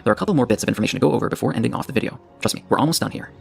there are a couple more bits of information to go over before ending off the video. Trust me, we're almost done here.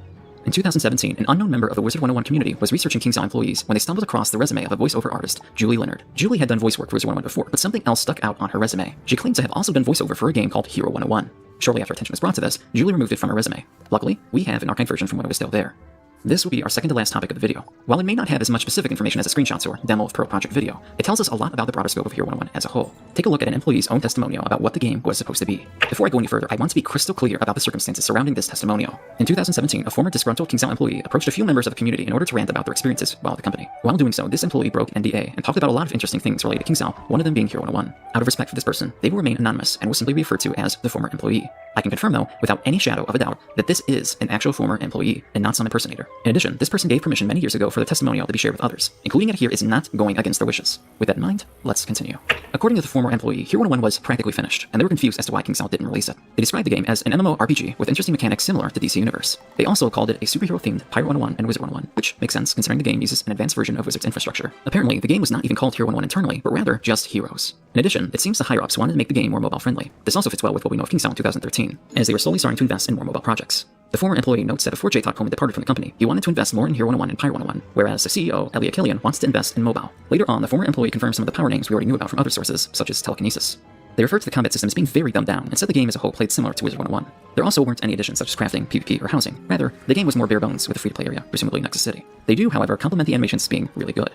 In 2017, an unknown member of the Wizard 101 community was researching KingsIsle employees when they stumbled across the resume of a voiceover artist, Julie Leonard. Julie had done voice work for Wizard 101 before, but something else stuck out on her resume. She claimed to have also done voiceover for a game called Hero 101. Shortly after attention was brought to this, Julie removed it from her resume. Luckily, we have an archived version from when it was still there. This will be our second to last topic of the video. While it may not have as much specific information as a screenshots or demo of Pro Project video, it tells us a lot about the broader scope of Hero 101 as a whole. Take a look at an employee's own testimonial about what the game was supposed to be. Before I go any further, I want to be crystal clear about the circumstances surrounding this testimonial. In 2017, a former disgruntled KingsIsle employee approached a few members of the community in order to rant about their experiences while at the company. While doing so, this employee broke NDA and talked about a lot of interesting things related to KingsIsle, one of them being Hero 101. Out of respect for this person, they will remain anonymous and will simply be referred to as the former employee. I can confirm, though, without any shadow of a doubt, that this is an actual former employee and not some impersonator. In addition, this person gave permission many years ago for the testimonial to be shared with others. Including it here is not going against their wishes. With that in mind, let's continue. According to the former employee, Hero 101 was practically finished, and they were confused as to why KingsIsle didn't release it. They described the game as an MMORPG with interesting mechanics similar to DC Universe. They also called it a superhero-themed Pirate 101 and Wizard 101, which makes sense considering the game uses an advanced version of Wizard's infrastructure. Apparently, the game was not even called Hero 101 internally, but rather just Heroes. In addition, it seems the higher-ups wanted to make the game more mobile-friendly. This also fits well with what we know of KingsIsle in 2013, as they were slowly starting to invest in more mobile projects. The former employee notes that before J. Todd Coleman departed from the company, he wanted to invest more in Hero 101 and Pirate 101, whereas the CEO, Elliot Killian, wants to invest in mobile. Later on, the former employee confirmed some of the power names we already knew about from other sources, such as telekinesis. They referred to the combat system as being very dumbed down, and said the game as a whole played similar to Wizard 101. There also weren't any additions such as crafting, PvP, or housing. Rather, the game was more bare bones with a free-to-play area, presumably Nexus City. They do, however, compliment the animations as being really good.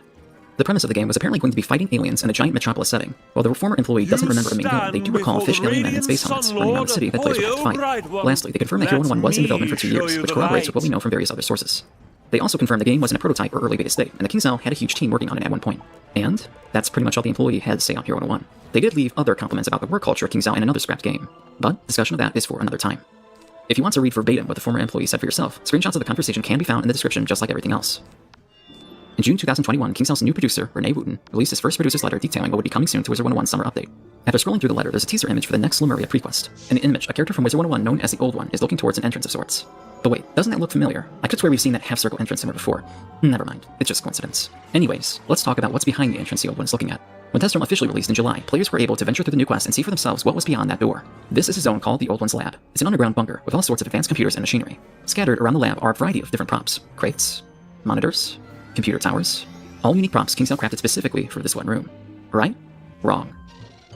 The premise of the game was apparently going to be fighting aliens in a giant metropolis setting. While the former employee doesn't remember a main villain, they do recall fish alien men in space helmets running around the city that players would have to fight. Lastly, they confirmed that Hero 101 was in development for 2 years, which corroborates with what we know from various other sources. They also confirmed the game was in a prototype or early beta state, and the KingsIsle had a huge team working on it at one point. And that's pretty much all the employee had to say on Hero 101. They did leave other compliments about the work culture of KingsIsle in another scrapped game, but discussion of that is for another time. If you want to read verbatim what the former employee said for yourself, screenshots of the conversation can be found in the description just like everything else. In June 2021, KingsIsle's new producer, Renee Wooten, released his first producer's letter detailing what would be coming soon to Wizard 101's summer update. After scrolling through the letter, there's a teaser image for the next Lemuria prequest. In the image, a character from Wizard 101 known as the Old One is looking towards an entrance of sorts. But wait, doesn't that look familiar? I could swear we've seen that half-circle entrance somewhere before. Never mind, it's just coincidence. Anyways, let's talk about what's behind the entrance the Old One is looking at. When Test Realm officially released in July, players were able to venture through the new quest and see for themselves what was beyond that door. This is a zone called the Old One's Lab. It's an underground bunker with all sorts of advanced computers and machinery. Scattered around the lab are a variety of different props. Crates, monitors, computer towers. All unique props KingsIsle crafted specifically for this one room. Right? Wrong.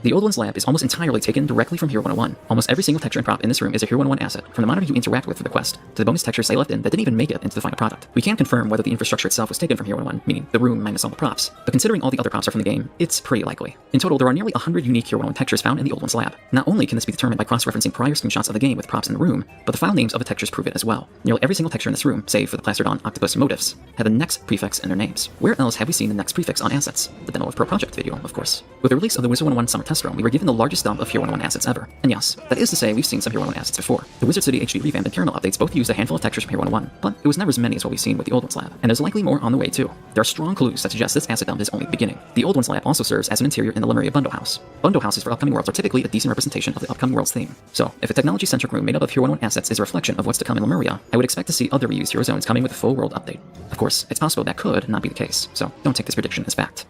The Old One's lab is almost entirely taken directly from Hero 101. Almost every single texture and prop in this room is a Hero 101 asset, from the monitor you interact with for the quest, to the bonus textures they left in that didn't even make it into the final product. We can't confirm whether the infrastructure itself was taken from Hero 101, meaning the room minus all the props, but considering all the other props are from the game, it's pretty likely. In total, there are nearly 100 unique Hero 101 textures found in the Old One's lab. Not only can this be determined by cross-referencing prior screenshots of the game with props in the room, but the file names of the textures prove it as well. Nearly every single texture in this room, save for the Plastodon, Octopus, and Motifs, had the Next prefix in their names. Where else have we seen the Next prefix on assets? The demo of Pro Project video, of course. With the release of the Wizard 101 Summer Test Realm, we were given the largest dump of Hero 101 assets ever. And yes, that is to say we've seen some Hero 101 assets before. The Wizard City HD revamp and Caramel updates both used a handful of textures from Hero 101, but it was never as many as what we've seen with the Old One's lab. And there's likely more on the way too. There are strong clues that suggest this asset dump is only the beginning. The Old One's lab also serves as an interior in the Lemuria Bundle House. Bundle houses for upcoming worlds are typically a decent representation of the upcoming world's theme. So, if a technology-centric room made up of Hero 101 assets is a reflection of what's to come in Lemuria, I would expect to see other reused Hero zones coming with a full world update. Of course, it's possible that could not be the case, so don't take this prediction as fact.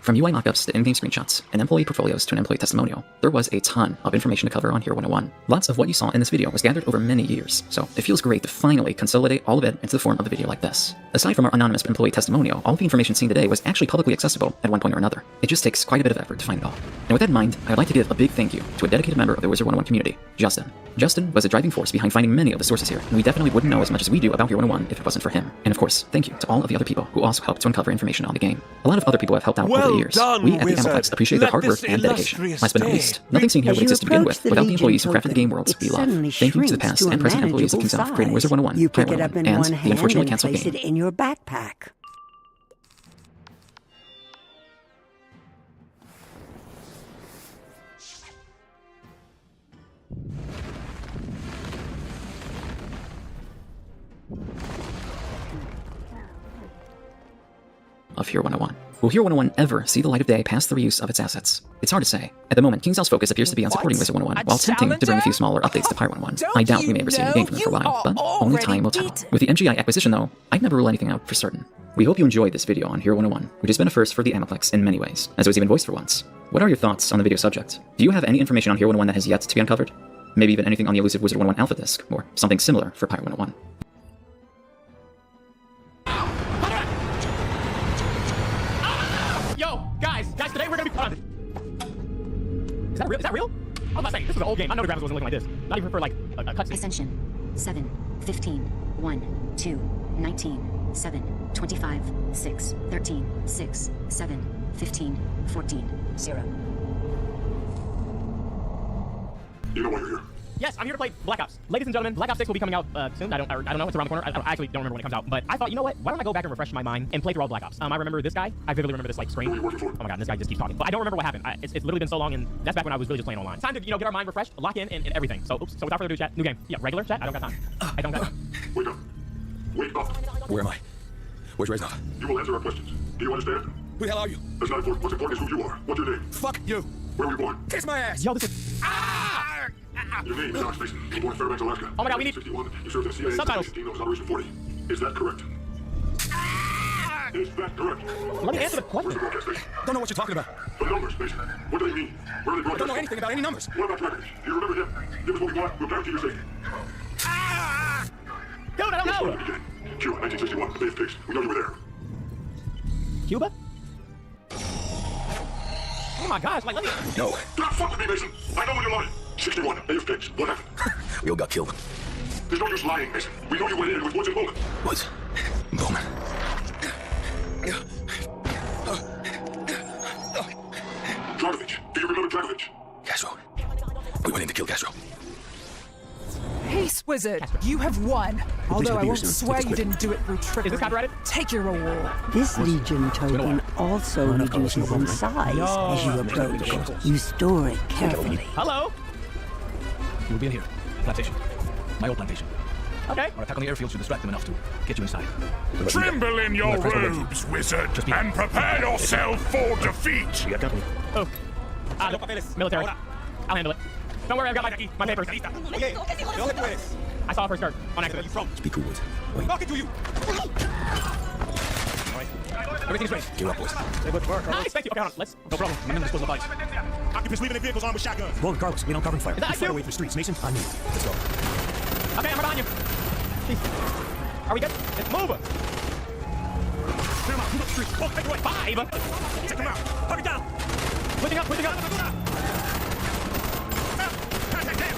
From UI mockups to in-game screenshots, and employee portfolios to an employee testimonial, there was a ton of information to cover on Hero 101. Lots of what you saw in this video was gathered over many years, so it feels great to finally consolidate all of it into the form of a video like this. Aside from our anonymous employee testimonial, all of the information seen today was actually publicly accessible at one point or another. It just takes quite a bit of effort to find it all. And with that in mind, I'd like to give a big thank you to a dedicated member of the Wizard 101 community, Justin. Justin was a driving force behind finding many of the sources here, and we definitely wouldn't know as much as we do about Hero 101 if it wasn't for him. And of course, thank you to all of the other people who also helped to uncover information on the game. A lot of other people have helped out over the years. We at the Amalfex appreciate their hard work and dedication. Last but not least, nothing seen here would exist to begin with without the employees who crafted the game worlds we love. Thank you to the past and present employees of KingsIsle for creating Wizard 101, You pick Pirate it up 101, in and one the hand unfortunately and canceled place game. it in your backpack. Of Hero 101. Will Hero 101 ever see the light of day past the reuse of its assets? It's hard to say. At the moment, KingsIsle's focus appears to be on supporting Wizard 101, while attempting to bring a few smaller updates to Pirate 101. I doubt we may ever see a game from them for a while, but only time will tell. With the NGI acquisition though, I'd never rule anything out for certain. We hope you enjoyed this video on Hero 101, which has been a first for the Amalfex in many ways, as it was even voiced for once. What are your thoughts on the video subject? Do you have any information on Hero 101 that has yet to be uncovered? Maybe even anything on the elusive Wizard 101 Alpha Disc, or something similar for Pyre 101. Yo, guys, today we're gonna be fun. Is that real? Is that real? I was about to say, this is an old game. I know the graphics wasn't looking like this. Not even for like a cutscene. Ascension 7, 15, 1, 2, 19, 7, 25, 6, 13, 6, 7, 15, 14, 0. You know why you're here. Yes, I'm here to play Black Ops. Ladies and gentlemen, Black Ops 6 will be coming out soon. I don't know. It's around the corner. I actually don't remember when it comes out. But I thought, you know what? Why don't I go back and refresh my mind and play through all Black Ops? I remember this guy. I vividly remember this like screen. Who are you working for? Oh my god, this guy just keeps talking. But I don't remember what happened. It's literally been so long, and that's back when I was really just playing online. Time to get our mind refreshed, lock in, and everything. So oops. So without further ado, chat. New game. Yeah, regular chat. I don't got time. I don't got time. Wake up. Wake up. Where am I? Where's Reznov? You will answer our questions. Do you understand? Who the hell are you? That's not important. What's important is who you are. What's your name? Fuck you! Where were you born? Kiss my ass! Yo, this is. Your name is Alex Mason. You were born in Fairbanks, Alaska. Oh my god, we need 61. You served in the CIA subtitles. team that was Operation 40. Is that correct? Is that correct? Let me answer the Where's question. the broadcast station? Don't know what you're talking about. The numbers, Mason. What do they mean? Where are they broadcast? Don't know anything about any numbers. What about Dragovich? Do you remember him? Give us what we want. We'll guarantee your safety. Dude, I don't Where know. did it begin? Cuba, 1961. The Bay of Pigs. We know you were there. Cuba? Oh my gosh, like let me. No. Don't fuck with me, Mason. I know what you're lying. 61. Bay of Pigs. What happened? We all got killed. There's no use lying, Mason. We know you went in with Woods and Bowman. Woods. Bowman. Dragovich. Do you remember Dragovich? Castro. We went in to kill Castro. Peace, Wizard. You have won. Although I won't swear you didn't do it through trickery. Is this copyrighted? Take your reward. This Legion token also reduces in size as you approach. You store it carefully. Hello. We'll be in here. Plantation. My old plantation. Okay. Our attack on the airfield should distract them enough to get you inside. Tremble in your robes, wizard, and prepare yourself for defeat. We got company. Oh. Military. I'll handle it. Don't worry, I've got my papers. I saw her first start on accident. Be cool, Woods. Wait. Everything's ready. Gear up, boys. Nice, thank you. Okay, hold on. Let's. No problem. I'm in the bodies. Occupants leaving their vehicles armed with shotguns. Well, regardless, we don't cover fire. Is that We fight you? away from the streets. Mason, on me. Let's go. Okay, I'm right behind you. Jeez. Are we good? Let's move. Clear them out. Move up the streets. Walk, take away. 5. Check them out. Hug it down. Pushing up, pushing up. Contact down.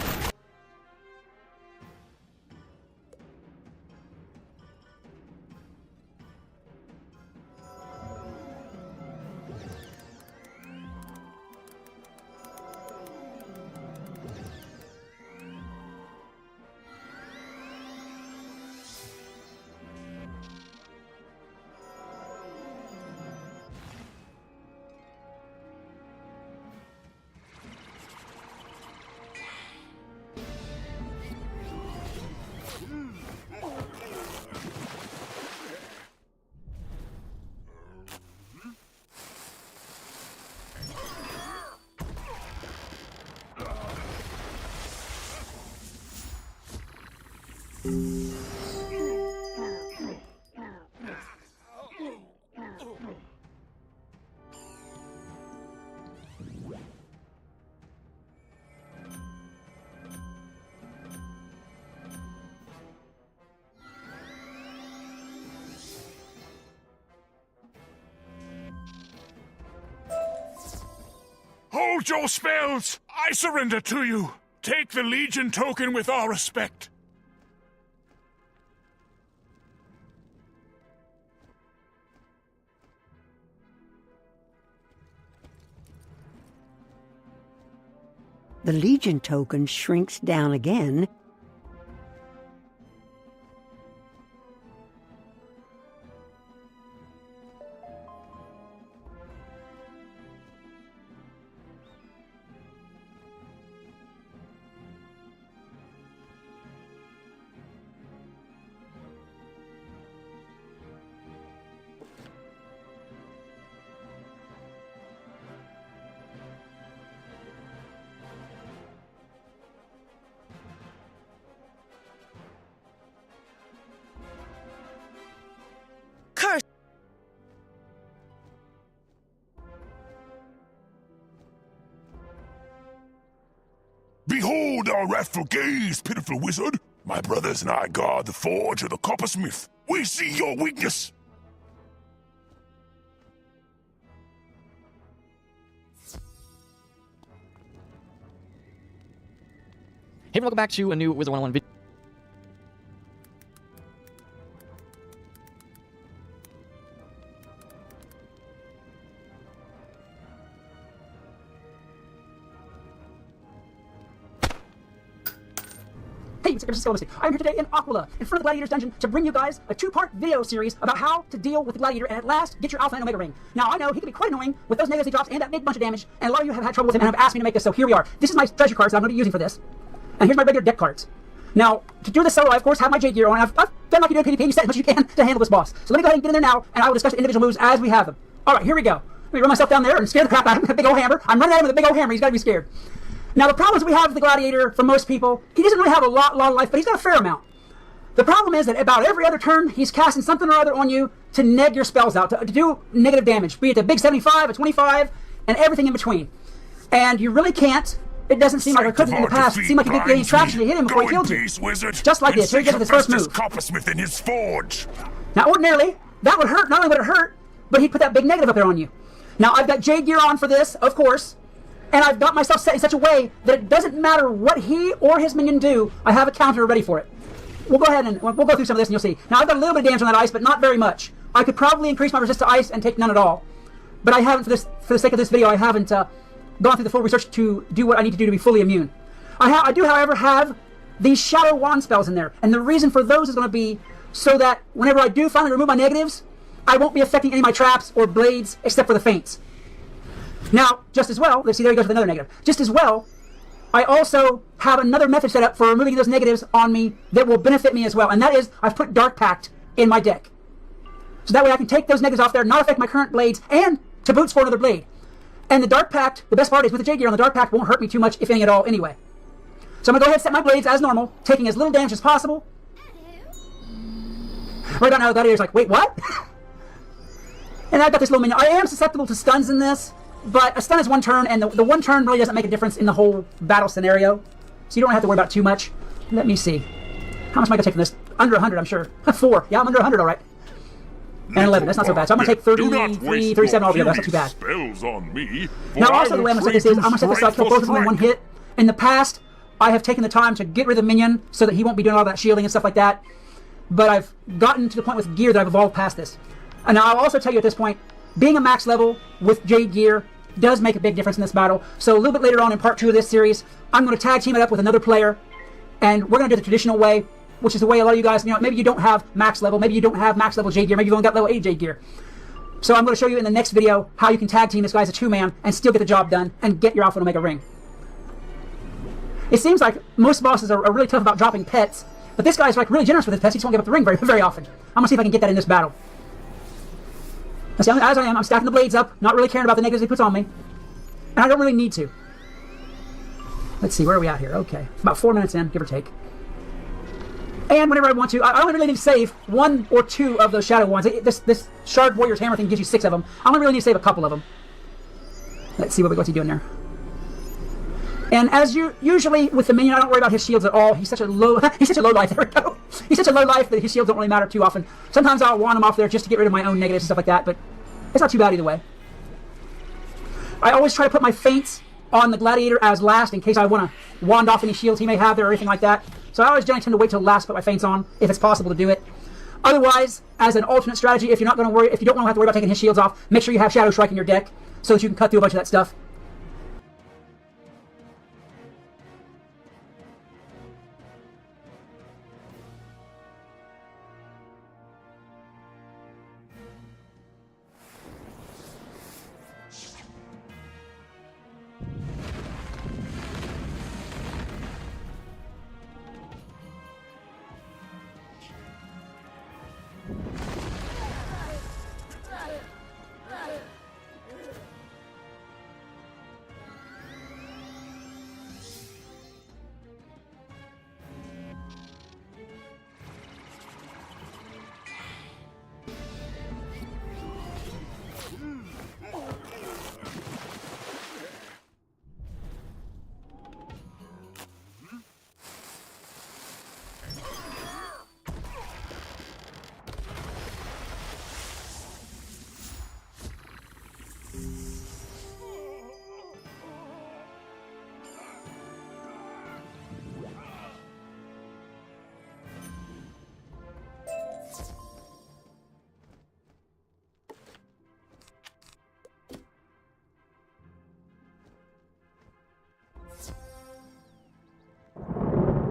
Hold your spells! I surrender to you! Take the Legion token with our respect. The Legion token shrinks down again. Behold our wrathful gaze, pitiful wizard. My brothers and I guard the forge of the coppersmith. We see your weakness. Hey, welcome back to a new Wizard 101 video. Hey, Mr. Diplomacy. I'm here today in Aquila, in front of the Gladiator's Dungeon, to bring you guys a 2-part video series about how to deal with the Gladiator and at last get your Alpha and Omega ring. Now, I know he can be quite annoying with those negatives he drops and that big bunch of damage, and a lot of you have had trouble with him and have asked me to make this, so here we are. This is my treasure cards that I'm going to be using for this, and here's my regular deck cards. Now, to do this solo, I of course have my Jade gear on. I've done like you do in PvP, you set as much as you can to handle this boss. So let me go ahead and get in there now, and I will discuss the individual moves as we have them. Alright, here we go. Let me run myself down there and scare the crap out of him with a big old hammer. I'm running at him with a big old hammer, he's got to be scared. Now, the problem is we have the Gladiator, for most people, he doesn't really have a lot of life, but he's got a fair amount. The problem is that about every other turn, he's casting something or other on you to neg your spells out, to do negative damage, be it a big 75, a 25, and everything in between. And you really can't, it doesn't seem like I couldn't in the past, it seemed like you didn't get any traction to hit him before he killed you. Just like this, here he gets with his first move. Coppersmith in his forge. Now, ordinarily, that would hurt, not only would it hurt, but he'd put that big negative up there on you. Now, I've got Jade gear on for this, of course, and I've got myself set in such a way that it doesn't matter what he or his minion do, I have a counter ready for it. We'll go ahead and we'll go through some of this and you'll see. Now, I've got a little bit of damage on that ice, but not very much. I could probably increase my resist to ice and take none at all. But I haven't, for the sake of this video, I haven't gone through the full research to do what I need to do to be fully immune. I do, however, have these Shadow Wand spells in there. And the reason for those is going to be so that whenever I do finally remove my negatives, I won't be affecting any of my traps or blades except for the feints. Now, just as well, let's see, there he goes with another negative. Just as well, I also have another method set up for removing those negatives on me that will benefit me as well. And that is, I've put Dark Pact in my deck. So that way I can take those negatives off there, not affect my current blades, and to boot for another blade. And the Dark Pact, the best part is with the Jade gear on, the Dark Pact won't hurt me too much, if any at all, anyway. So I'm going to go ahead and set my blades as normal, taking as little damage as possible. Right now, that is like, wait, what? And I've got this little minion. I am susceptible to stuns in this, but a stun is one turn, and the one turn really doesn't make a difference in the whole battle scenario. So you don't have to worry about it too much. Let me see. How much am I going to take from this? Under 100, I'm sure. 4. Yeah, I'm under 100, all right. And 11, that's not so bad. So I'm going to take 33, 37 altogether. That's not too bad. Spells on me, now, also, the way I'm going to set this is, I'm going to set this so I kill both of them in one hit. In the past, I have taken the time to get rid of the minion so that he won't be doing all that shielding and stuff like that. But I've gotten to the point with gear that I've evolved past this. And now I'll also tell you at this point, being a max level with Jade gear does make a big difference in this battle. So a little bit later on in part 2 of this series, I'm going to tag team it up with another player, and we're going to do the traditional way, which is the way a lot of you guys, maybe you don't have max level, maybe you don't have max level Jade gear, maybe you've only got level 8 Jade gear. So I'm going to show you in the next video how you can tag team this guy as a 2-man and still get the job done and get your Alpha and Omega ring. It seems like most bosses are really tough about dropping pets, but this guy's like really generous with his pets. He just won't give up the ring very often. I'm going to see if I can get that in this battle. Now, see, as I am, I'm stacking the blades up, not really caring about the negatives he puts on me. And I don't really need to. Let's see, where are we at here? Okay, about 4 minutes in, give or take. And whenever I want to, I only really need to save 1 or 2 of those Shadow Wands. This Shard Warrior's Hammer thing gives you 6 of them. I only really need to save a couple of them. Let's see what's he doing there. And as usually with the minion, I don't worry about his shields at all. He's such a low life. There we go. He's such a low life that his shields don't really matter too often. Sometimes I'll wand him off there just to get rid of my own negatives and stuff like that, but it's not too bad either way. I always try to put my feints on the Gladiator as last in case I want to wand off any shields he may have there or anything like that. So I always generally tend to wait till last to put my feints on if it's possible to do it. Otherwise, as an alternate strategy, if you don't want to have to worry about taking his shields off, make sure you have Shadow Strike in your deck so that you can cut through a bunch of that stuff.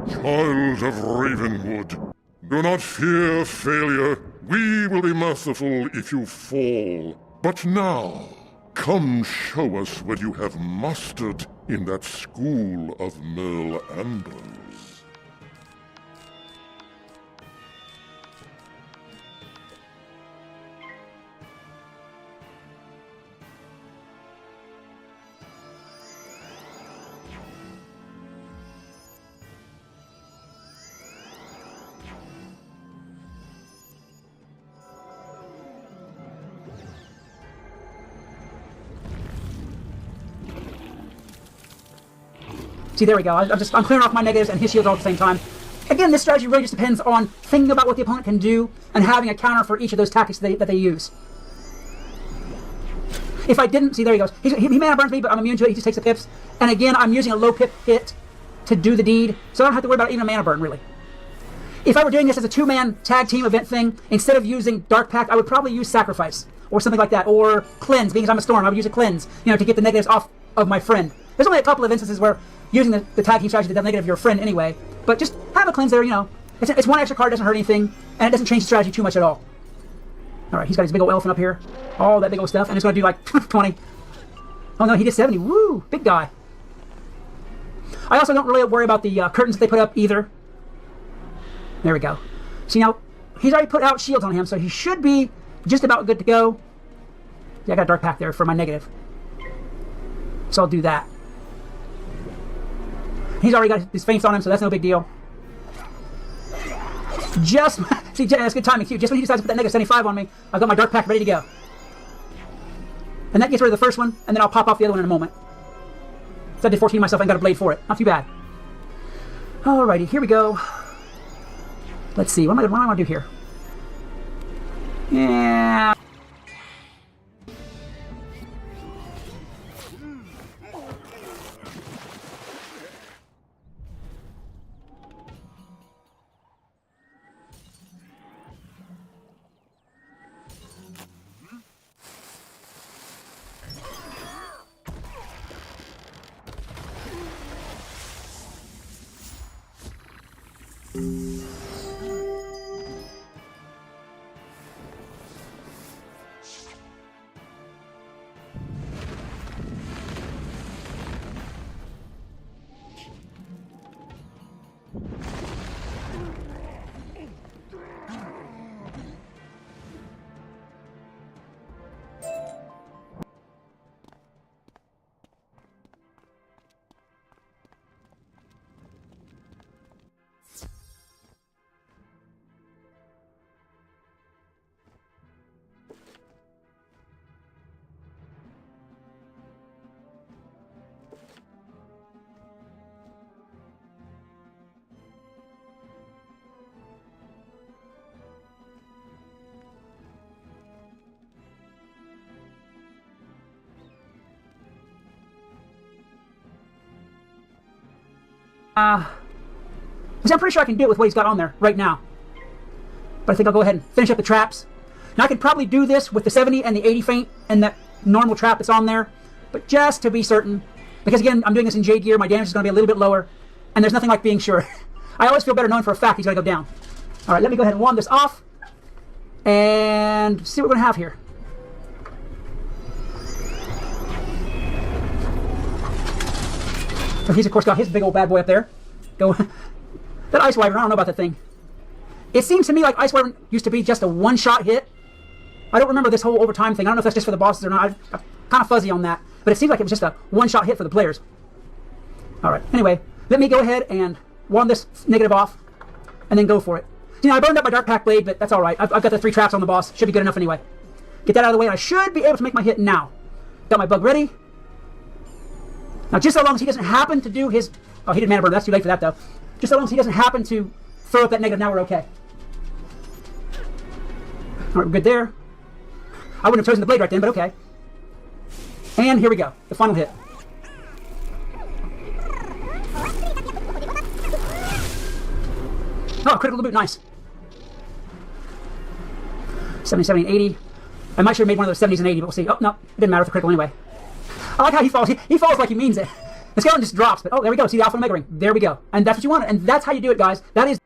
Child of Ravenwood, do not fear failure. We will be merciful if you fall. But now, come show us what you have mastered in that school of Merle Ambrose. See, there we go. I'm clearing off my negatives and his shields all at the same time. Again, this strategy really just depends on thinking about what the opponent can do and having a counter for each of those tactics that they use. If I didn't, see, there he goes. He mana burns me, but I'm immune to it. He just takes the pips. And again, I'm using a low pip hit to do the deed, so I don't have to worry about even a mana burn, really. If I were doing this as a two-man tag team event thing, instead of using Dark Pact, I would probably use Sacrifice or something like that, or Cleanse. Being as I'm a Storm, I would use a Cleanse, to get the negatives off of my friend. There's only a couple of instances where using the tag team strategy to negative your friend anyway, but just have a Cleanse there, It's one extra card, doesn't hurt anything, and it doesn't change the strategy too much at all. Alright, he's got his big old elephant up here. All that big old stuff, and it's going to do like 20. Oh no, he did 70. Woo! Big guy. I also don't really worry about the curtains that they put up either. There we go. See, now, he's already put out shields on him, so he should be just about good to go. Yeah, I got a Dark Pact there for my negative. So I'll do that. He's already got his feints on him, so that's no big deal. See, that's good timing, too. Just when he decides to put that negative 75 on me, I've got my Dark Pact ready to go. And that gets rid of the first one, and then I'll pop off the other one in a moment. So I did 14 myself and got a blade for it. Not too bad. Alrighty, here we go. Let's see, what do I want to do here? Yeah. Because I'm pretty sure I can do it with what he's got on there right now. But I think I'll go ahead and finish up the traps. Now I could probably do this with the 70 and the 80 feint and that normal trap that's on there. But just to be certain, because again, I'm doing this in Jade gear, my damage is going to be a little bit lower. And there's nothing like being sure. I always feel better knowing for a fact he's going to go down. Alright, let me go ahead and wand this off. And see what we're going to have here. So he's of course got his big old bad boy up there. Go. That Ice Wyvern, I don't know about that thing. It seems to me like Ice Wyvern used to be just a one-shot hit. I don't remember this whole overtime thing. I don't know if that's just for the bosses or not. I'm kind of fuzzy on that. But it seems like it was just a one-shot hit for the players. Alright, anyway, let me go ahead and wand this negative off, and then go for it. You know, I burned up my Dark Pact Blade, but that's alright. I've got the 3 traps on the boss. Should be good enough anyway. Get that out of the way, and I should be able to make my hit now. Got my bug ready. Now, just so long as he doesn't happen to do his... Oh, he did mana burn. That's too late for that, though. Just so long as he doesn't happen to throw up that negative, now we're okay. Alright, we're good there. I wouldn't have chosen the blade right then, but okay. And here we go. The final hit. Oh, critical boot. Nice. 70, 70, and 80. I might should have made one of those 70s and 80s, but we'll see. Oh, no. It didn't matter for critical anyway. I like how he falls. He falls like he means it. The skeleton just drops, but oh, there we go. See the Alpha and Omega ring. There we go. And that's what you wanted. And that's how you do it, guys. That is...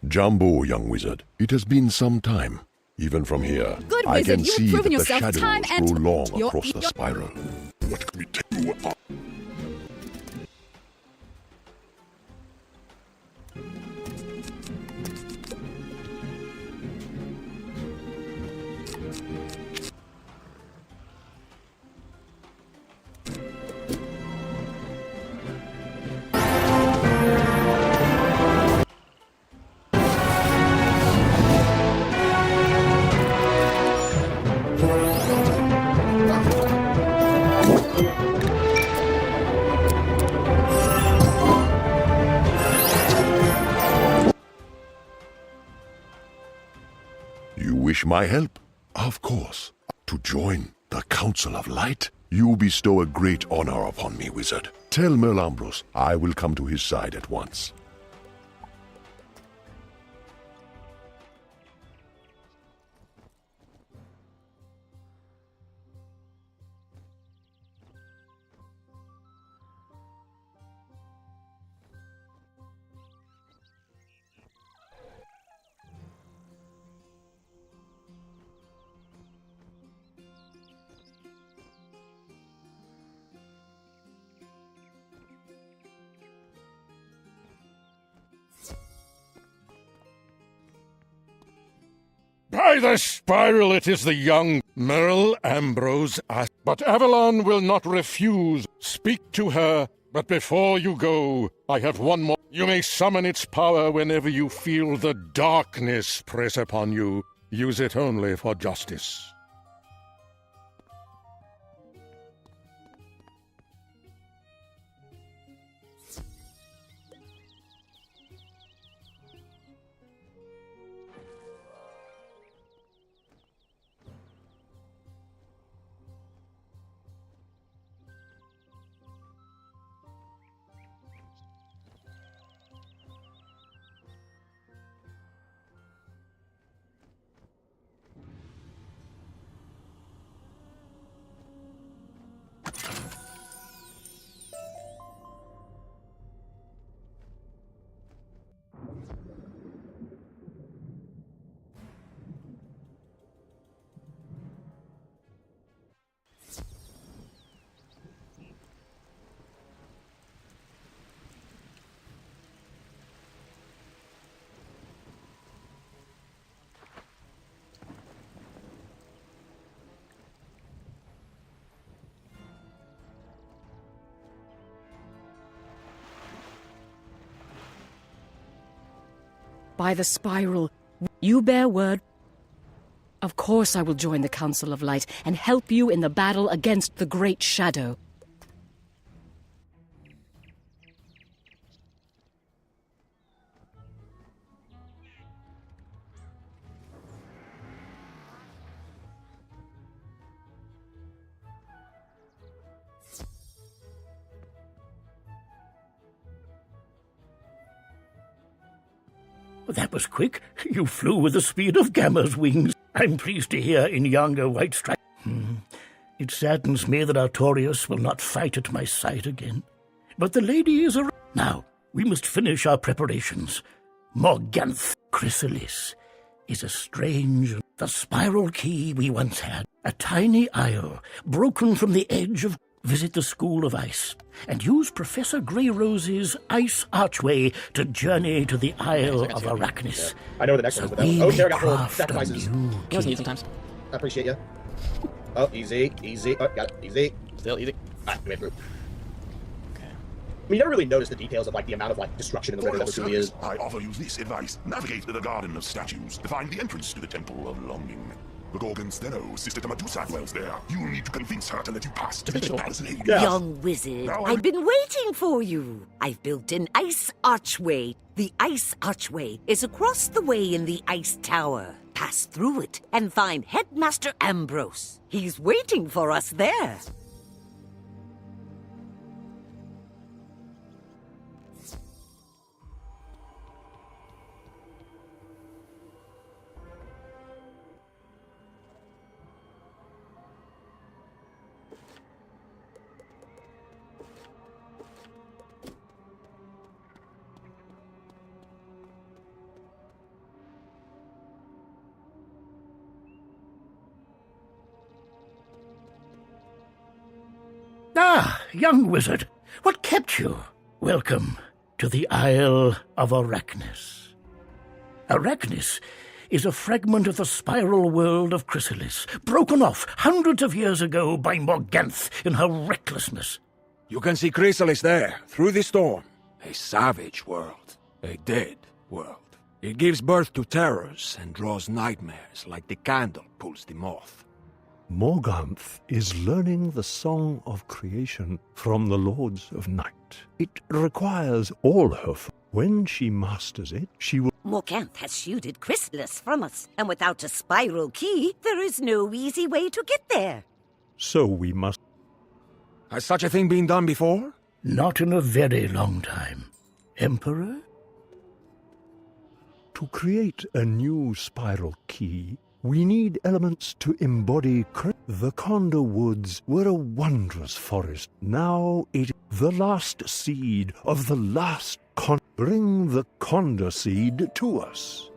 Jumbo, young wizard. It has been some time. Even from here, Good I wizard, can you've see that proven the yourself shadows time grow and- long You're- across the you're- spiral. What can we do? You wish my help? Of course. To join the Council of Light? You bestow a great honor upon me, wizard. Tell Merlambros I will come to his side at once. By the spiral, it is the young Merle Ambrose. But Avalon will not refuse. Speak to her. But before you go, I have one more. You may summon its power whenever you feel the darkness press upon you. Use it only for justice. By the spiral, you bear word. Of course I will join the Council of Light and help you in the battle against the Great Shadow. That was quick. You flew with the speed of Gamma's wings. I'm pleased to hear in yonder white stripe. It saddens me that Artorius will not fight at my side again. But the lady is a... Now, we must finish our preparations. Morganth Chrysalis is a strange... The spiral key we once had. A tiny isle, broken from the edge of... Visit the School of Ice, and use Professor Greyrose's Ice Archway to journey to the Isle of Arachnis. I know where the next one is, but we oh, may Sarah got full craft a sacrifices. new You always need it sometimes. I appreciate you. Oh, easy, easy. Oh, got it. Easy. Still easy. Alright, we made it through. Okay. I mean, you never really notice the details of, like, the amount of, like, destruction in the river that there truly is. I offer you this advice. Navigate to the Garden of Statues to find the entrance to the Temple of Longing. The Gorgon Steno, Sister to Medusa, dwells there. You'll need to convince her to let you pass to reach the palace in Hades. Young wizard, I've been waiting for you. I've built an ice archway. The ice archway is across the way in the ice tower. Pass through it and find Headmaster Ambrose. He's waiting for us there. Ah, young wizard, what kept you? Welcome to the Isle of Arachnis. Arachnis is a fragment of the spiral world of Chrysalis, broken off hundreds of years ago by Morganth in her recklessness. You can see Chrysalis there, through the storm. A savage world. A dead world. It gives birth to terrors and draws nightmares like the candle pulls the moth. Morganth is learning the song of creation from the Lords of Night. It requires all her when she masters it, she will... Morganth has shielded Chrysalis from us, and without a spiral key, there is no easy way to get there. So we must... Has such a thing been done before? Not in a very long time. Emperor? To create a new spiral key, we need elements to embody... The Condor Woods were a wondrous forest. Now it is the last seed of the last Bring the Condor seed to us.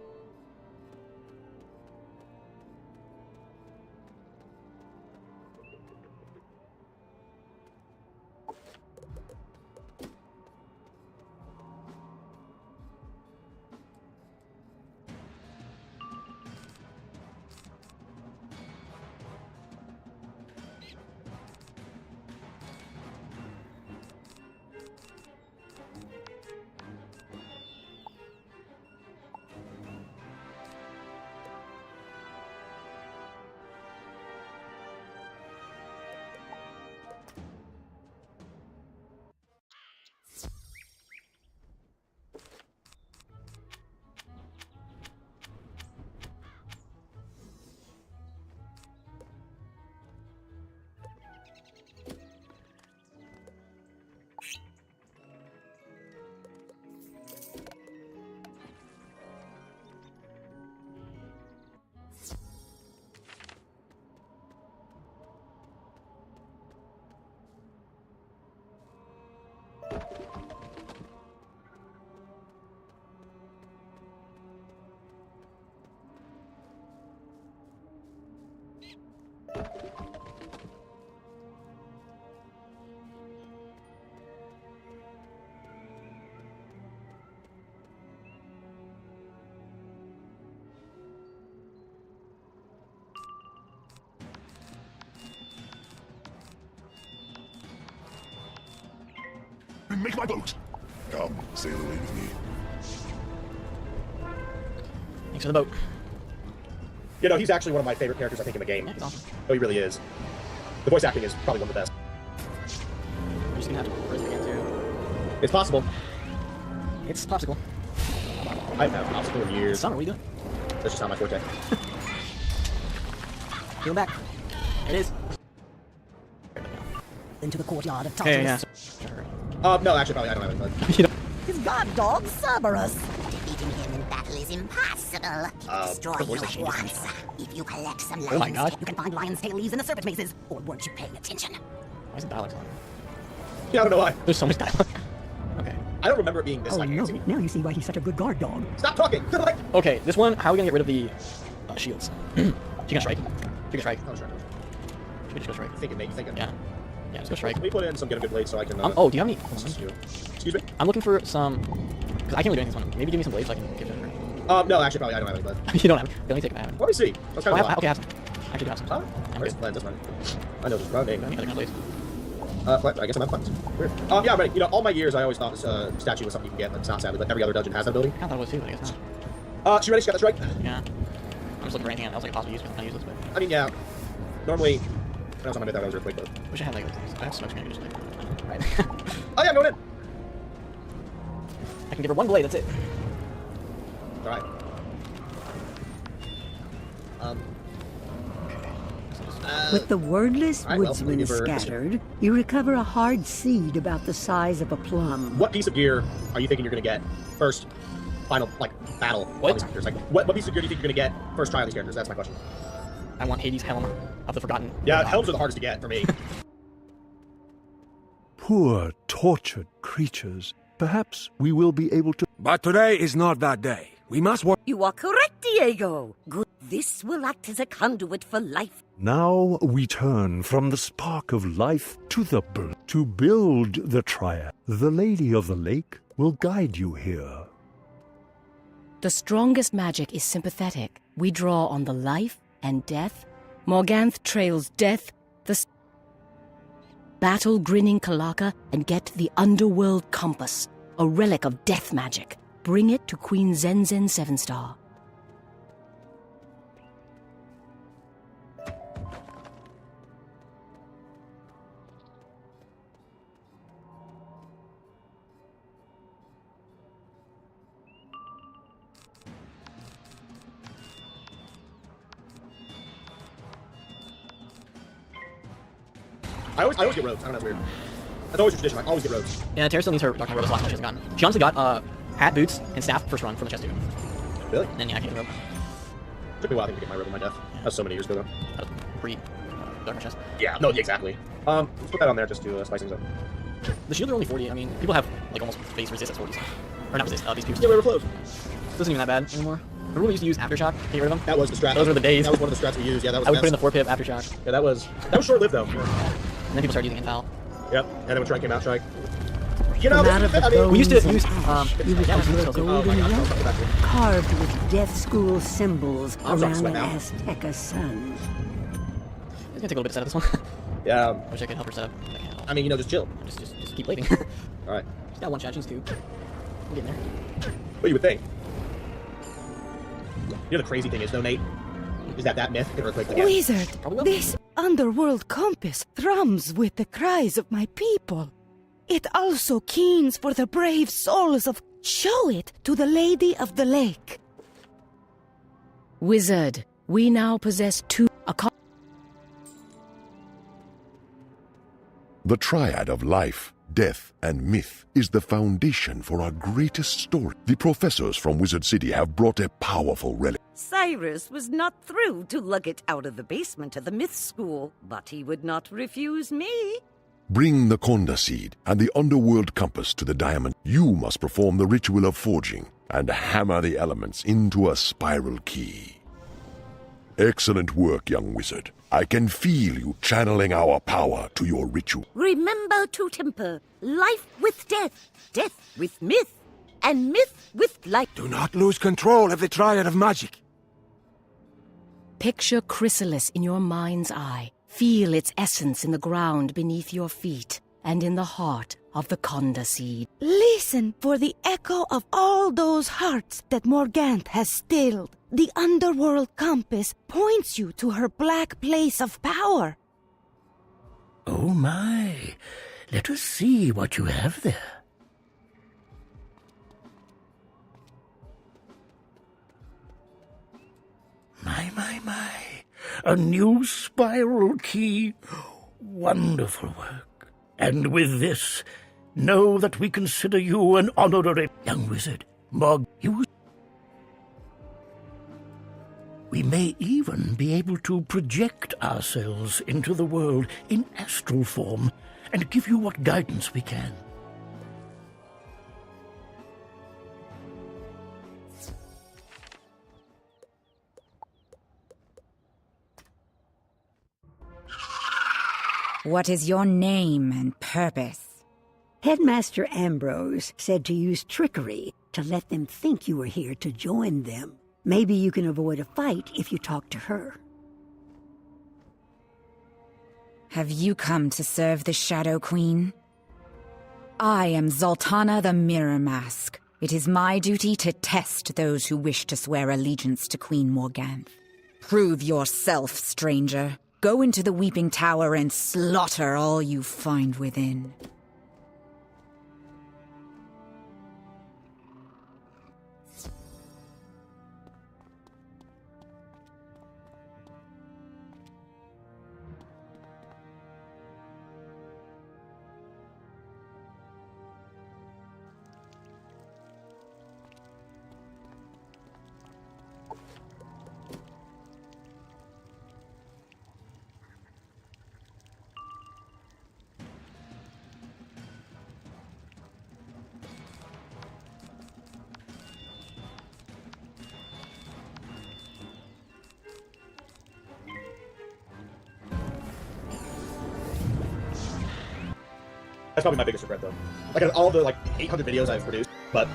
Make my boat. Come, sail away with me. Thanks for the boat. You know, he's actually one of my favorite characters, I think, in the game. Yeah, he's awesome. Oh, he really is. The voice acting is probably one of the best. I'm just gonna have to press it again, too. It's possible. It's Popsicle. I haven't had a Popsicle in years. Summer, what are you doing? That's just not my forte. Peel back. There it is. Into the courtyard of Tartarus. No, actually, probably I don't have it. His guard dog, Cerberus. Defeating him in battle is impossible. He'll destroy you at once. If you collect some Oh my gosh. you can find lion's tail leaves in the serpent mazes. Or weren't you paying attention? Why is the dialogue on? Yeah, I don't know why. There's so much dialogue. Okay. I don't remember it being this like no. easy. Now you see why he's such a good guard dog. Stop talking! Okay, this one, how are we gonna get rid of the shields? She can strike. She can strike. Oh, sure. She can just go strike. Thinking, maybe thinking. Yeah. Yeah, just go strike. Let me put in some Get a Good Blade so I can... oh, do you have any... Excuse me? I'm looking for some... Because I can't really do anything with this one. Maybe give me some blades so I can give it to her. No, actually, probably I don't have any blade. You don't have it. Let me take it. I have it. Let me see. That's kind of okay, I have some. Actually, do have some. Where's Flint? That's fine. I know this wrong name. I think please. Flint. I guess I'm at Flint. Weird. Yeah, but you know, all my years I always thought this statue was something you could get, but it's not sadly. But every other dungeon has that ability. I thought it was too, but I guess not. She ready? She got that strike? Yeah. I'm just looking for anything else I could possibly use, but I can't use this, but... I mean, yeah. Normally, I know something that was earthquake, but... Wish I had, like, I have smoke screen, I could just, like... Right. Oh, yeah, I'm going in! I can give her one blade, that's it. Alright. With the wordless Alright, well, woodsman give her- scattered, you recover a hard seed about the size of a plum. What piece of gear are you thinking you're going to get first? Final, like, battle. What? Like, what piece of gear do you think you're going to get first try on these characters? That's my question. I want Hades' Helm of the Forgotten. Yeah, helms are the hardest to get for me. Poor, tortured creatures. Perhaps we will be able to... But today is not that day. We must work. You are correct, Diego. Good. This will act as a conduit for life. Now we turn from the spark of life to the to build the triad. The Lady of the Lake will guide you here. The strongest magic is sympathetic. We draw on the life and death. Morganth trails death, battle grinning Kalaka, and get the Underworld Compass, a relic of death magic. Bring it to Queen Zenzen 7-Star. I always get robes. I don't know, it's weird. That's always a tradition. I always get robes. Yeah, Tara still needs her Dark Knight robe. That's the last one she hasn't gotten. She honestly got hat, boots, and staff first run from the chest too. Really? And then yeah, I can't get the robe. Took me a while I think to get my robe on my death. That was so many years ago though. That was pre Dark Knight chest. Yeah, no, exactly. Let's put that on there just to spice things up. The shields are only 40. I mean, people have like almost base resist at 40. Or not resist, these pierce. Yeah, we were close. Doesn't even that bad anymore. Remember we used to use Aftershock? Get rid of them? That was the strat. Those were the days. That was one of the strats we used. Yeah, that was. I would put in the 4-pip Aftershock. Yeah, that was short-lived though. And then people started using Inval. Yep. And then when Strike came out, Strike. You know, we used to use you recover a golden rope carved with death school symbols around the Azteca sun. It's gonna take a little bit to set up this one. Yeah. Wish I could help her set up. I can't. I mean, you know, just chill. Just keep plating. All right. She's got one shot. She's 2. I'm getting there. What you would think. You know the crazy thing is, though, Nate, is that myth can earthquake again. Wizard, this underworld compass thrums with the cries of my people. It also keens for the brave souls of... Show it to the Lady of the Lake. Wizard, we now possess 2... The triad of life, death, and myth is the foundation for our greatest story. The professors from Wizard City have brought a powerful relic. Cyrus was not through to lug it out of the basement of the myth school, but he would not refuse me. Bring the Konda seed and the underworld compass to the diamond. You must perform the ritual of forging and hammer the elements into a spiral key. Excellent work, young wizard. I can feel you channeling our power to your ritual. Remember to temper life with death, death with myth, and myth with life. Do not lose control of the triad of magic. Picture Chrysalis in your mind's eye. Feel its essence in the ground beneath your feet and in the heart of the Konda seed. Listen for the echo of all those hearts that Morganth has stilled. The underworld compass points you to her black place of power. Oh my, let us see what you have there. My. A new spiral key. Wonderful work. And with this, know that we consider you an honorary young wizard. We may even be able to project ourselves into the world in astral form and give you what guidance we can. What is your name and purpose? Headmaster Ambrose said to use trickery to let them think you were here to join them. Maybe you can avoid a fight if you talk to her. Have you come to serve the Shadow Queen? I am Zoltana the Mirror Mask. It is my duty to test those who wish to swear allegiance to Queen Morganth. Prove yourself, stranger. Go into the Weeping Tower and slaughter all you find within. That's probably my biggest regret, though. Like, out of all the, like, 800 videos I've produced, but...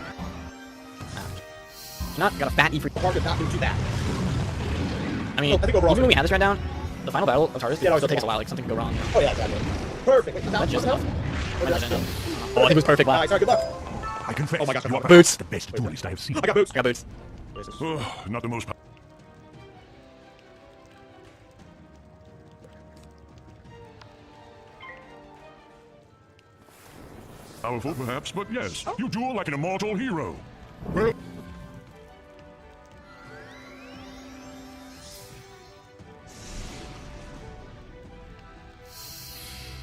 Not got a fat E for... Hard to not do that. I mean, I think overall, even when we had this rundown, the final battle of TARDIS Yeah, still takes a while, like something can go wrong. Oh, yeah, exactly. Perfect. Wait, That just health? I don't know. Oh, I think it was perfect. Wow. Alright, sorry, good luck. I confess, Oh my gosh, you are Boots. the best duelist I have seen. I got boots. I got boots. Not the most... Powerful, perhaps, but yes, you duel like an immortal hero. Well...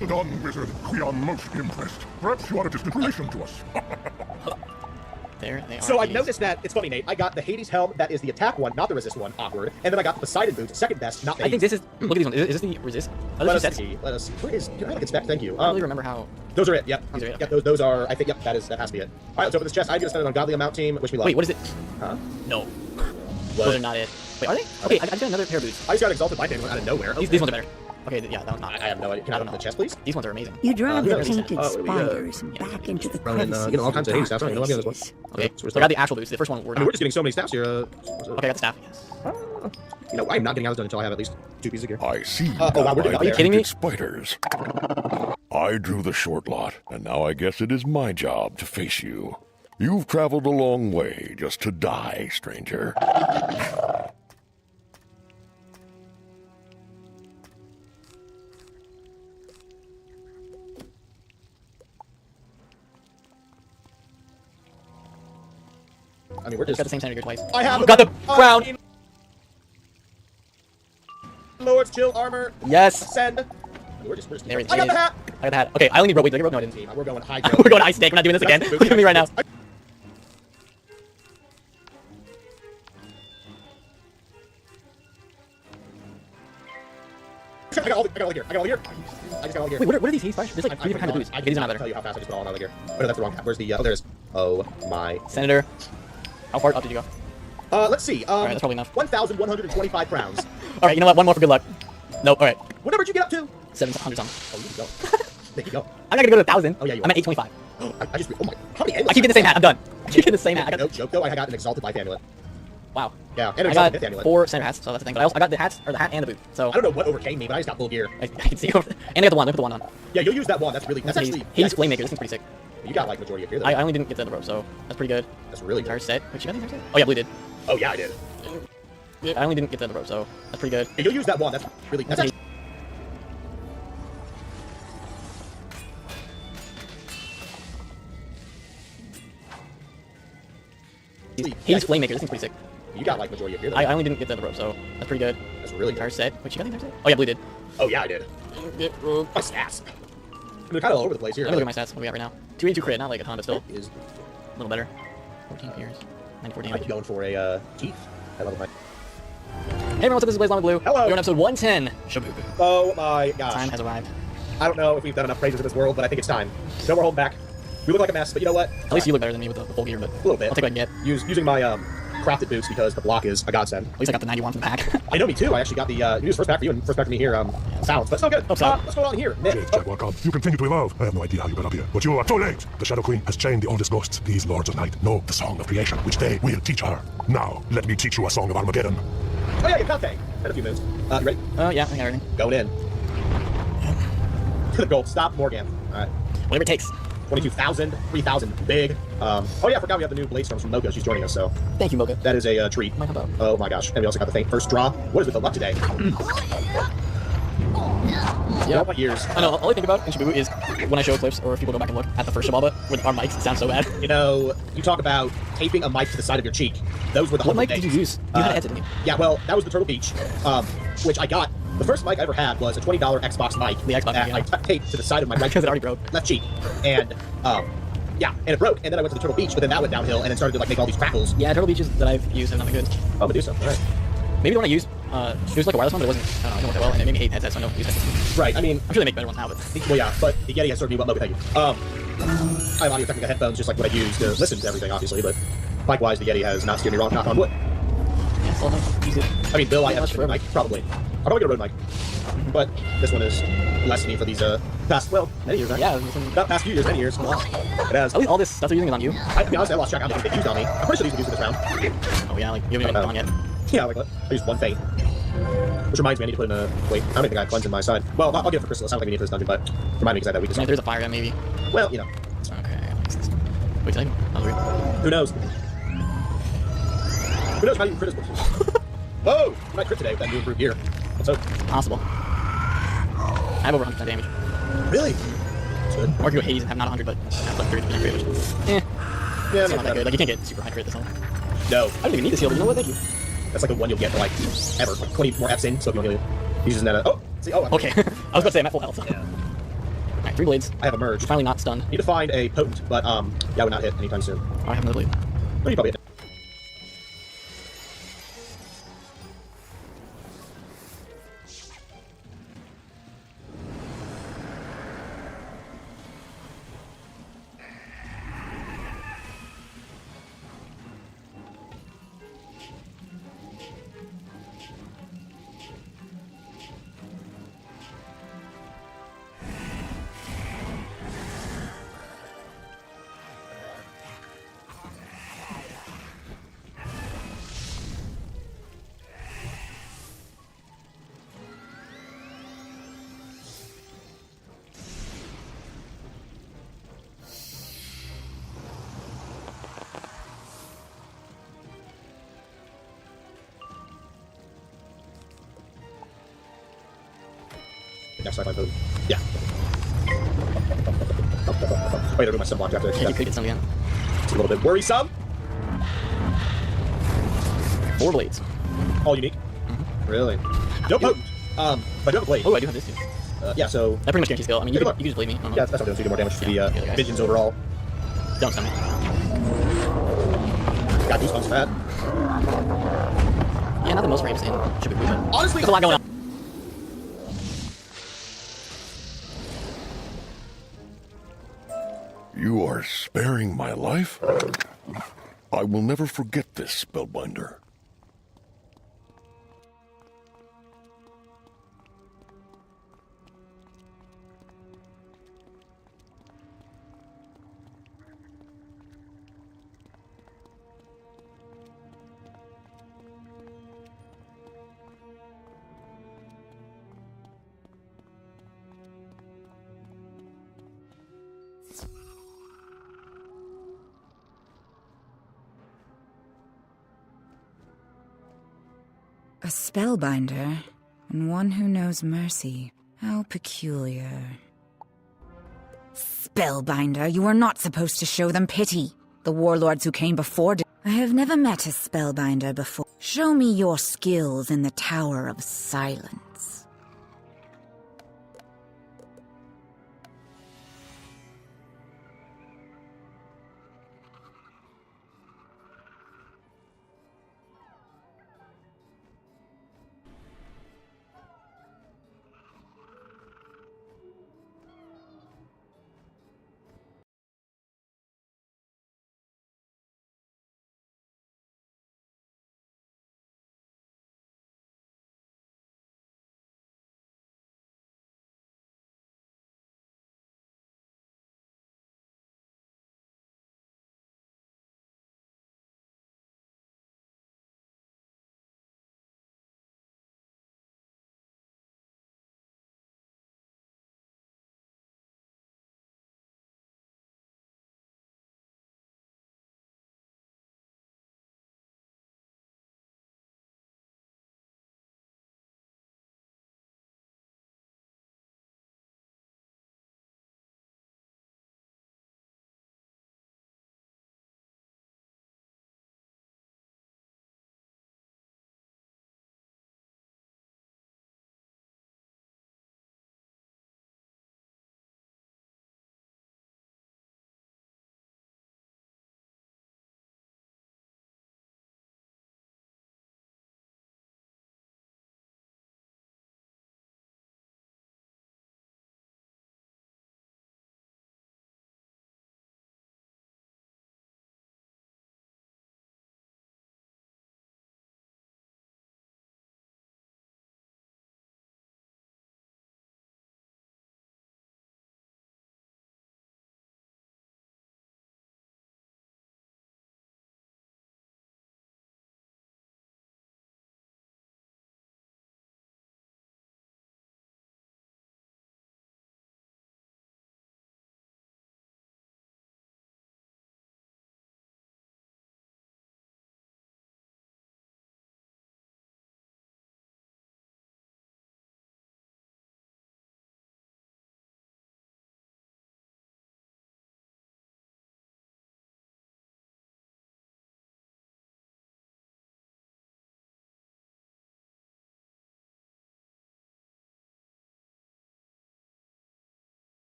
Well done, wizard. We are most impressed. Perhaps you are a distant relation to us. There they are. So I noticed that, it's funny, Nate, I got the Hades helm, that is the attack one, not the resist one, awkward. And then I got the Poseidon boots, second best, not the I think this is. Look at these ones. Is this the resist? Are Let those us two sets? see, let us see. Where is, I like inspect, thank you. I don't really remember how. Those are it, yep. Those are it, Yep, those are, I think, yep, that has to be it. Alright, let's open this chest. I'm gonna spend it on Godly Amount team, wish me luck. Wait, what is it? Huh? No. What? Those are not it. Wait, are they? Okay, I just got another pair of boots. I just got Exalted by Family out of nowhere. These ones are better. Okay, yeah, that one's not. I have no idea. Can I open the chest, please? These ones are amazing. You drive the yeah. painted Oh, spiders back into the Running, crevices all kinds of and Hades stats. I don't know, let me get this dark one. Okay, So so I got the actual boots. The first one I mean, we're just getting so many stats here. Okay, I got the staff. Yes. You know, I'm not getting out of done until I have at least 2 pieces of gear. I see. Oh, wow, we're doing Are you kidding me? Spiders. I drew the short lot, and now I guess it is my job to face you. You've traveled a long way just to die, stranger. I mean, we're just... Got the same center gear twice. I have got the crown. Lord's Chill armor. Yes. Send. We're just There it I got is. the hat. I got the hat. Okay, I only need rope. Wait, did I get rope? No, I didn't. We're going high. We're going ice snake. We're not doing this again. Look at me right now. I got all the gear. I got all the gear. I just got all the gear. Wait, what are these Hades flash? There's like 3 different kinds of boots. I Okay, these are not cannot better. tell you how fast I just put all out of the gear. Oh, no, that's the wrong hat. Where's the... oh, there it is. Oh, my... Senator. How far up did you go? Let's see. Alright, that's probably enough. 1,125 crowns. Alright, you know what? One more for good luck. Nope, alright. What number did you get up to? 700 something. Oh, you can go. There you go. I'm not gonna go to 1,000. Oh, yeah, you I'm are. at 825. I just... oh my... how many... I keep getting the same hat. I'm done. I keep getting the same hat. I got, No joke, though. I got an Exalted Life Amulet. wow. Yeah, and an I Exalted got Myth Amulet. 4 center hats, so that's the thing. But I got the hats, or the hat and the boot. So I don't know what overcame me, but I just got full gear. I can see over. And I got the one. Look at the one on. Yeah, you'll use that one. That's really... That's Hades, actually... Hades Flamemaker. This thing's pretty sick. You got, like, majority of gear, though. I only didn't get to the rope, so that's pretty good. That's really good. Entire set. Wait, you got the entire set? Oh yeah, Blue did. Oh, yeah, I did. I only didn't get to the rope, so that's pretty good. Yeah, you'll use that one. That's really... That's actually... Hades Flamemaker. This thing's pretty sick. You got, like, majority of gear, though. I only didn't get to the rope, so that's pretty good. That's really Entire good. set. Wait, you got the entire set? Oh yeah, Blue did. Oh, yeah, I did. My stats. They're kind of all over the place here. Let me look at my stats. What do we got right now? 282 crit, not like a ton, but still. Is a little better. 14 fears. 94 I'm damage. going for a, Keith. I love my... Hey everyone, what's up? This is Blaze Llama Blue. Hello. We're on episode 110. Shabubu. Oh my gosh. Time has arrived. I don't know if we've done enough praises in this world, but I think it's time. No more holding back. We look like a mess, but you know what? At least you look better than me with the full gear, but A little bit. I'll take what I can get. Using my crafted boots because the block is a godsend. At least I got the 91 from the pack. I know, me too. I actually got the news first pack for you and first pack for me here. Sounds, but still good. Hope so. What's going on here? Jade, Jadwalcom, you continue to evolve. I have no idea how you got up here, but you are too late. The Shadow Queen has chained the oldest ghosts. These Lords of Night know the Song of Creation, which they will teach her. Now, let me teach you a Song of Armageddon. Oh yeah, you got that. Had a few moves. You ready? Yeah, I got everything. Going in. the gold. Stop Morgan. Alright. Whatever it takes. 22,000, 3,000, big. Oh yeah, I forgot we have the new Blade Storms from Mocha. She's joining us, so. Thank you, Mocha. That is a treat. Oh my gosh. And we also got the first draw. What is with the luck today? Yeah. All my years. I know, all I think about in Shibuya is when I show clips, or if people go back and look at the first Shababa, with our mics, it sounds so bad. You know, you talk about taping a mic to the side of your cheek. Those were the What humble mic days. did you use? You had an edit, didn't you? Yeah, well, that was the Turtle Beach, which I got. The first mic I ever had was a $20 Xbox mic. The Xbox that mic, yeah. I taped to the side of my right Because it already broke. left cheek. And, yeah, and it broke. And then I went to the Turtle Beach, but then that went downhill and then started to like make all these crackles. Yeah, Turtle Beaches that I've used have nothing good. Oh, Medusa, alright. Maybe the one I used, it was like a wireless one, but it wasn't, I don't know, it didn't work that well, and it made me hate headsets, so I don't use it. Right, I mean... I'm sure they make better ones now, but... Well, yeah, but the Yeti has served me well. No, thank you. I have Audio-Technica headphones, just like what I use to listen to everything, obviously, but likewise, the Yeti has not steered me wrong, knock on wood. Yeah, well, no, use it. I mean, Bill, I Yeah, have a mic, probably. I'll probably get a Rode mic. But this one is less to me for these, past, well, many years, right? Yeah. Not past few years, many years. It has. At least all this stuff they're using is on you. To be honest, I lost track of how many they used on me. I'm pretty sure these were used in this round. Oh yeah, like, you haven't even gone yet. Yeah, like what? I used one feint. Which reminds me, I need to put in a... Wait, I don't think I have cleanse in my side. Well, I'll get it for Chrysalis. I don't think we need it for this dungeon, but remind me because I had that weakness. I mean, there's a fire gun, maybe. Well, you know. Okay, wait, did I? That was weird. Who knows? Who knows how you crit us? Whoa! I might crit today with that new improved gear. Let's hope. Possible. I have over 100% damage. Really? That's good. Or if you go Hades and have not 100, but have like 30% crit, which... Yeah, it's not that good. Like, you can't get super high crit this level. No. I don't even need this heal, but you know what? Thank you. That's like the one you'll get for like ever. Like 20 more Fs in, so if you want to use that. Oh! See, oh, okay. I was about to say I'm at full health. Yeah. Alright, 3 blades. I have a merge. Finally not stunned. Need to find a potent, but yeah, I would not hit anytime soon. Oh, I have another blade. No, you probably hit. Next time I vote. Yeah. Oh, wait, I do my sunblock after. Yeah, you could get some again. It's a little bit worrisome. 4 blades. All unique? Really? No potent. But I do have a blade. Oh, I do have this too. Yeah, so... That pretty much guarantees skill. I mean, you can just blade me. Yeah, that's what I'm doing, so you do more damage to the minions overall. Don't stun me. Got goosebumps for that. Yeah, not the most frames in Shibuya, but... Honestly, there's a lot going on. You are sparing my life? I will never forget this, Spellbinder. A spellbinder, and one who knows mercy. How peculiar. Spellbinder, you are not supposed to show them pity. The warlords who came before did. I have never met a spellbinder before. Show me your skills in the Tower of Silence.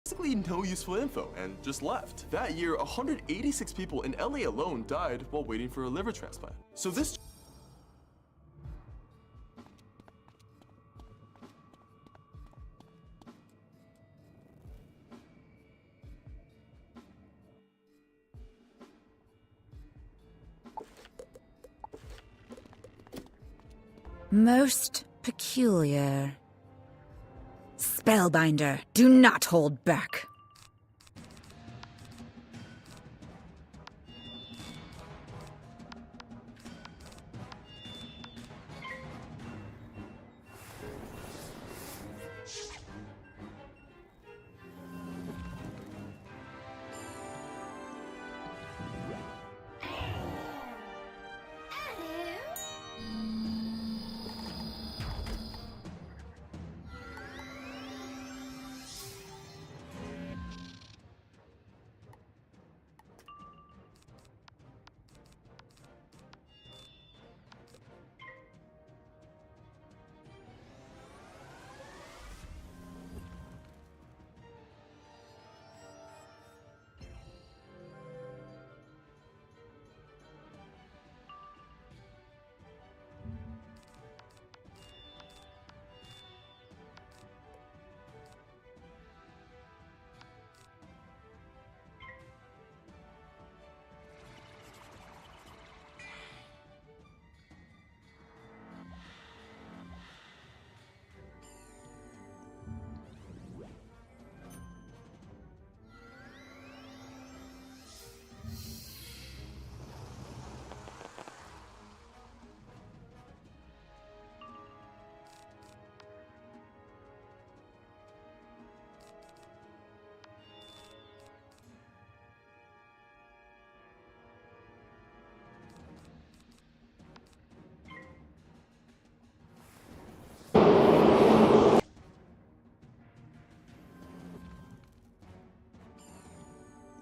basically no useful info and just left. That year, 186 people in LA alone died while waiting for a liver transplant. So this Most peculiar. Spellbinder, do not hold back.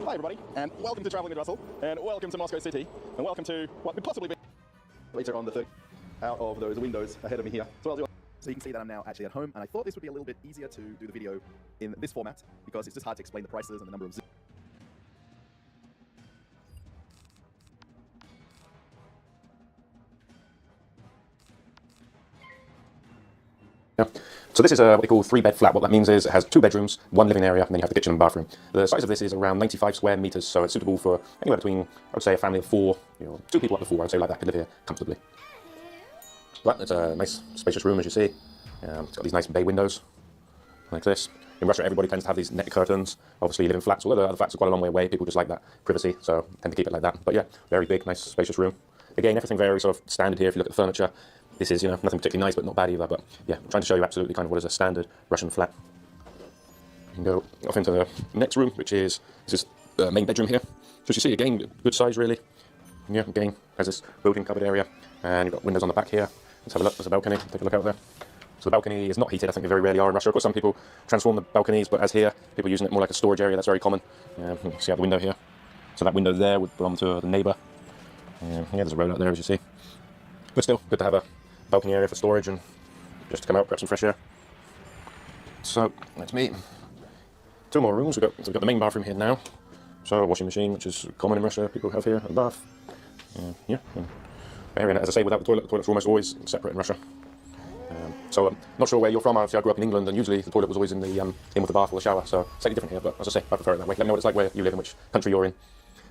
Hi everybody, and welcome to Traveling with Russell, and welcome to Moscow City, and welcome to what could possibly be later on the third out of those windows ahead of me here. So you can see that I'm now actually at home, and I thought this would be a little bit easier to do the video in this format, because it's just hard to explain the prices and the number of Yeah. So this is what they call 3-bed flat. What that means is it has 2 bedrooms, 1 living area, and then you have the kitchen and bathroom. The size of this is around 95 square meters, so it's suitable for anywhere between, I would say, a family of 4, 2 people up to 4, I would say, like that, could live here comfortably. But it's a nice, spacious room, as you see. It's got these nice bay windows, like this. In Russia, everybody tends to have these net curtains. Obviously, you live in flats, although the other flats are quite a long way away. People just like that privacy, so tend to keep it like that. But yeah, very big, nice, spacious room. Again, everything very sort of standard here if you look at the furniture. This is, nothing particularly nice, but not bad either. But yeah, I'm trying to show you absolutely kind of what is a standard Russian flat. You can go off into the next room, which is the main bedroom here. So as you see, again, good size really. Yeah, again, has this built-in cupboard area, and you've got windows on the back here. Let's have a look. There's a balcony. Take a look out there. So the balcony is not heated. I think they very rarely are in Russia. Of course, some people transform the balconies, but as here, people are using it more like a storage area. That's very common. You can see out the window here. So that window there would belong to the neighbour. Yeah, there's a road out there, as you see. But still, good to have a balcony area for storage and just to come out, grab some fresh air. So that's me. 2 more rooms. We've got the main bathroom here now. So a washing machine, which is common in Russia. People have here a bath. Yeah. Area, as I say, without the toilets are almost always separate in Russia. So I'm not sure where you're from. Obviously, I grew up in England, and usually the toilet was always in the in with the bath or the shower. So slightly different here, but as I say, I prefer it that way. Let me know what it's like where you live and which country you're in.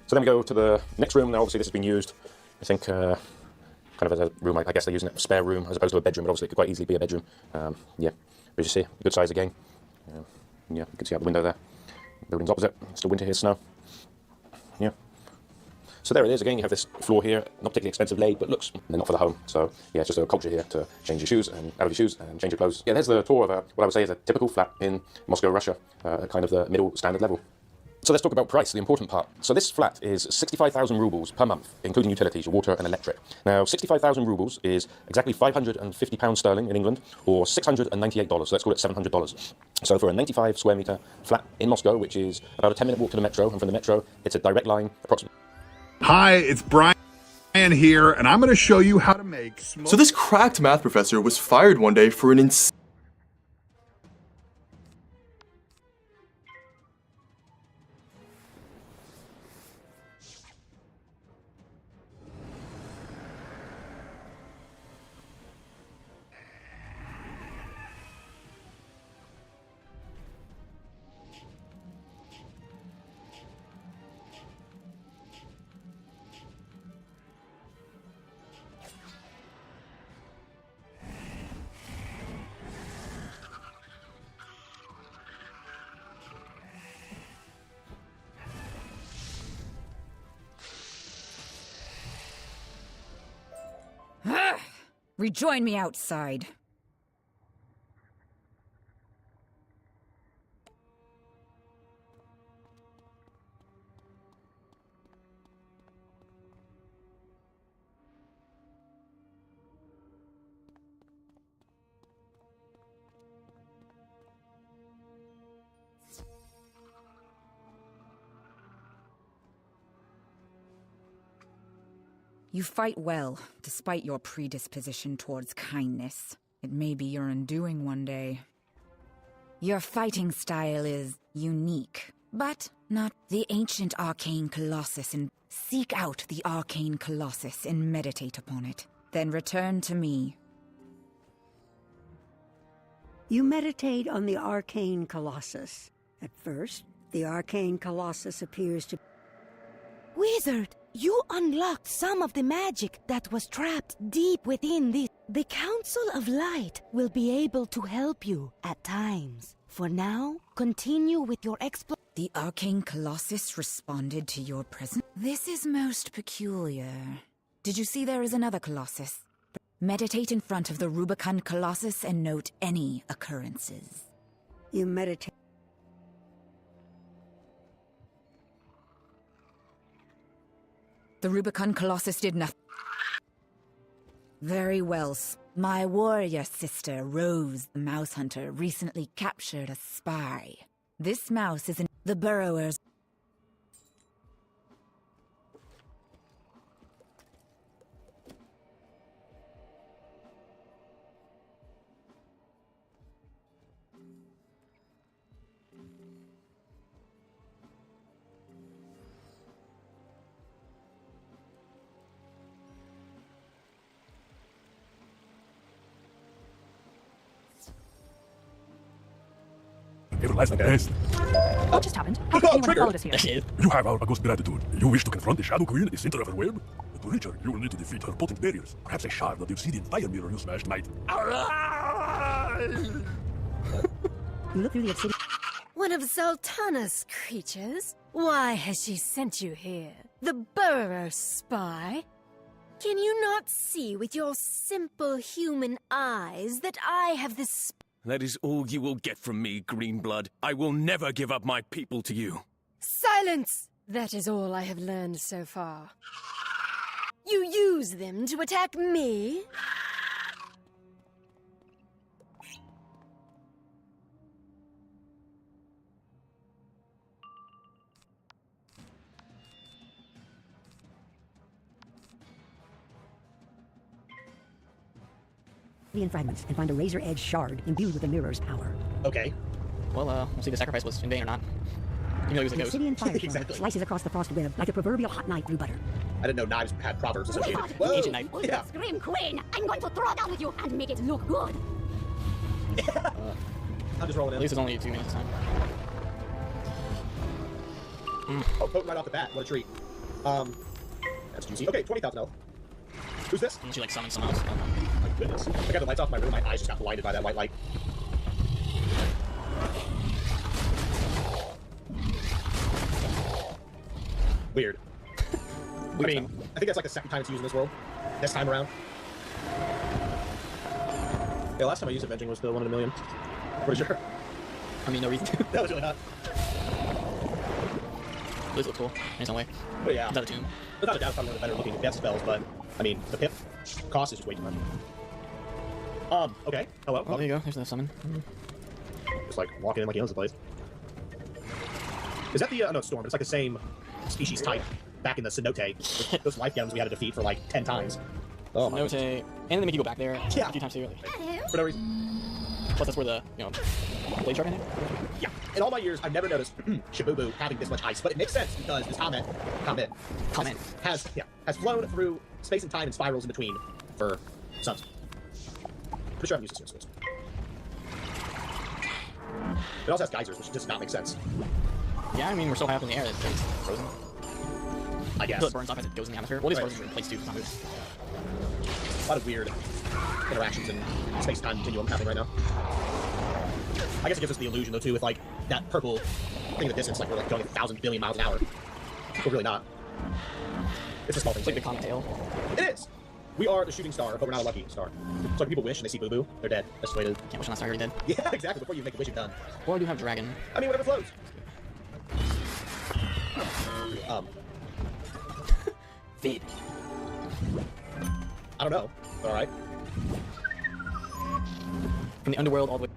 So then we go to the next room. Now, obviously, this has been used, I think, kind of as a room. I guess they're using it for a spare room as opposed to a bedroom, but obviously it could quite easily be a bedroom. Yeah, as you see, good size again. Yeah, you can see out the window there. Building's opposite. Still winter here, snow. Yeah. So there it is. Again, you have this floor here, not particularly expensive laid, but looks, they're not for the home. So yeah, it's just a culture here to change your shoes and out of your shoes and change your clothes. Yeah, there's the tour of what I would say is a typical flat in Moscow, Russia, kind of the middle standard level. So let's talk about price, the important part. So this flat is 65,000 rubles per month, including utilities, your water and electric. Now, 65,000 rubles is exactly £550 sterling in England, or $698, so let's call it $700. So for a 95 square meter flat in Moscow, which is about a 10-minute walk to the metro, and from the metro, it's a direct line, approximately. Hi, it's Brian here, and I'm going to show you how to make smoke. So this cracked math professor was fired one day for an Rejoin me outside. You fight well, despite your predisposition towards kindness. It may be your undoing one day. Your fighting style is unique, but not the ancient arcane colossus, and seek out the arcane colossus and meditate upon it. Then return to me. You meditate on the arcane colossus. At first, the arcane colossus appears to... Wizard, you unlocked some of the magic that was trapped deep within this. The Council of Light will be able to help you at times. For now, continue with your exploration. The Arcane Colossus responded to your presence? This is most peculiar. Did you see there is another Colossus? Meditate in front of the Rubicon Colossus and note any occurrences. You meditate... The Rubicon Colossus did nothing. Very well. My warrior sister, Rose the Mouse Hunter, recently captured a spy. This mouse is in the Burrowers. Everlasting best. What just happened? How could anyone have followed us here? You have our august gratitude. You wish to confront the Shadow Queen at the center of her web? To reach her, you will need to defeat her potent barriers. Perhaps a shard of the obsidian fire mirror you smashed might... You look through the obsidian... One of Zoltana's creatures? Why has she sent you here? The Burrower spy? Can you not see with your simple human eyes that I have this... That is all you will get from me, Greenblood. I will never give up my people to you. Silence! That is all I have learned so far. You use them to attack me? Fragments and find a razor-edged shard imbued with the mirror's power. Okay. Well, we'll see if the sacrifice was in vain or not. You know he was a ghost. Obsidian fire Exactly. slices across the frosted web like a proverbial hot knife through butter. I didn't know knives had proverbs associated. Whoa. Ancient knife. Yeah. Scream Queen! I'm going to throw down with you and make it look good! I'm just rolling At in. least it's only 2 minutes time. Oh, potent right off the bat. What a treat. That's juicy. Okay, 20,000 health. Who's this? And she like summons someone else. My goodness. I got the lights off my room. My eyes just got blinded by that white light. Weird. I mean, I think that's like the second time it's used in this world. This time around. Yeah, last time I used Avenging was the 1 in a million. Pretty sure. I mean, no reason to. That was really hot. This looks cool in some way. But yeah. Is that a tomb? Without a doubt, it's probably one of the better looking death spells, but I mean, the pip cost is just way too much. Okay. Hello. Oh, there you go. There's the summon. Just like walking in like he owns the place. Is that the, no, Storm, but it's like the same species type back in the Cenote. Those life gems we had to defeat for like 10 times. Oh my Cenote. And they make you go back there a few times too. For no reason. Plus that's where the, blade shark in it? Yeah. In all my years, I've never noticed Shibubu having this much ice, but it makes sense because this comet has flown through space and time in spirals in between for suns. Pretty sure I've used this here. It also has geysers, which does not make sense. Yeah, I mean, we're so high up in the air that it's frozen. I guess. Until it burns off as it goes in the atmosphere. Well, it is frozen in place too, so it's not moving. A lot of weird interactions in space-time continuum happening right now. I guess it gives us the illusion, though, too, with, like, that purple thing in the distance, like we're, like, going 1,000 billion miles an hour. We're really not. It's a small thing. It's like the comet tail. It is! We are the shooting star, but we're not a lucky star. So when people wish and they see Boo Boo, they're dead. That's the way to... Can't wish on a star, you're already dead. Yeah, exactly. Before you make a wish, you're done. Or do you have dragon? I mean, whatever flows. Vid. I don't know. Alright. From the underworld all the way...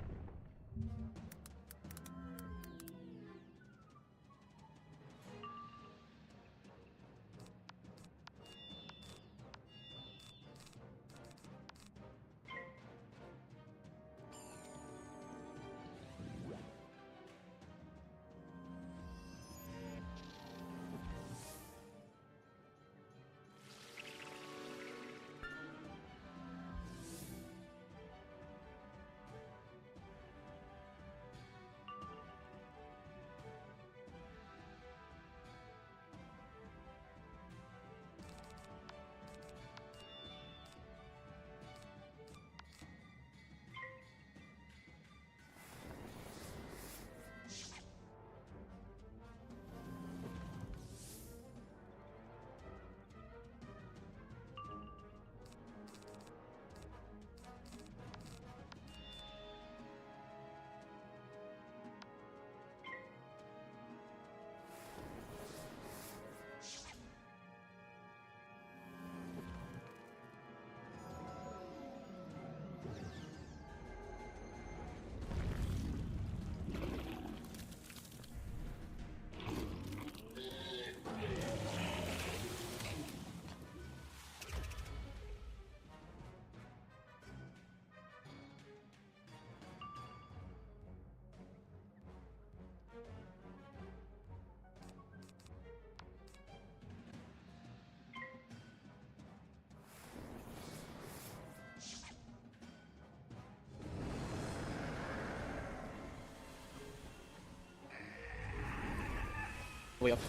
Way up.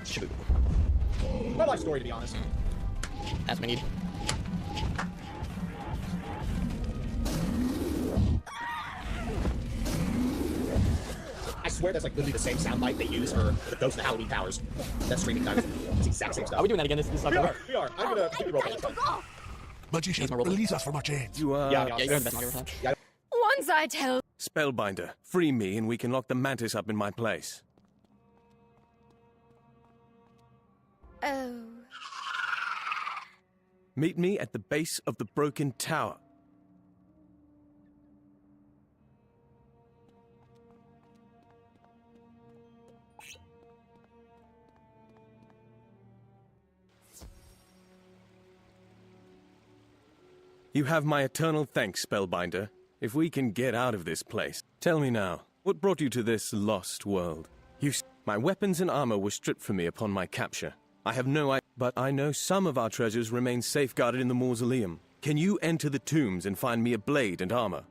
Shibu. My life story, to be honest. That's what I need. I swear that's like literally the same soundbite they use for the Ghost of the Halloween Towers. That's streaming times. It's the exact same stuff. Are we doing that again? This we are. I'm gonna keep you rolling. Magician, release us from our chains. You, yeah, you're the best ever. Yeah. Once I tell... Spellbinder, free me and we can lock the mantis up in my place. Oh. Meet me at the base of the broken tower. You have my eternal thanks, Spellbinder. If we can get out of this place. Tell me now, what brought you to this lost world? My weapons and armor were stripped from me upon my capture. I have no idea, but I know some of our treasures remain safeguarded in the mausoleum. Can you enter the tombs and find me a blade and armor?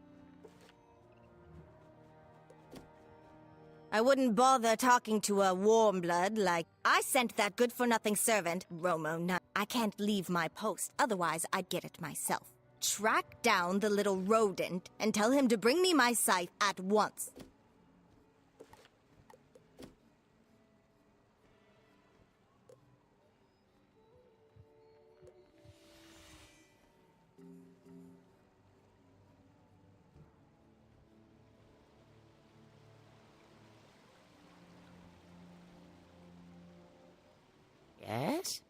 I wouldn't bother talking to a warm blood like... I sent that good-for-nothing servant, Romo. I can't leave my post, otherwise I'd get it myself. Track down the little rodent and tell him to bring me my scythe at once. Yes?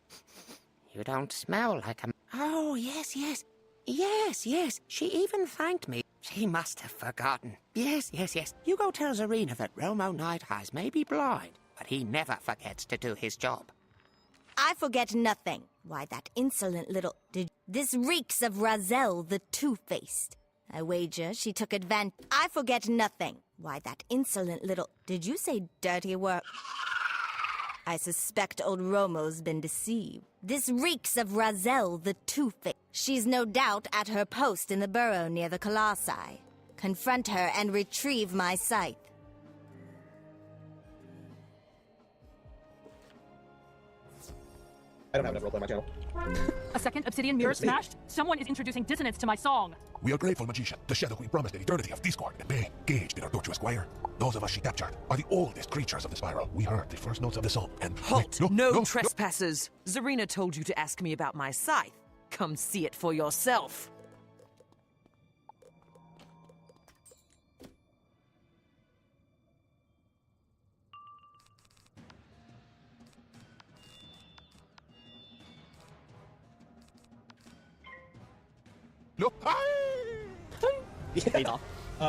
You don't smell like a... Oh, yes, yes. Yes, yes. She even thanked me. She must have forgotten. Yes, yes, yes. You go tell Zarina that Romo Night Eyes may be blind, but he never forgets to do his job. I forget nothing. Why, that insolent little... This reeks of Razel the Two-Faced. I wager she took advantage... I forget nothing. Why, that insolent little... Did you say dirty work? I suspect old Romo's been deceived. This reeks of Razel the Two-Faced. She's no doubt at her post in the burrow near the Colossi. Confront her and retrieve my scythe. I don't have enough roleplay on my channel. A second obsidian mirror smashed? Someone is introducing dissonance to my song. We are grateful, Magician. The Shadow Queen promised an eternity of discord and pain. Gauged in our tortuous squire. Those of us she captured are the oldest creatures of the spiral. We heard the first notes of the song and... Halt! Wait, no trespassers! Zarina told you to ask me about my scythe. Come see it for yourself. Look! Yeah,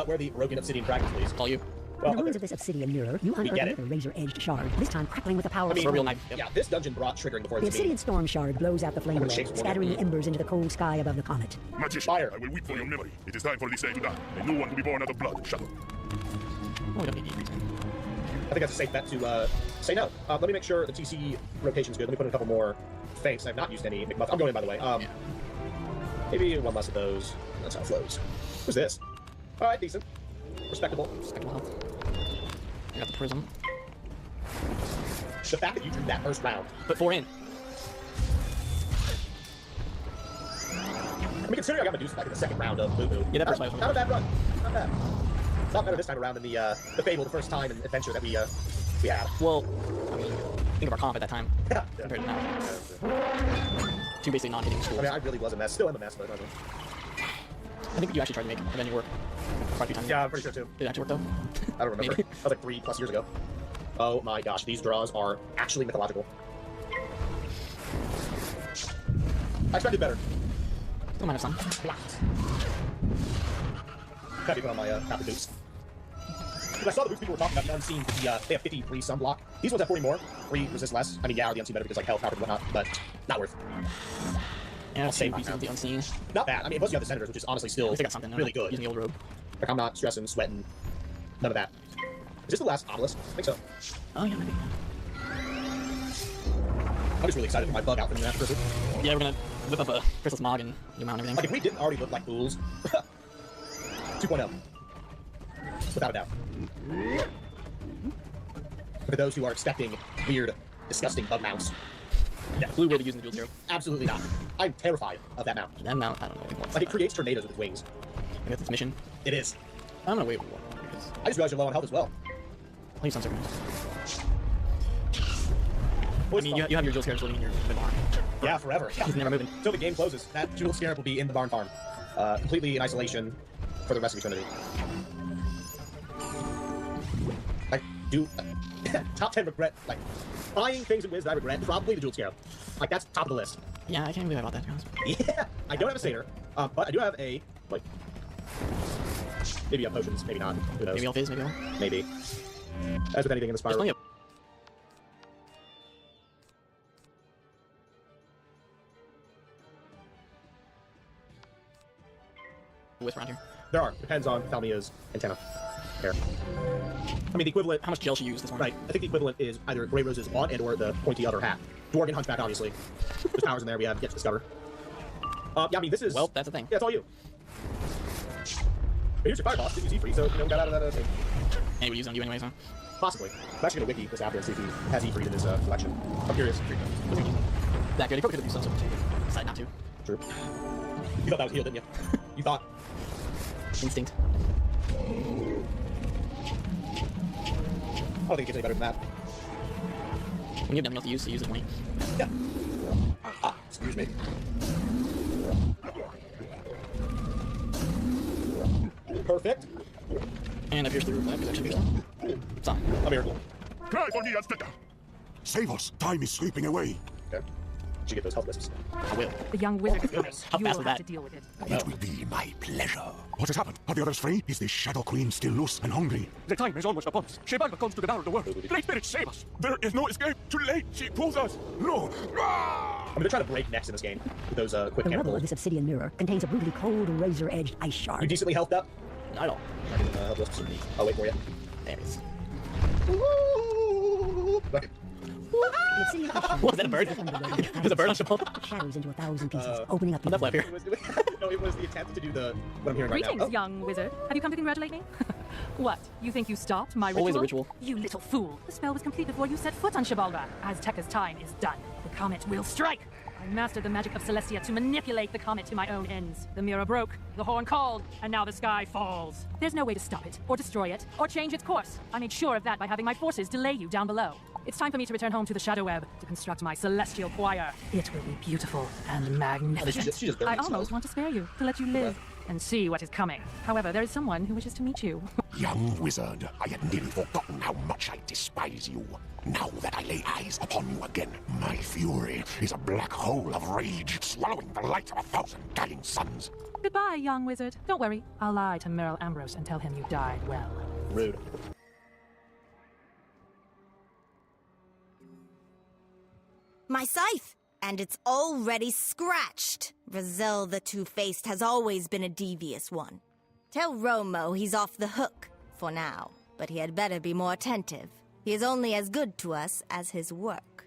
where the broken obsidian fragments, please. All you. Well, in the ruins of this obsidian mirror, you unearth get it. another razor-edged shard, this time crackling with the power of real storm. knife. Yeah, this dungeon brought triggering before The this obsidian storm shard blows out the flame gonna wall, shake some scattering water. the embers into the cold sky above the comet. Magician, Fire. I will weep for your memory. It is time for this day to die. A new one to be born out of blood, Shadow. Oh, we don't need reason. I think that's a safe bet to say no. Let me make sure the TC rotation's good. Let me put in a couple more feints. I have not used any McMuff. I'm going in, by the way. Maybe one less of those. That's how it flows. Who's this? All right, decent. Respectable. Respectable health. I got the prism. The fact that you drew that first round. Put 4 in. I mean, considering I got Medusa like in the second round of Boo Boo. Yeah, that first fight was not a bad run. Not bad. It's not better this time around than the Fable, the first time and adventure that we had. Well, I mean, think of our comp at that time compared to now. 2 basically non-hitting schools. I mean, I really was a mess. Still am a mess, but I think you actually tried to make Avenger work quite a few times. Yeah, I'm pretty sure too. Did it actually work though? I don't remember. That was like 3+ years ago. Oh my gosh, these draws are actually mythological. I expected better. Don't mind if some. Gotta be put on my copper boots. When I saw the boots people were talking about, the unseen, they have 50 free sunblock. These ones have 40 more. 3 resist less. I mean, yeah, are the unseen better because like health, power, and whatnot, but not worth. Yeah, same piece of the unseen. Not bad. I mean, plus you have the senators, which is honestly still They got something. really good. Using the old robe. Like, I'm not stressing, sweating, none of that. Is this the last obelisk? I think so. Oh, yeah, maybe. I'm just really excited for my bug outfit in the next person. Yeah, we're gonna whip up a Chrysalis Mog and zoom out and everything. Like, if we didn't already look like fools, 2.0. Without a doubt. For those who are expecting weird, disgusting bug mounts. Yeah, Blue will be using the dual zero. Absolutely not. I'm terrified of that mount. That mount, I don't know. Like, it creates tornadoes with its wings. I got this mission. It is. I'm gonna wait for one because I just realized you're low on health as well. I'll use some seconds. I mean, you have your Jewel Scarab living in your barn. Yeah, forever. Yeah. He's never moving. Until the game closes, that Jewel Scarab will be in the barn farm. Completely in isolation for the rest of eternity. I do... top 10 regret, like, buying things in Wiz that I regret, probably the Jewel Scarab. Like, that's top of the list. Yeah, I can't believe I bought that, to be honest. Yeah, I don't have a Satyr, but I do have a, like... Maybe a potions, maybe not. Who knows? Maybe I'll fizz, maybe I'll... Maybe. As with anything in the spiral. There's plenty of with around here. There are. Depends on Thalmia's antenna. Hair. I mean, the equivalent... How much gel she used this one? Right. I think the equivalent is either Grey Rose's wand and or the pointy other hat. Dwarven Hunchback, obviously. There's powers in there we have yet to discover. Yeah, I mean, this is... Well, that's the thing. Yeah, it's all you. But here's your fire boss. Didn't use E-Free, so, you know, got out of that thing. And we use it on you anyways, huh? Possibly. I'm actually going to wiki this after and see if he has E-Free in his collection. I'm curious. That good. He probably could have used some sort of decide not to. True. You thought that was healed, didn't you? You thought. Instinct. I don't think it gets any better than that. When you have nothing else to use, so use it when you... Yeah. Excuse me. Perfect. And I pierced the roof. That could actually be done. Some. A miracle. Cry for the Azteca! Save us! Time is slipping away! Okay. Did you get those health wisps? I will. The young wizard is coming. How You fast will was have that? to deal with it. It will be my pleasure. What has happened? Are the others free? Is the Shadow Queen still loose and hungry? The time is almost upon us. Shebalba comes to devour the world. Great Spirit, save us! There is no escape. Too late. She pulls us. No! I'm gonna try to break necks in this game with those quick The camera rubble pulls. of this obsidian mirror contains a brutally cold, razor-edged ice You shard. decently healthed up? Not at all. Health wisps. I'll wait for you. There it is. Okay. The obsidian ice shard What, was that a bird? There's a bird on Shabal? shatters into 1,000 pieces, opening up... How'd that fly up here? No, it was the attempt to do the what I'm hearing right Greetings, now. Oh. young wizard. Have you come to congratulate me? What? You think you stopped my ritual? Always a ritual. You little fool. The spell was complete before you set foot on Xibalba. Azteca's time is done. The comet will strike. I mastered the magic of Celestia to manipulate the comet to my own ends. The mirror broke, the horn called, and now the sky falls. There's no way to stop it, or destroy it, or change its course. I made sure of that by having my forces delay you down below. It's time for me to return home to the Shadow Web to construct my celestial choir. It will be beautiful and magnificent. She just barely I almost smells. want to spare you, to let you live and see what is coming. However, there is someone who wishes to meet you. Young wizard, I had nearly forgotten how much I despise you. Now that I lay eyes upon you again, my fury is a black hole of rage, swallowing the light of 1,000 dying suns. Goodbye, young wizard. Don't worry, I'll lie to Merrill Ambrose and tell him you died well. Rude. My scythe! And it's already scratched. Razel the Two-Faced has always been a devious one. Tell Romo he's off the hook, for now. But he had better be more attentive. He is only as good to us as his work.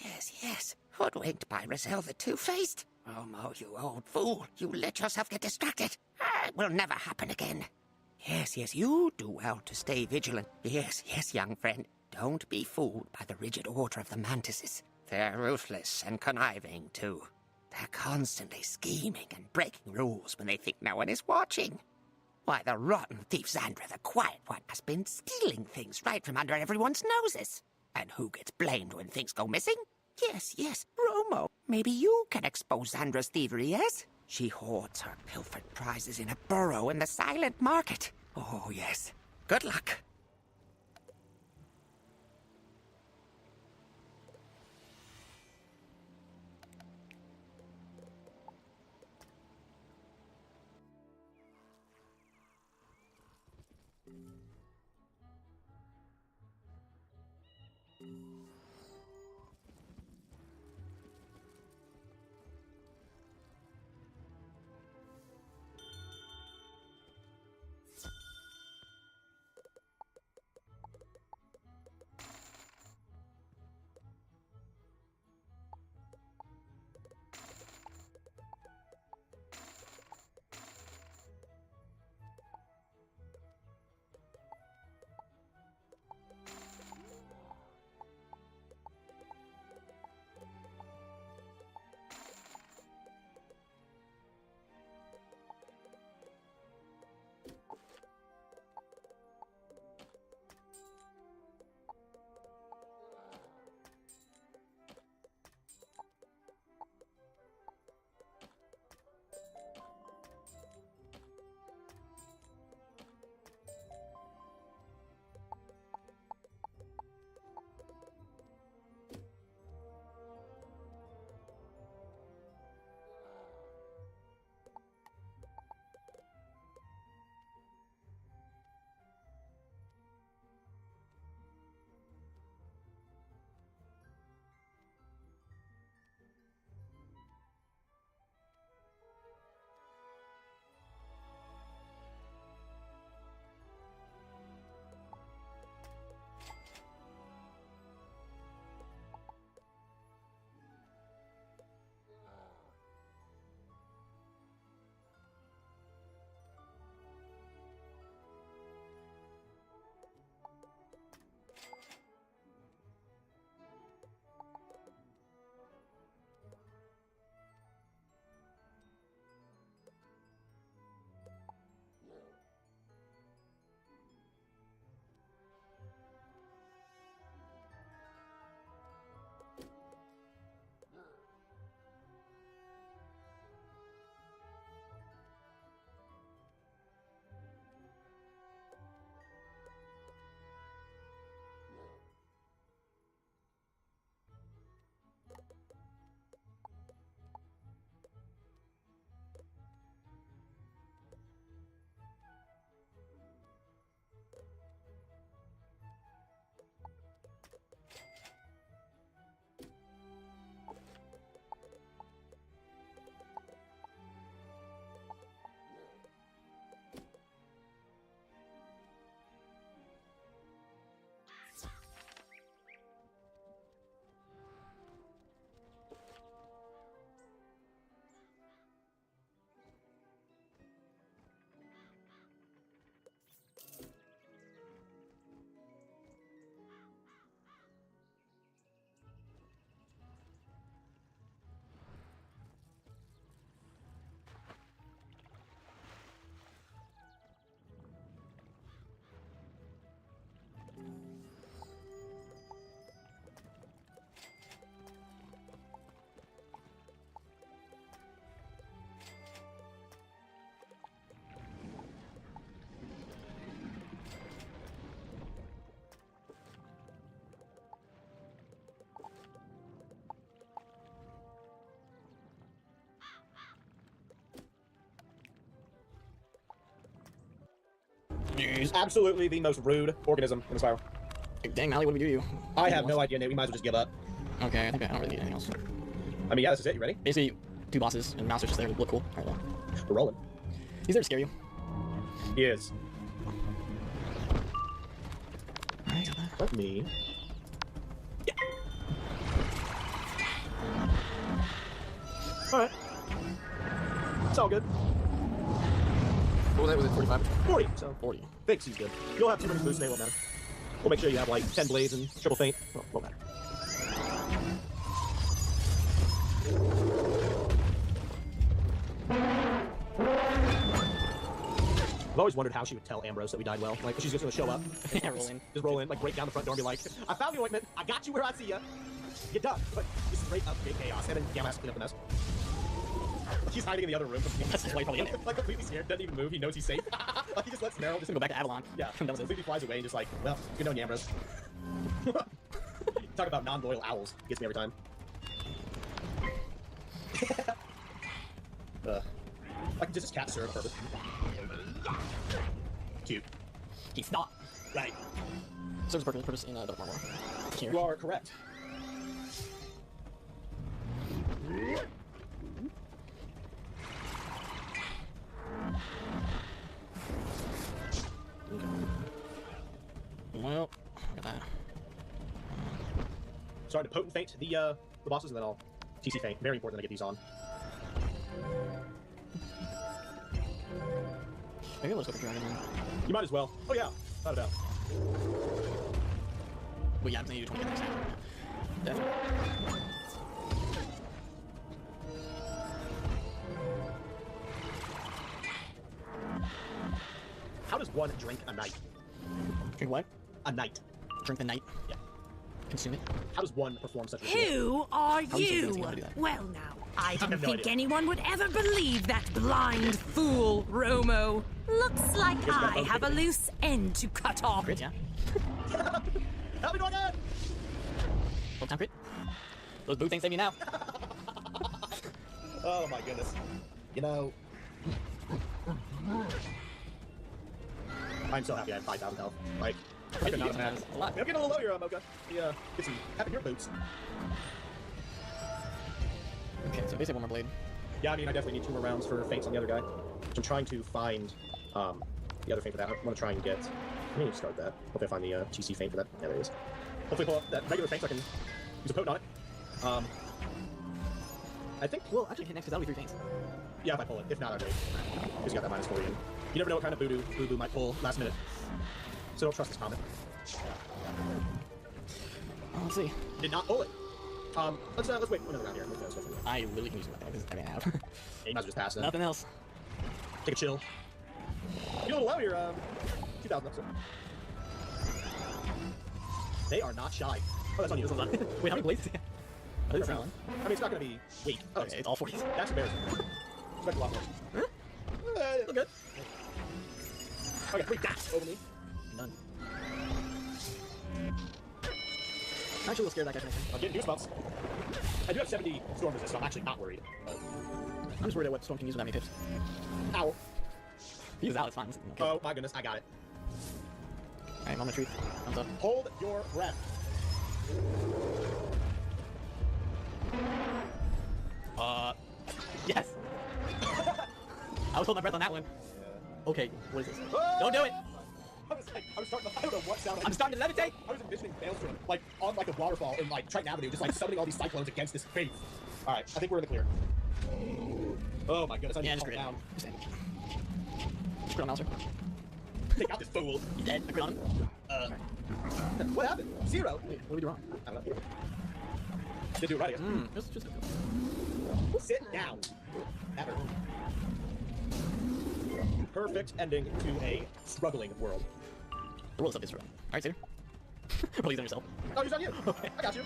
Yes, yes. Hoodwinked by Razel the Two-Faced. Romo, you old fool. You let yourself get distracted. It will never happen again. Yes, yes, you do well to stay vigilant. Yes, yes, young friend. Don't be fooled by the rigid order of the Mantises. They're ruthless and conniving, too. They're constantly scheming and breaking rules when they think no one is watching. Why, the rotten thief Xandra, the quiet one, has been stealing things right from under everyone's noses. And who gets blamed when things go missing? Yes, yes, Romo. Maybe you can expose Xandra's thievery, yes? She hoards her pilfered prizes in a burrow in the silent market. Oh, yes. Good luck. He's absolutely the most rude organism in the spiral. Dang, Mally, what do we do to you? I have no idea, Nate. We might as well just give up. Okay, I think I don't really need anything else. I mean, yeah, this is it. You ready? Basically, 2 bosses, and Master's just there to look cool. Alright, well. We're rolling. He's there to scare you. He is. Let me... Yeah. Alright. It's all good. What was that? Was it 45? 40, so 40. Thanks, he's good. You'll have 2 minutes boost, Nate, won't matter. We'll make sure you have like 10 blades and triple feint. Well, won't matter. I've always wondered how she would tell Ambrose that we died well. Like, she's just gonna show up. Just roll in, like break down the front door and be like, I found the ointment, I got you where I see ya. You're done. But just straight up big chaos. And then Gamma has to clean up the mess. She's hiding in the other room. That's why he's probably in there. Like completely scared, doesn't even move, he knows he's safe. Like he just lets Meryl just go back to Avalon. Yeah, completely flies away and just like, well, you know Ambrose. Talk about non-loyal owls. Gets me every time. Like just his cat serve purpose. Cute. He stopped. Right. Serves purpose in Dark Marmor. Here. You are correct. Well, look at that. Starting to potent feint the bosses, and then I'll TC feint. Very important that I get these on. Maybe let's go for Dragon. You might as well. Oh yeah, not a doubt. Well, yeah, I'm gonna do 20 next time. Definitely. How does one drink a night? Drink what? A night. Drink the night? Yeah. Consume it? How does one perform such a Who are How is you? she gonna do that? Well now, I have didn't no think idea. anyone would ever believe that blind fool, Romo. Looks like Yes, I ma'am. have a loose end to cut off. Crit, yeah. Help me, Dorgan! Full time crit. Those boot things save you now. Oh my goodness. You know... I'm so happy I have 5,000 health. Like, I did not have a lot. I'm getting a little low here, Mocha. Yeah, get some happy here boots. Okay, so basically one more blade. Yeah, I mean, I definitely need 2 more rounds for feints on the other guy. So I'm trying to find the other feint for that. I want to try and get... Let me start that. Hopefully I find the TC feint for that. Yeah, there it is. Hopefully pull up that regular feint so I can use a potent on it. I think... Well, actually hit next because that'll be 3 feints. Yeah, if I pull it. If not, I'm great. Because you got that -40 in. You never know what kind of boo-boo might pull last minute. So don't trust this comment. Let's see. Did not pull it. Let's wait another round here. Let's go through it. I really can use nothing because I mean I have. Yeah, you might as well just pass it. Nothing else. Take a chill. You're a little low here, 2,000 episode. They are not shy. Oh, that's on you. This one's on. Wait, how many blades? I mean, it's not going to be weak. Okay, it's all 40s. That's embarrassing. Expect a lot more. Huh? Look good. Okay, 3 dots over me. None. I'm actually a little scared that guy. I'm getting goosebumps. I do have 70 storm resist, so I'm actually not worried. I'm just worried at what Storm can use without many pips. Ow. If he was out, it's fine. Okay. Oh my goodness, I got it. Alright, moment of truth. Thumbs up. Hold your breath. Yes. I was holding my breath on that one. Okay, what is this? Oh! Don't do it! I was starting to, I don't know what sound. I'm starting to levitate! I was envisioning Maelstrom, like, on, like, a waterfall in, like, Triton Avenue, just, like, summoning all these cyclones against this face. Alright, I think we're in the clear. Oh my goodness, I need to calm down. Just crit on Mouser. Take out this fool. He's dead. I crit on him. What happened? 0. Wait, what did we do wrong? I don't know. Did do it right, I guess. Just Sit down. That hurt. Perfect ending to a struggling world. The world is struggling. Alright, Saber. Well, he's on yourself. Oh, he's on you. Okay. I got you.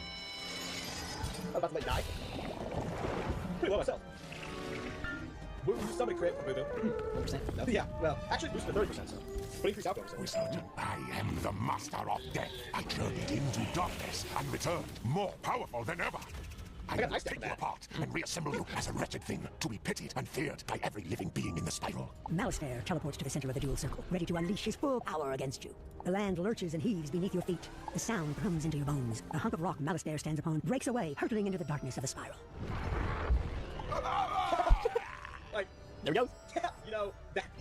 I'm about to let you die. Pretty low myself. Woo, somebody crit for boo-boo. 1%. Yeah, well, actually boosted to 30%, so. But increased outgoing, so. Wizard, I am the master of death. I journeyed into darkness and returned more powerful than ever. I will take you apart and reassemble you as a wretched thing to be pitied and feared by every living being in the spiral. Malastare teleports to the center of the dual circle, ready to unleash his full power against you. The land lurches and heaves beneath your feet. The sound comes into your bones. The hunk of rock Malastare stands upon breaks away, hurtling into the darkness of the spiral. Like, there we go. Yeah, you know,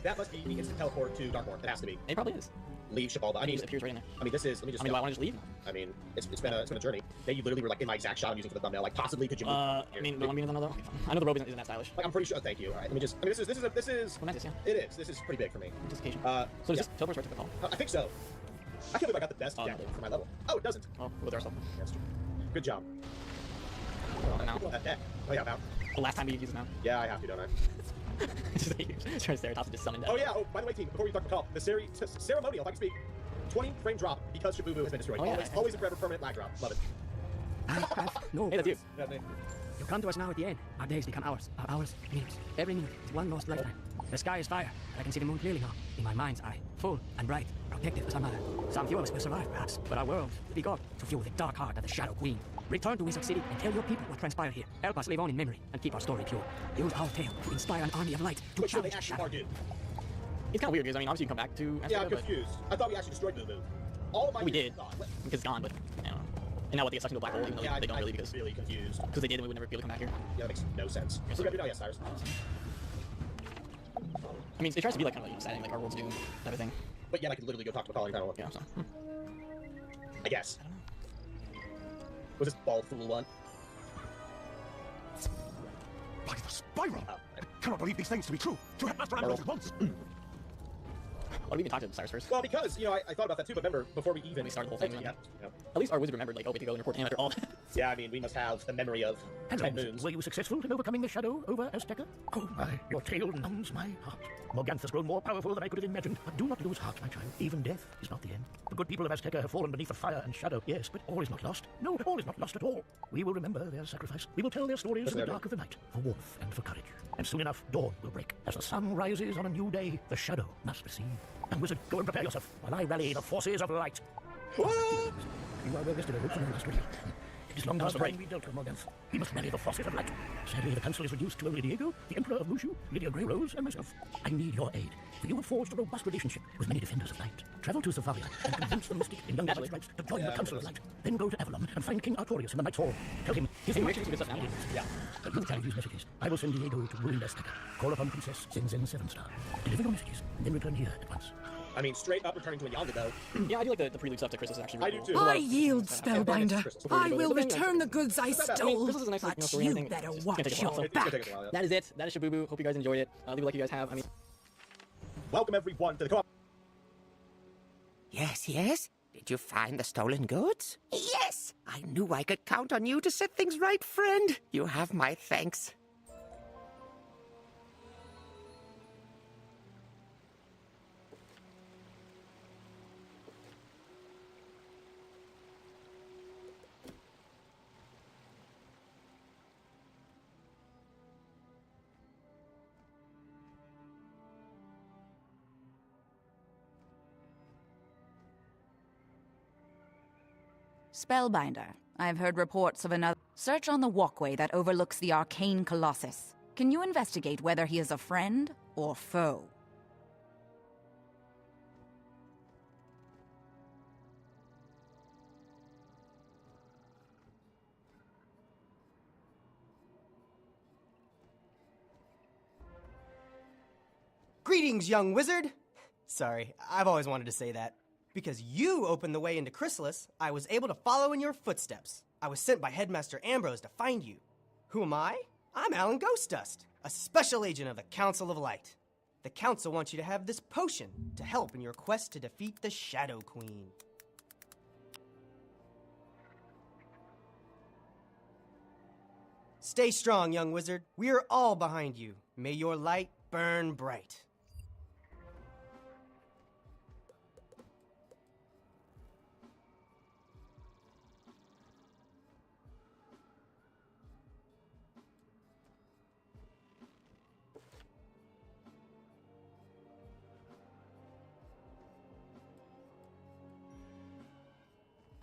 that must be the instant teleport to Darkmoor. That has to be. It probably is. Leave Shibalba. I mean, it appears right in there. I mean, this is. Let me just. I mean, do I want to just leave? I mean, it's been a journey. They literally were like in my exact shot I'm using for the thumbnail. Like, possibly could you move? I mean, do you want me to another? Okay, fine. I know the robe isn't that stylish. Like, I'm pretty sure. Thank you. All right, let me just. I mean, this is. Momentous, yeah. It is. This is pretty big for me. Anticipation. So does this teleport right to the call? I think so. I can't believe I got the best jacket for my level. Oh, it doesn't. Oh, with ourselves. That's true. Good job. Oh yeah, mount. The last time we used it now. Yeah, I have to, don't I? Just Triceratops and just summon that. Oh yeah. Oh, by the way, team, before we talk about the ceremonial, if I can speak, 20 frame drop because Shibubu has been destroyed. Oh, yeah. Always a forever permanent lag drop. Love it. No. Hey, that's you. Yeah, me. You come to us now at the end. Our days become hours. Our hours, minutes. Every minute is one lost lifetime. The sky is fire. I can see the moon clearly now. In my mind's eye. Full and bright. Protected for some other. Some few of us will survive, perhaps. But our world will be gone to fuel the dark heart of the Shadow Queen. Return to Wizard City and tell your people what transpired here. Help us live on in memory and keep our story pure. Use our tale to inspire an army of light to challenge the Shadow. It's kind of weird because, I mean, obviously you can come back to Azteca, Yeah, I'm confused. I thought we actually destroyed Boo Boo. All of my we did, because it's gone, but I don't know. And now what, they get sucked into a black hole, even though they don't really, because really confused. Because they did and we would never be able to come back here. Yeah, that makes no sense. Yes, We're gonna do now, yes, Cyrus. I mean, it tries to be like kind of like setting like our world's doom type of thing. But yeah, I could literally go talk to Macaulay. Yeah, so. I guess. Was this bald fool one? By the spiral! I cannot believe these things to be true. To have Master Ambrose at once. Why do we even talk to Cyrus first? Well, because, you know, I thought about that too, but remember, before we even started the whole thing, yeah. At least our wizard remembered, like, oh, we could go and report to him after all. Yeah, I mean, we must have the memory of 10 moons. Were you successful in overcoming the shadow over Azteca? Oh my, your tale numbs my heart. Morganth has grown more powerful than I could have imagined. But do not lose heart, my child. Even death is not the end. The good people of Azteca have fallen beneath the fire and shadow. Yes, but all is not lost. No, all is not lost at all. We will remember their sacrifice. We will tell their stories in the dark of the night, for warmth and for courage. And soon enough, dawn will break. As the sun rises on a new day, the shadow must recede. And wizard, go and prepare yourself, while I rally the forces of light. You are well rested, I hope, from your last review. It is long past the time we dealt with Morganth. We must rally the forces of light. Sadly, the council is reduced to only Diego, the Emperor of Mushu, Lydia Grey-Rose, and myself. I need your aid, for you have forged a robust relationship with many defenders of light. Travel to Zavalia and convince the mystic in young Knight's rights to join the Council of Light. Then go to Avalon and find King Artorius in the Knight's Hall. Tell him his Yeah. You carry these messages. I will send Diego to ruin Azteca. Call upon Princess Zenzen Sevenstar. Deliver your messages, and then return here at once. I mean, straight up returning to Inyanga, though. Yeah, I do like the prelude stuff to Chrysalis, actually. I do too. I yield, Spellbinder. I will return the goods I stole. This is a nice, But story you thing. better Just watch can't take it your well. back. That is it. That is Shibubu. Hope you guys enjoyed it. Leave a like you guys have. I mean, welcome everyone to the co-op. Yes, yes? Did you find the stolen goods? Yes! I knew I could count on you to set things right, friend. You have my thanks. Spellbinder. I've heard reports of another. Search on the walkway that overlooks the arcane colossus. Can you investigate whether he is a friend or foe? Greetings, young wizard! Sorry, I've always wanted to say that. Because you opened the way into Chrysalis, I was able to follow in your footsteps. I was sent by Headmaster Ambrose to find you. Who am I? I'm Alan Ghostdust, a special agent of the Council of Light. The Council wants you to have this potion to help in your quest to defeat the Shadow Queen. Stay strong, young wizard. We are all behind you. May your light burn bright.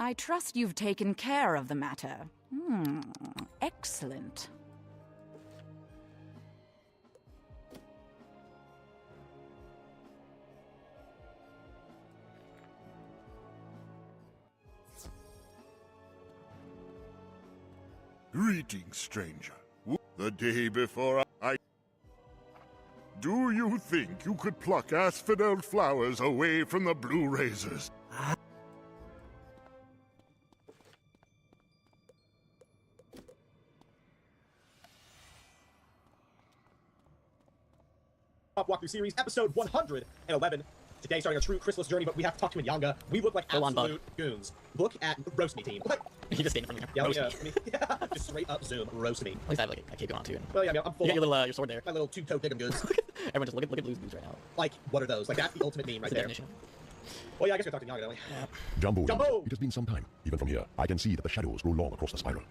I trust you've taken care of the matter. Excellent. Greetings, stranger. The day before I... Do you think you could pluck asphodel flowers away from the blue razors? Walkthrough series, episode 111. Today, starting a true Chrysalis journey, but we have to talk to Inyanga. We look like absolute goons. Look at roast me team. You just stand in front of me. Yeah, Roast me. Just straight up zoom, roast me. At least I have like a cape on too. Well, yeah, I mean, I'm full. You got your little your sword there. My little two-toe pick'em goods. Everyone just look at Blue's boots right now. Like, what are those? Like, that's the ultimate meme right there. Definition. Well, yeah, I guess we have to talk to Inyanga, don't we? Yeah. Jumbo. Jumbo! It has been some time. Even from here, I can see that the shadows grow long across the spiral.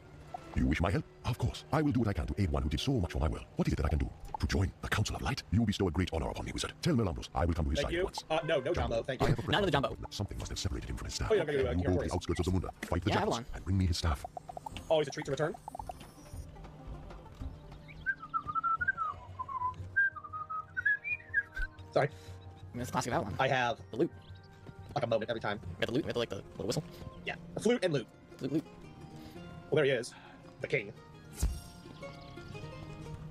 You wish my help? Of course. I will do what I can to aid one who did so much for my world. What is it that I can do? To join the Council of Light? You bestow a great honor upon me, wizard. Tell Melambros I will come to his Thank side you. at once. No Jumbo, thank you. I have a friend. None of the Jumbo. Something must have separated him from his staff. Oh, yeah, okay, you go to Curious. the outskirts of Zamunda, fight the Yeah, giants, Avalon. and bring me his staff. Always a treat to return. Sorry. I mean, it's classic Avalon. I have the loot. Like a moment every time. We got the loot. We got the, like the little whistle. Yeah, the flute and loot. Loot. Well, there he is, the king.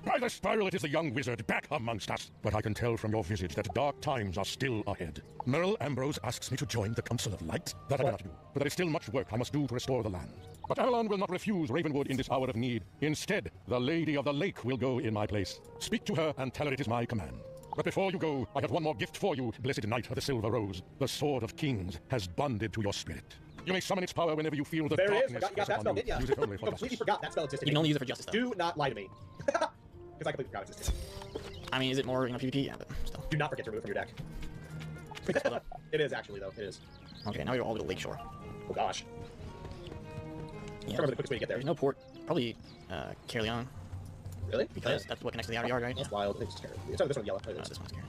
By the spiral, it is the young wizard back amongst us. But I can tell from your visage that dark times are still ahead. Merle Ambrose asks me to join the Council of Light. That I cannot do. But there is still much work I must do to restore the land. But Avalon will not refuse Ravenwood in this hour of need. Instead, the Lady of the Lake will go in my place. Speak to her and tell her it is my command. But before you go, I have one more gift for you, Blessed Knight of the Silver Rose. The Sword of Kings has bonded to your spirit. You may summon its power whenever you feel the There it is. darkness Forgot you got that press spell, upon you. didn't ya? Use it only for Completely justice. forgot that spell existed. You can only use it for justice, though. Do not lie to me. Because I completely forgot it existed. I mean, is it more, PvP? Yeah, but still. Do not forget to remove it from your deck. It is, actually, though. It is. Okay, now we're all the way to Lakeshore. Oh, gosh. Yeah, Remember the quickest way to get there. There's no port. Probably, Caerleon. Really? Because that's what connects to the outer yard, right? That's wild. I think it's scary. It's this one yellow. This one's scary.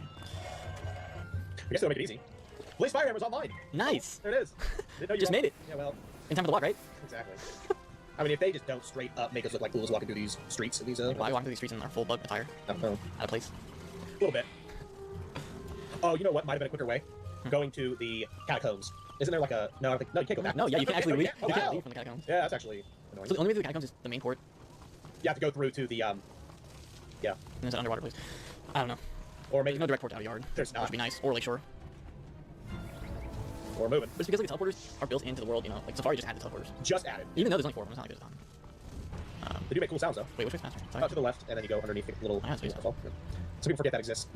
I guess they'll make it easy. Blaze Fire Hammer's online. Nice. There it is. Didn't know you Just made it. Yeah, well. In time for the walk, right? Exactly. I mean, if they just don't straight up make us look like fools walking through these streets, these Why walking through these streets in our full bug attire? I don't know. Out of place. A little bit. Oh, you know what might have been a quicker way? Going to the catacombs. Isn't there like a... No, I don't think... No, you can't go back. No, yeah, you can actually leave. Oh, You can't wow. leave from the catacombs. Yeah, that's actually annoying. So the only way through the catacombs is the main port. You have to go through to the, yeah. And there's an underwater place. I don't know. Or maybe... There's no direct port to outer yard. There's not. Which would be nice. Or Lakeshore. Or moving. But it's because like the teleporters are built into the world, you know. Like Safari just added the teleporters. Just added. Even though there's only 4 of them, it's not like there's a ton. They do make cool sounds, though. Wait, which way's faster? Sorry. To the left, and then you go underneath the little... Yeah, space. Some people forget that exists.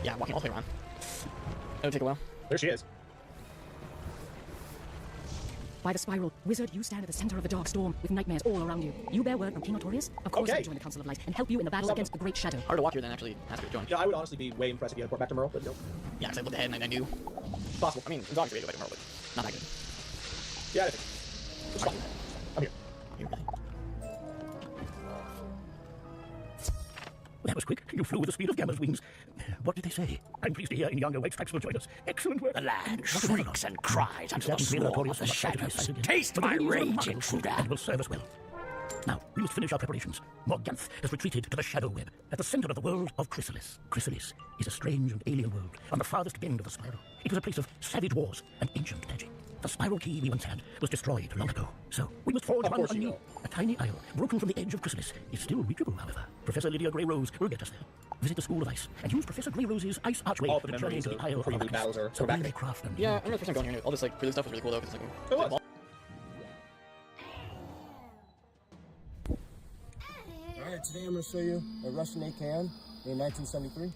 Yeah, walking all the way around. It'll take a while. There she is. By the spiral, wizard, you stand at the center of the dark storm with nightmares all around you. You bear word from King Notorious. Of course, I will join the Council of Light and help you in the battle against the Great Shadow. Harder to walk here than actually ask her to join. Yeah, I would honestly be way impressed if you had to port back to Merle, but no. Yeah, because I looked ahead and I knew. Possible. I mean, it's obviously way to go back to Merle, but not that good. Yeah, I think. It's fine. I'm here. You really? That was quick. You flew with the speed of Gamma's wings. What did they say? I'm pleased to hear Inyanga White Stripes will join us. Excellent work. The land shrieks and cries under the sword of the shadows. Taste my rage, intruder. And will serve us well. Now, we must finish our preparations. Morganth has retreated to the Shadow Web, at the center of the world of Chrysalis. Chrysalis is a strange and alien world on the farthest bend of the spiral. It was a place of savage wars and ancient magic. The spiral key we once had was destroyed long ago, so we must forge one anew. A tiny isle, broken from the edge of Chrysalis, is still reachable, however. Professor Lydia Grey Rose will get us there. Visit the School of Ice, and use Professor Grey Rose's ice archway for the journey into the Isle of Arrakis. So we may craft them. Yeah, I remember the first time going here. All this like prelude stuff was really cool though. Cause it's like, Alright, today I'm going to show you a Russian AKM in 1973.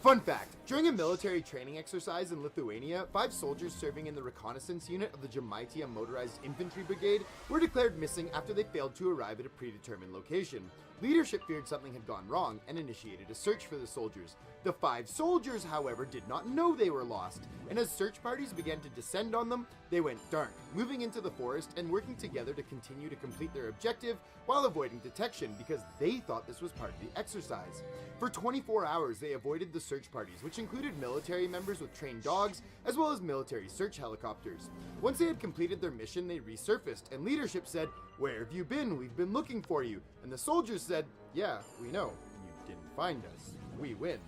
Fun fact, During a military training exercise in Lithuania, 5 soldiers serving in the reconnaissance unit of the Žemaitija Motorized Infantry Brigade were declared missing after they failed to arrive at a predetermined location. Leadership feared something had gone wrong and initiated a search for the soldiers. The 5 soldiers, however, did not know they were lost, and as search parties began to descend on them, they went dark, moving into the forest and working together to continue to complete their objective while avoiding detection because they thought this was part of the exercise. For 24 hours, they avoided the search parties, which included military members with trained dogs, as well as military search helicopters. Once they had completed their mission, they resurfaced, and leadership said, "Where have you been? We've been looking for you." And the soldiers said, "Yeah, we know. You didn't find us. We win."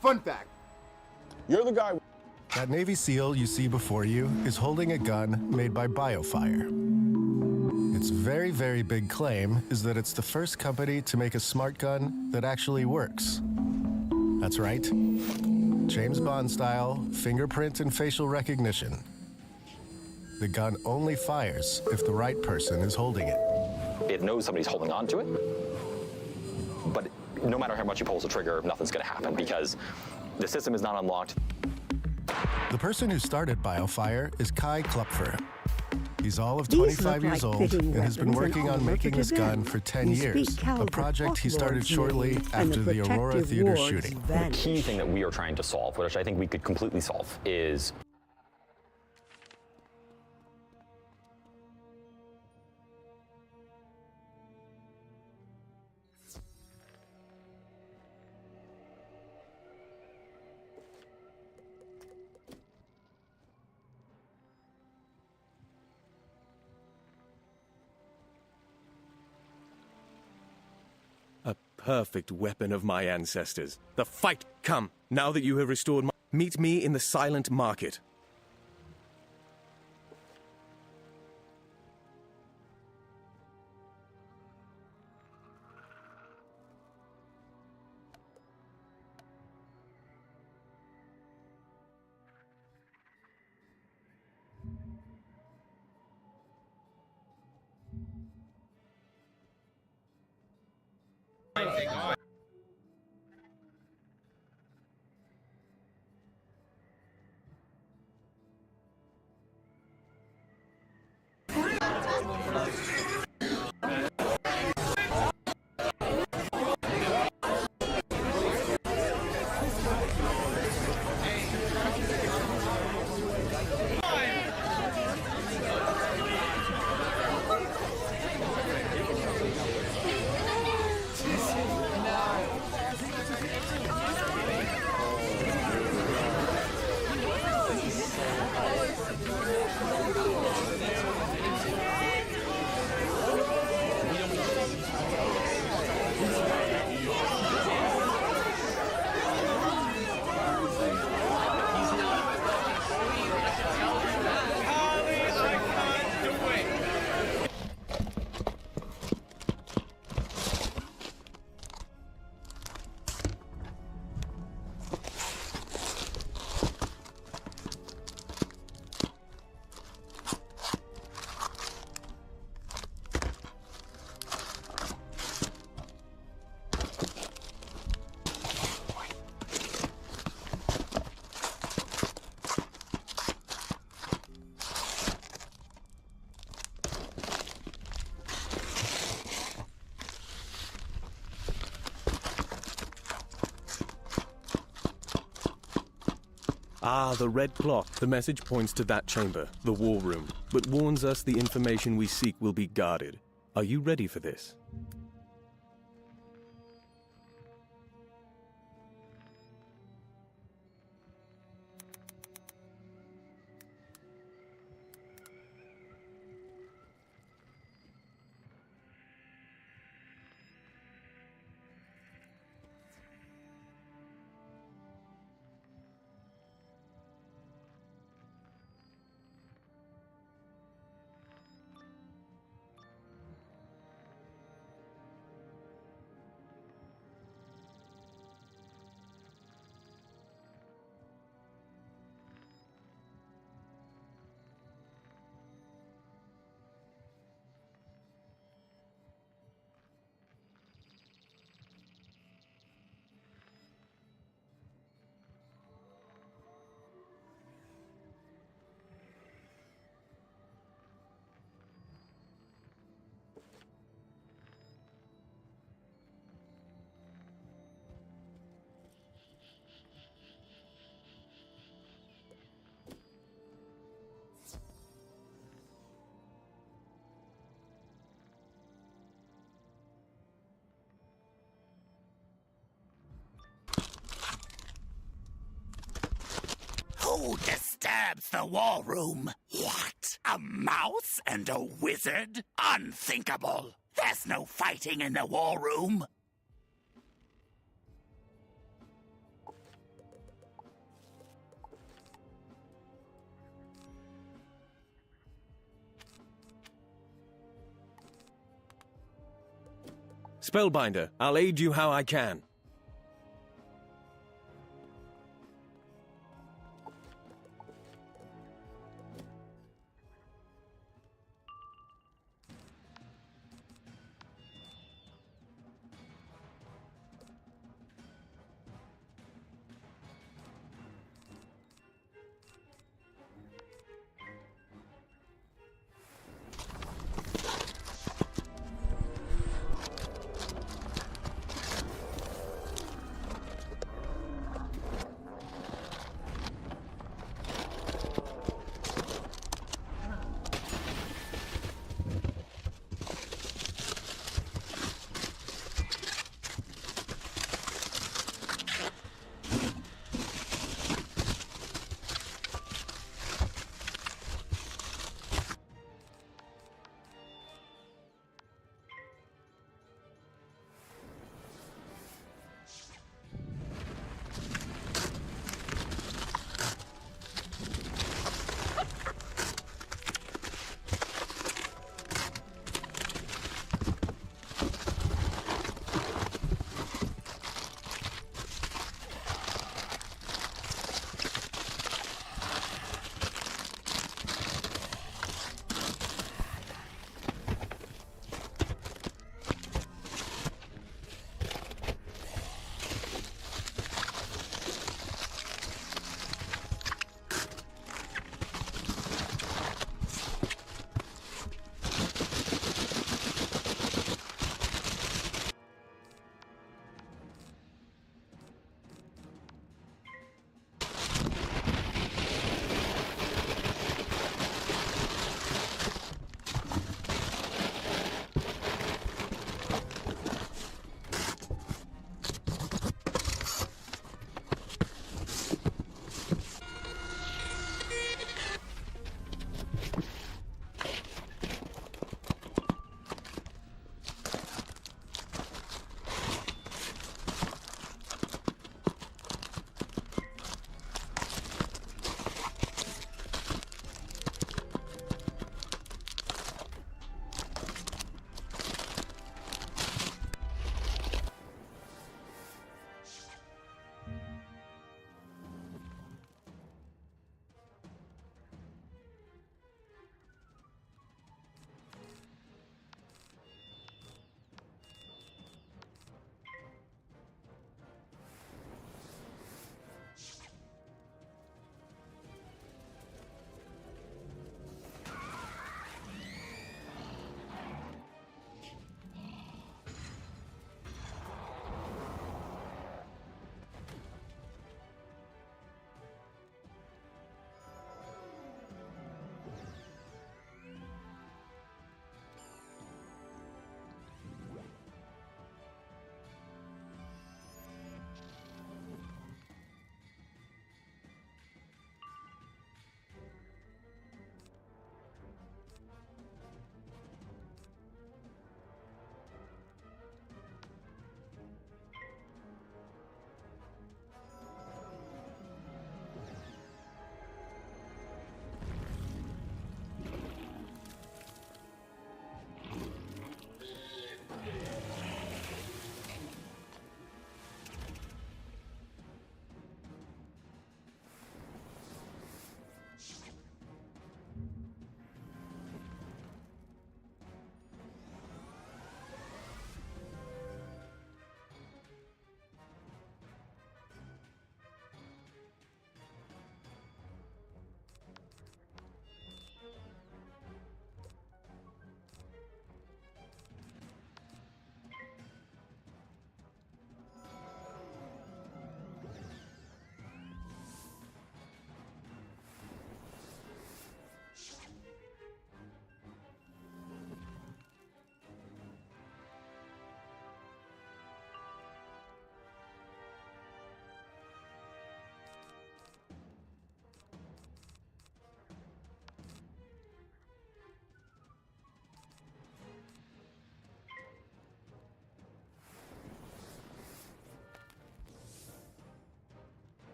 Fun fact. You're the guy. That Navy SEAL you see before you is holding a gun made by BioFire. Its very, very big claim is that it's the first company to make a smart gun that actually works. That's right. James Bond style, fingerprint and facial recognition. The gun only fires if the right person is holding it. It knows somebody's holding on to it, but no matter how much you pull the trigger, nothing's going to happen because the system is not unlocked. The person who started BioFire is Kai Klupfer. He's all of 25 years old and has been working on making this gun for 10 years, a project he started shortly after the Aurora Theater shooting. The key thing that we are trying to solve, which I think we could completely solve, is a perfect weapon of my ancestors. The fight come, now that you have restored my... Meet me in the Silent Market. Ah, the red clock. The message points to that chamber, the war room, but warns us the information we seek will be guarded. Are you ready for this? disturbs the war room. What? A mouse and a wizard? Unthinkable. There's no fighting in the war room. Spellbinder, I'll aid you how I can.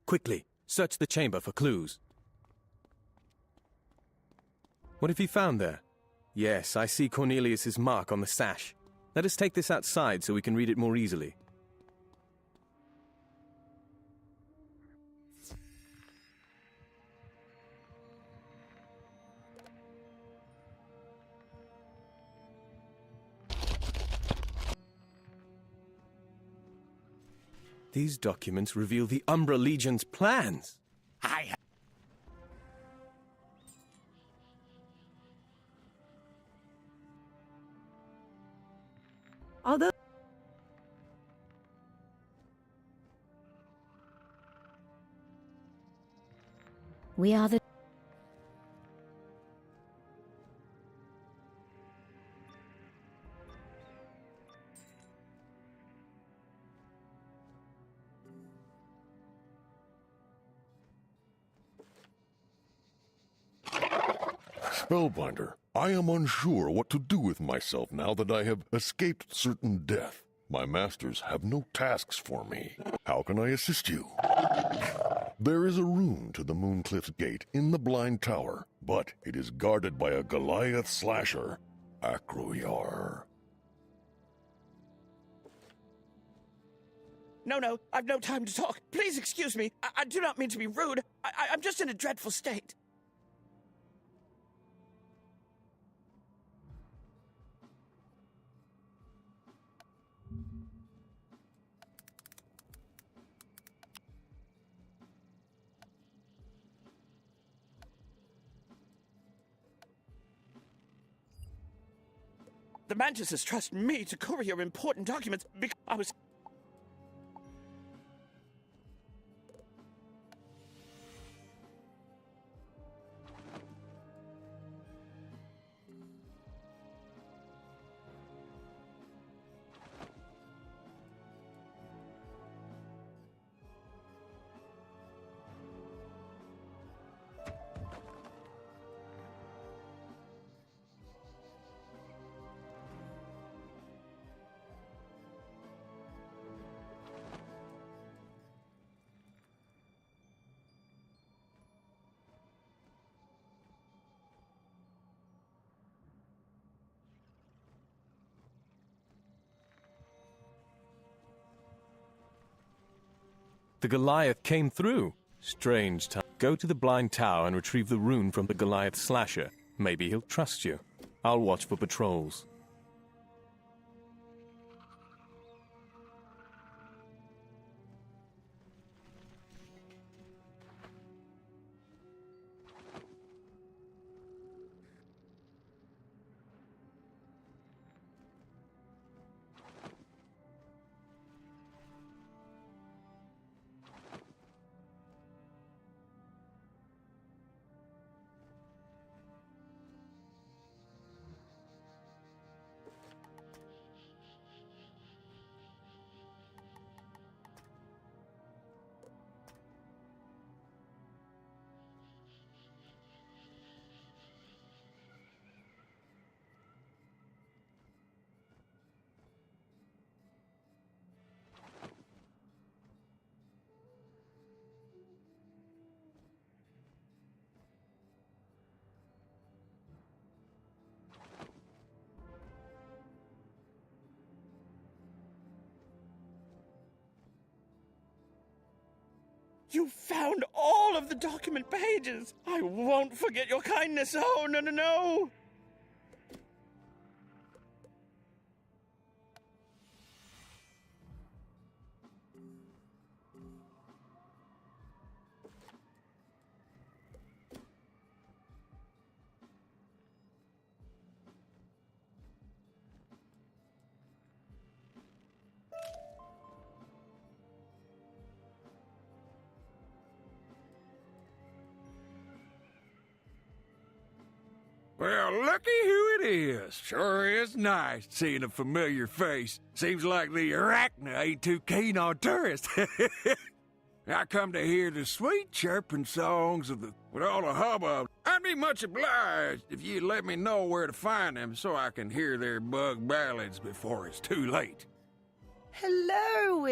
Quickly, search the chamber for clues. What have you found there? Yes, I see Cornelius's mark on the sash. Let us take this outside so we can read it more easily. These documents reveal the Umbra Legion's plans. Although We are the... Spellbinder, I am unsure what to do with myself now that I have escaped certain death. My masters have no tasks for me. How can I assist you? There is a room to the Mooncliff's Gate in the Blind Tower, but it is guarded by a Goliath slasher, Acroyar. No, I've no time to talk. Please excuse me. I do not mean to be rude. I'm just in a dreadful state. The Mantises trust me to courier important documents because I was... The Goliath came through. Strange time. Go to the Blind Tower and retrieve the rune from the Goliath slasher. Maybe he'll trust you. I'll watch for patrols. You found all of the document pages! I won't forget your kindness! Oh, no! Well, looky who it is. Sure is nice seeing a familiar face. Seems like the Arachna ain't too keen on tourists. I come to hear the sweet chirping songs of with all the hubbub. I'd be much obliged if you'd let me know where to find them so I can hear their bug ballads before it's too late. Hello,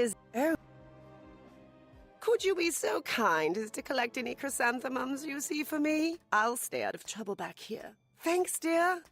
Could you be so kind as to collect any chrysanthemums you see for me? I'll stay out of trouble back here. Thanks, dear.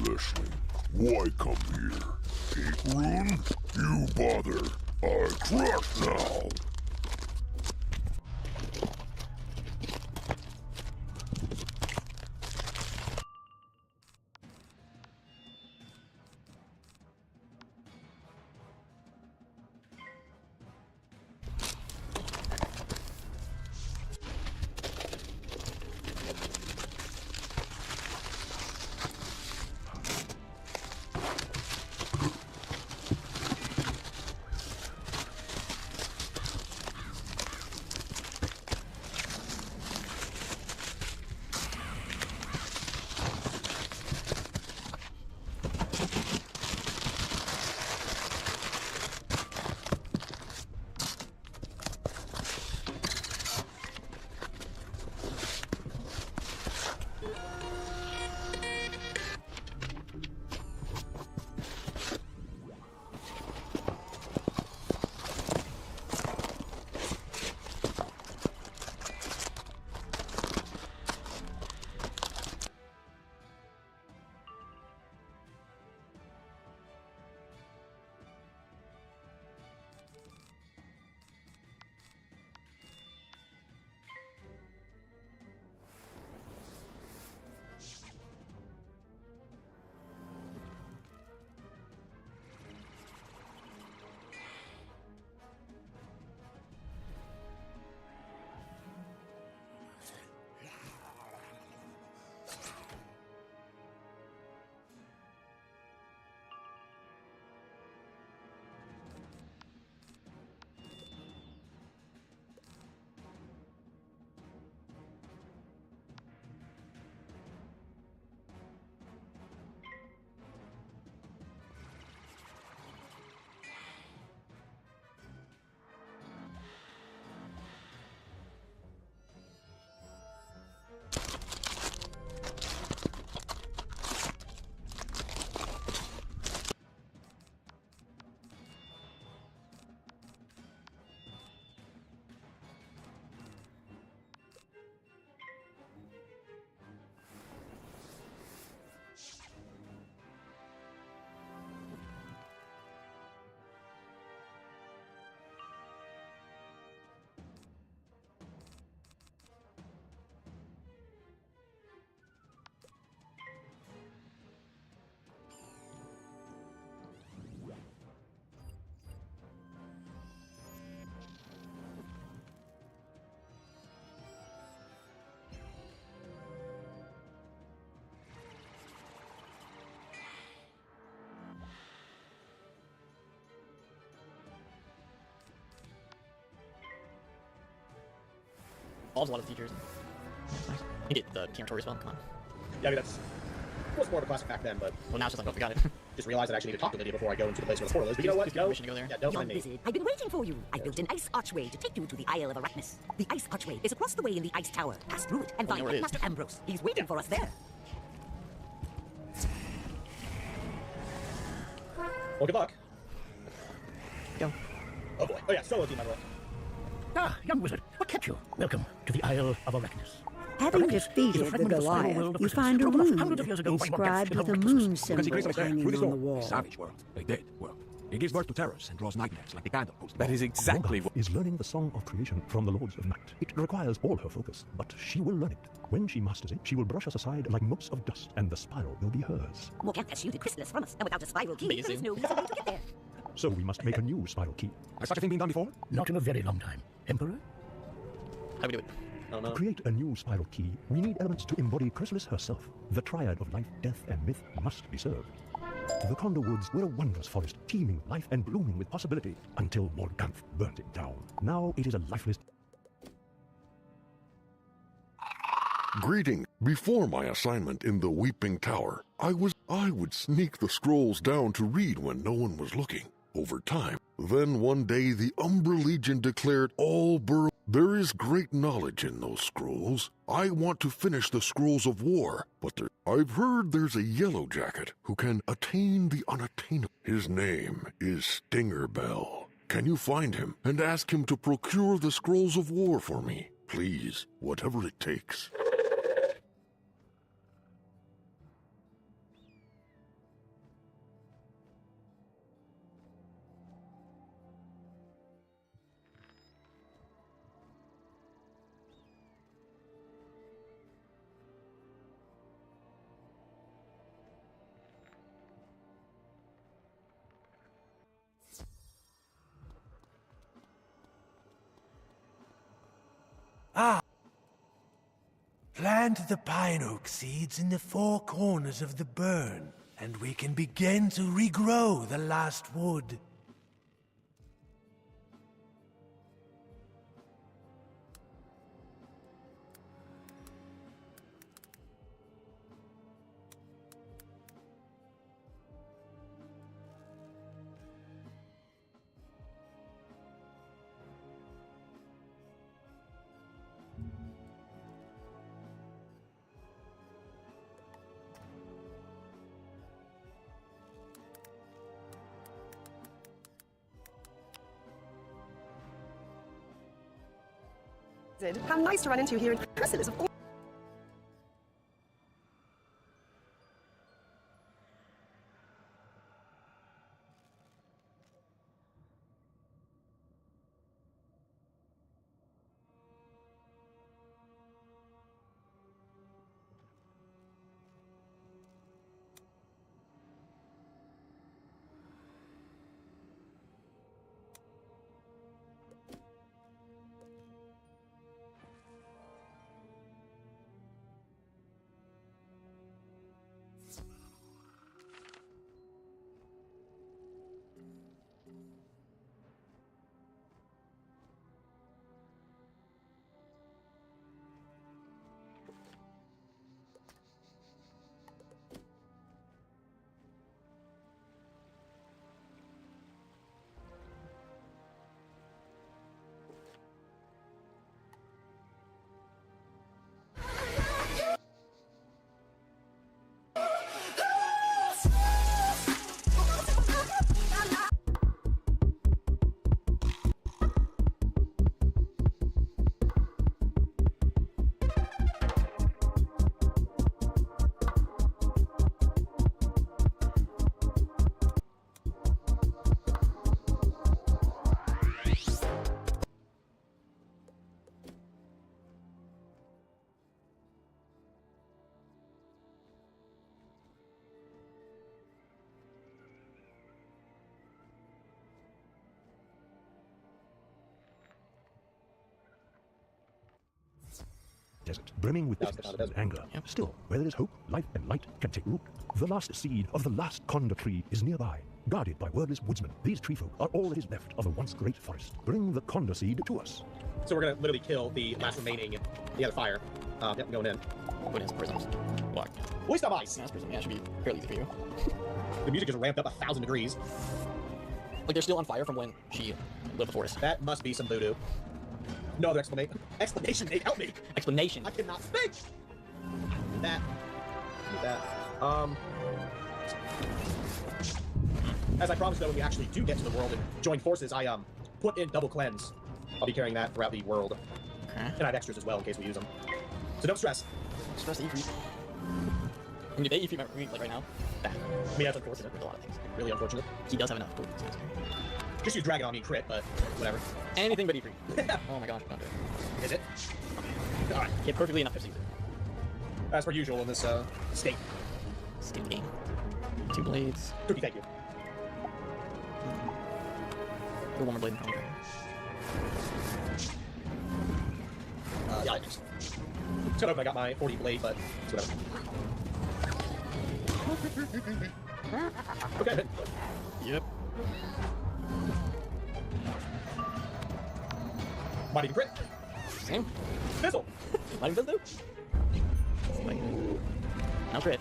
Leslie, why come here? Ain't run? You bother. I crack now. Involves a lot of features. That's nice. You get the camera as well. Come on. Yeah, I mean, that's was more of a classic back then, but well, now it's just like, oh, we got it. Just realized I actually need to talk to Lydia before I go into the place where the portal is. But you know what? Go. Permission to go there. Yeah, don't Young send me. wizard, I've been waiting for you. I built an ice archway to take you to the Isle of Arachnus. The ice archway is across the way in the ice tower. Pass through it and I know find where it is. Master Ambrose. He's waiting for us there. Well, good luck. Go. Oh boy. Oh yeah, solo team, by the way. Ah, young wizard, what kept you? Welcome to the Isle of Arachnus. Having Arrakis is a defeated the fragment of the spiral world Goliath, of you Christmas, find a dropped off rune hundreds of years ago by inscribed Morgoth with a in moon Christmas. symbol hanging on the wall. Savage world, a dead world. It gives birth to terrors and draws nightmares like the candle post. That is exactly what is learning the song of creation from the Lords of Night. It requires all her focus, but she will learn it. When she masters it, she will brush us aside like motes of dust, and the spiral will be hers. Morgoth has shielded Chrysalis from us, and without a spiral key, Amazing. there is no easy way to get there. So we must make a new spiral key. Has such a thing been done before? Not in a very long time. Emperor? How do we do it? Oh, no. To create a new spiral key, we need elements to embody Chrysalis herself. The triad of life, death, and myth must be served. The Condor Woods were a wondrous forest, teeming life and blooming with possibility, until Morganth burnt it down. Now it is a lifeless... Greeting. Before my assignment in the Weeping Tower, I would sneak the scrolls down to read when no one was looking. Over time, then one day the Umbra Legion declared all there is great knowledge in those scrolls. I want to finish the scrolls of war, but I've heard there's a yellow jacket who can attain the unattainable. His name is Stinger Bell. Can you find him and ask him to procure the scrolls of war for me? Please, whatever it takes. Plant the pine oak seeds in the 4 corners of the burn, and we can begin to regrow the last wood. How nice to run into you here in Chrysalis of all. Desert, brimming with bitterness and anger. Still, where there is hope, life and light can take root. The last seed of the last Conda tree is nearby, guarded by wordless woodsmen. These tree folk are all that is left of the once great forest. Bring the Conda seed to us. So we're gonna literally kill the last remaining, the fire. Yep, I'm going in. What is prisms? Blocked. Waste of ice! That's prism. Yeah, it should be fairly easy for you. The music just ramped up 1,000 degrees. Like they're still on fire from when she lit the forest. That must be some voodoo. No other explanation. Explanation, Nate, help me! Explanation. I cannot speak! Do that. Do that. As I promised, though, when we actually do get to the world and join forces, I, put in double cleanse. I'll be carrying that throughout the world. Okay. And I have extras as well in case we use them. So don't stress. Stress the E-creep. I mean, if they E-creep like right now, that. I mean, that's unfortunate. With a lot of things. Really unfortunate. He does have enough tokens. Just use Dragon on me and crit, but whatever. Anything but E-creep. Oh my gosh, don't do it. Is it? Alright. Get perfectly enough to seize it. As per usual in this, state. State game. 2 blades. Cookie, thank you. One more blade in front of yeah, I just... It's gonna open, I got my 40 blade, but it's whatever. Okay. Yep. Might even crit. Same. Fizzle. Might even do. Like, no crit.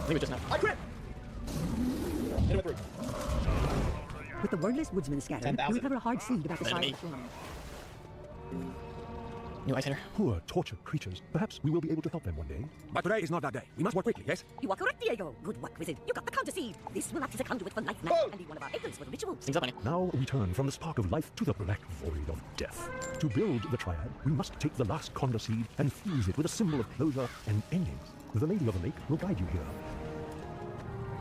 Leave it just now. I crit! Hit him with 3. With the wordless woodsman scattered, 10,000. you recover a hard seed about the size Enemy. of a plum. New ice hitter. Poor, tortured creatures. Perhaps we will be able to help them one day. But today is not that day. We must work quickly, yes? You are correct, Diego. Good work, wizard. You got the counter seed. This will act as a conduit for life magic and be one of our agents for the ritual. Sneaks up on you. Now we turn from the spark of life to the black void of death. To build the triad, we must take the last Conda seed and fuse it with a symbol of closure and endings. The Lady of the Lake will guide you here.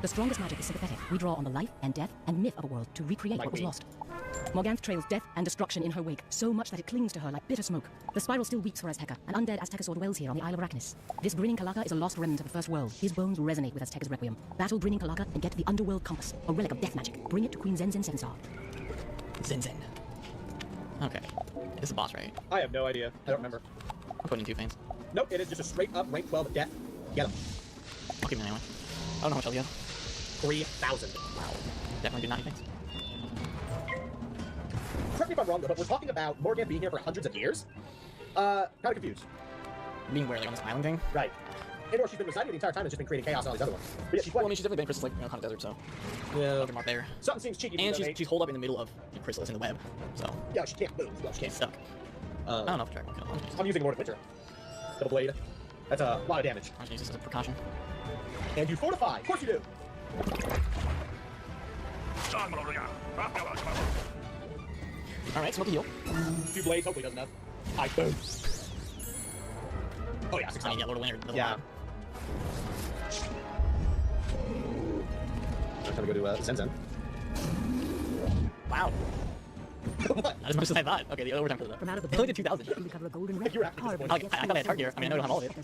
The strongest magic is sympathetic. We draw on the life and death and myth of a world to recreate what was lost. Morganth trails death and destruction in her wake, so much that it clings to her like bitter smoke. The spiral still weeps for Azteca. An undead Aztecosaur dwells here on the Isle of Arachnis. This grinning Kalaka is a lost remnant of the First World. His bones resonate with Azteca's requiem. Battle grinning Kalaka and get the Underworld Compass, a relic of death magic. Bring it to Queen Zenzen Sevenstar. Zenzen. Okay. It's a boss, right? I have no idea. I don't remember. I'm putting 2 pains. Nope, it is just a straight up rank 12 death. Get him. I'll keep him anyway. I don't know how much health you have. 3,000. Wow. Definitely do 90 things. Correct me if I'm wrong, though, but we're talking about Morgan being here for hundreds of years? Kind of confused. Being where, like on this island thing? Right. And or she's been residing the entire time and just been creating chaos and all these other ones. But yeah, she's Well, I mean, she's definitely been in Chrysalis, like, you know, kind of desert, so. Yeah. Mark there. Something seems cheeky. And she's holed up in the middle of Chrysalis in the web, so. Yeah, she can't move. Well, she can't. She's stuck. I don't know if Dragon can. I'm using Morgan Winter. Double blade. That's a lot of damage. I'm just use this as a precaution. And you fortify. Of course you do. Alright, smoke a heal. 2 blades, hopefully doesn't have. I boom. Oh yeah, 6,000. I mean, yeah, Lord of Winter. Yeah. I'm gonna go to Zenzen. Wow. Not as much as I thought. Okay, the overtime for that. From out of the I only did 2,000. you recover a golden red. You're actually I thought I had heart gear. I mean, I know how all of it.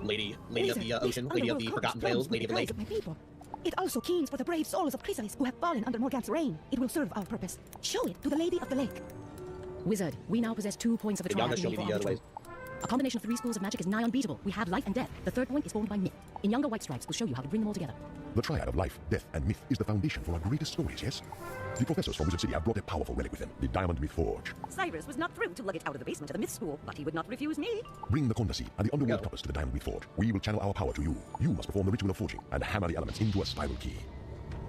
Lady of the ocean, Lady of the Forgotten Vales, Lady of the Lake. My people. It also keens for the brave souls of Chrysalis who have fallen under Morganth's reign. It will serve our purpose. Show it to the Lady of the Lake. Wizard, we now possess 2 points of the triad. Show me the other ways. A combination of 3 schools of magic is nigh unbeatable. We have life and death. The 3rd point is formed by myth. In younger white stripes, we'll show you how to bring them all together. The triad of life, death, and myth is the foundation for our greatest stories, yes? The professors from Wizard City have brought a powerful relic with them, the Diamond Myth Forge. Cyrus was not thrilled to lug it out of the basement of the myth school, but he would not refuse me. Bring the Conda seed and the Underworld Compass to the Diamond Myth Forge. We will channel our power to you. You must perform the ritual of forging and hammer the elements into a spiral key.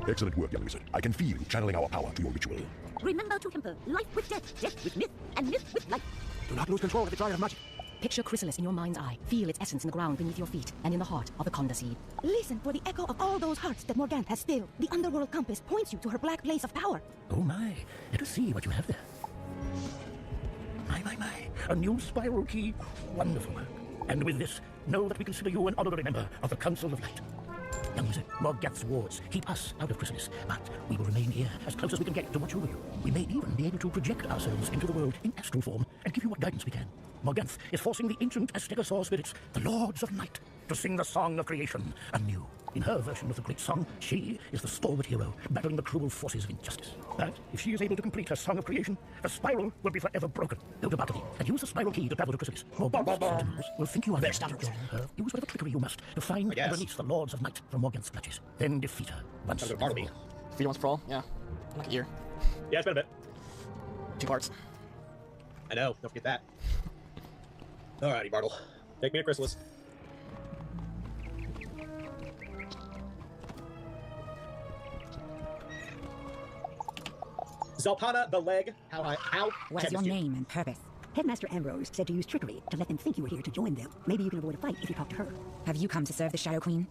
Excellent work, young wizard. I can feel you channeling our power to your ritual. Remember to temper life with death, death with myth, and myth with life. Do not lose control of the triad of magic. Picture Chrysalis in your mind's eye. Feel its essence in the ground beneath your feet and in the heart of the Conda seed. Listen for the echo of all those hearts that Morganth has stilled. The Underworld Compass points you to her black place of power. Oh my, let us see what you have there. My. A new spiral key. Wonderful work. And with this, know that we consider you an honorary member of the Council of Light. Young wizard, Morganth's wards keep us out of Chrysalis, but we will remain here as close as we can get to what you will. We may even be able to project ourselves into the world in astral form and give you what guidance we can. Morganth is forcing the ancient Aztecosaur spirits, the Lords of Night, to sing the song of creation anew. In her version of the great song, she is the stalwart hero, battling the cruel forces of injustice. But if she is able to complete her song of creation, the spiral will be forever broken. Go to Bartleby and use the spiral key to travel to Chrysalis. Morganth's sentinels will think you are there. Use whatever trickery you must to find and release the Lords of Night from Morganth's clutches. Then defeat her once and for all. Freedom once for all? Yeah. Like a year. Yeah, it's been a bit. 2 parts. I know, don't forget that. Alrighty, Bartle. Take me to Chrysalis. Zaltana the Leg. How What is your name and purpose? Headmaster Ambrose said to use trickery to let them think you were here to join them. Maybe you can avoid a fight if you talk to her. Have you come to serve the Shadow Queen?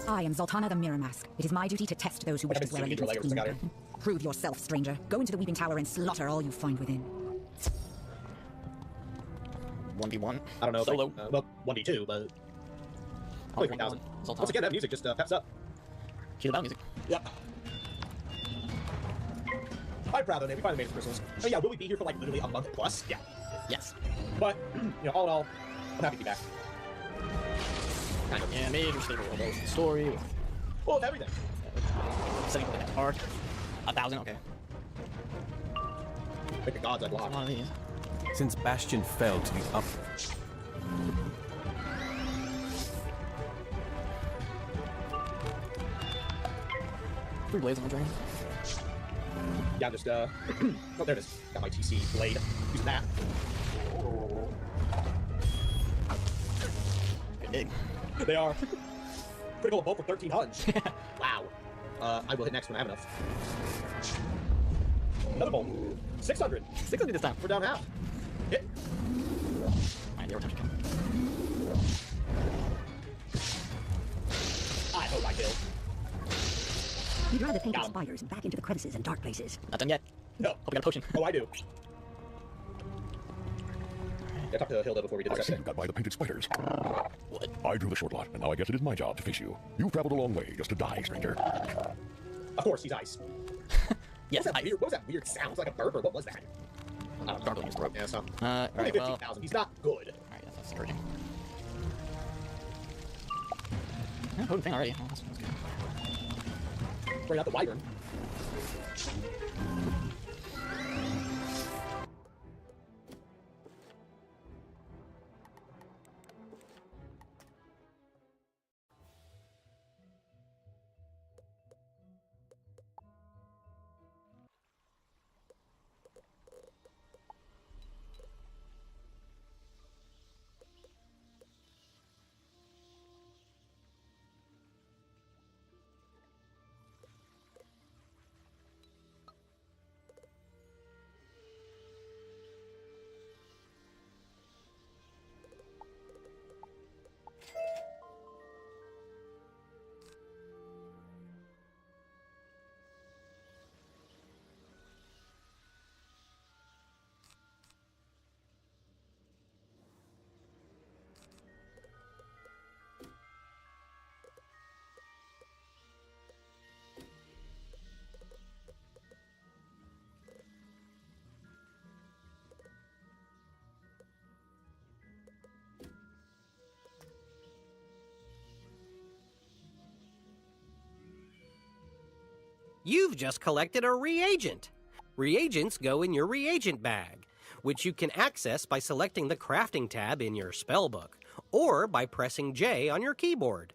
I am Zaltana the Mirror Mask. It is my duty to test those who wish to swear allegiance to Queen Morgan. Prove yourself, stranger. Go into the Weeping Tower and slaughter all you find within. 1v1. I don't know. Solo. Well, 1v2, but. Only 3,000. Once again, that music just peps up. Cue the battle music. Yep. I'm proud of it. We finally made it to Chrysalis. Oh yeah, will we be here for like literally a month plus? Yeah. Yes. But, all in all, I'm happy to be back. Kind of. Yeah, major stable world. That was the story. Well, everything. Setting up the next part. 1,000, okay. Pick the gods I block. One of these. Since Bastion fell to the up. 3 blades on the drain. Yeah, just, oh, there it is. Got my TC blade. Use that. They are. Critical of both for 1300. Wow. I will hit next when I have enough. Another bolt. 600. 600 this time. We're down half. Hit. Alright, your turn. I hope I kill. You'd rather paint your spires back into the crevices and dark places. Not done yet. No. Hope we got a potion. Oh, I do. Yeah, talk to Hilda before we did I this. see you got by the painted spiders. What? I drew the short lot, and now I guess it is my job to face you. You've traveled a long way just to die, stranger. Of course, he's ice. Yes, what was that weird sound? Was it like a burp or what was that? Gargling his throat. Yeah, so. Alright, Only well. 15,000. He's not good. Alright, that's discouraging. Yeah, potent thing already. Oh, that's good. Bring out the wyvern. You've just collected a reagent. Reagents go in your reagent bag, which you can access by selecting the crafting tab in your spellbook, or by pressing J on your keyboard.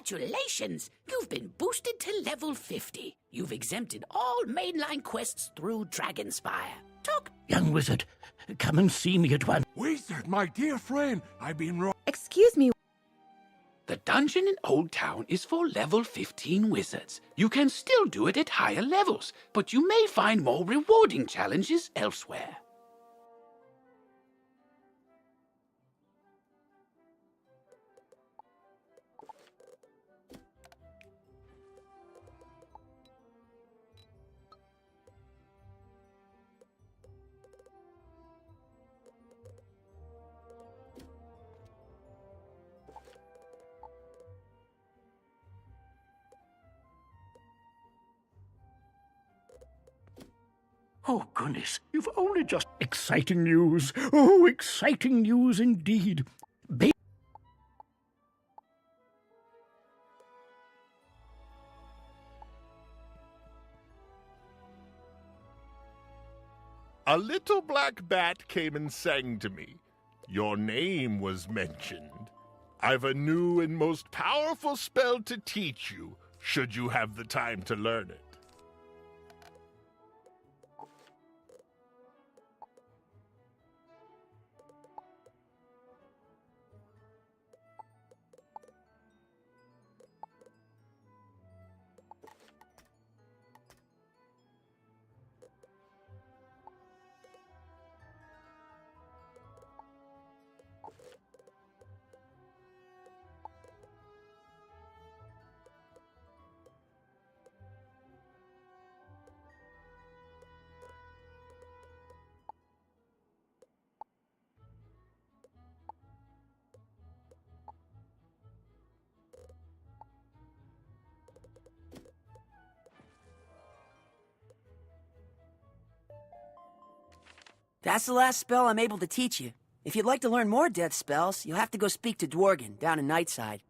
Congratulations! You've been boosted to level 50. You've exempted all mainline quests through Dragonspire. Talk. Young wizard, come and see me at once. Wizard, my dear friend, I've been wrong. Excuse me. The dungeon in Old Town is for level 15 wizards. You can still do it at higher levels, but you may find more rewarding challenges elsewhere. Oh, goodness, you've only just... Exciting news. Oh, exciting news indeed. A little black bat came and sang to me. Your name was mentioned. I've a new and most powerful spell to teach you, should you have the time to learn it. That's the last spell I'm able to teach you. If you'd like to learn more death spells, you'll have to go speak to Dworgen down in Nightside.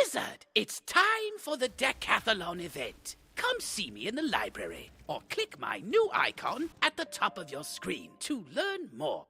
Wizard, it's time for the Decathlon event. Come see me in the library, or click my new icon at the top of your screen to learn more.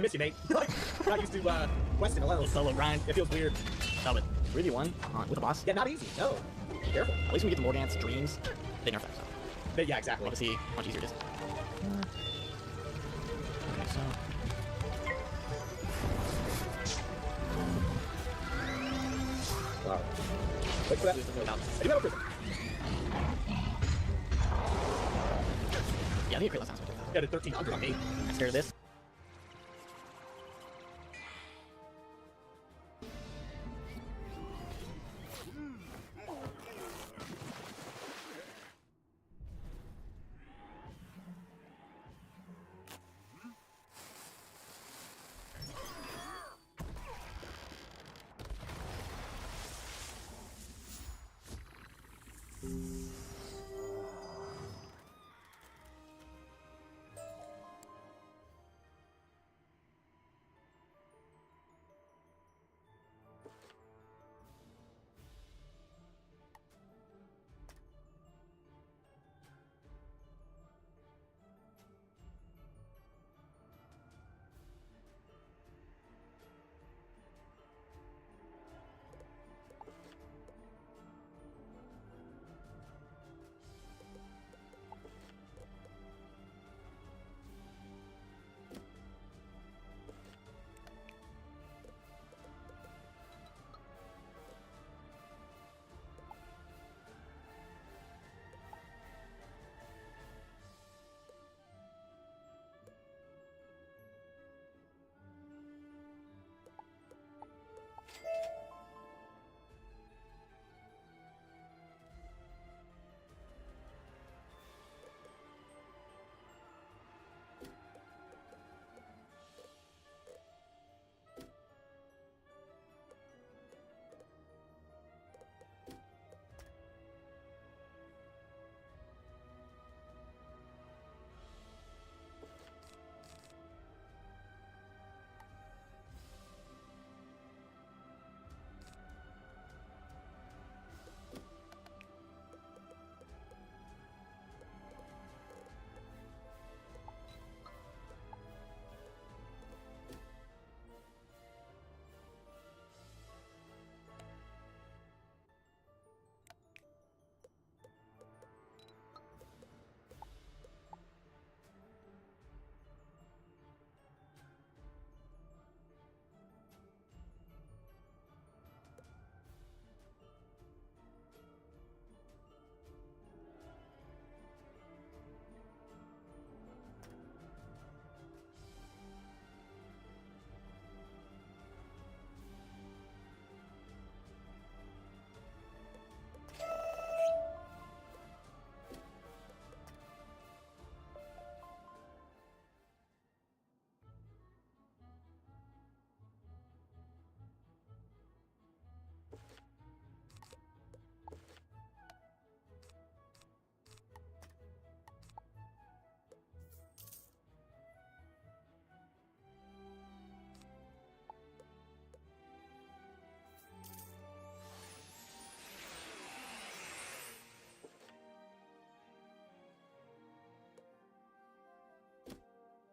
miss you, mate. Like, not used to questing alone. Solo grind. It feels weird. Tell it. 3v1 with a boss. Yeah, not easy. No. Careful. At least when we get the Morgant's dreams, they nerf that stuff. But yeah, exactly. Love to see how much easier it is. Okay, so. Wow. Wait for that. I do have a prism. Yeah, I need a crit last time. So Yeah, did 1300 on me. I'm scared of this.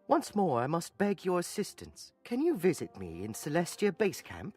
Once more, I must beg your assistance. Can you visit me in Celestia Base Camp?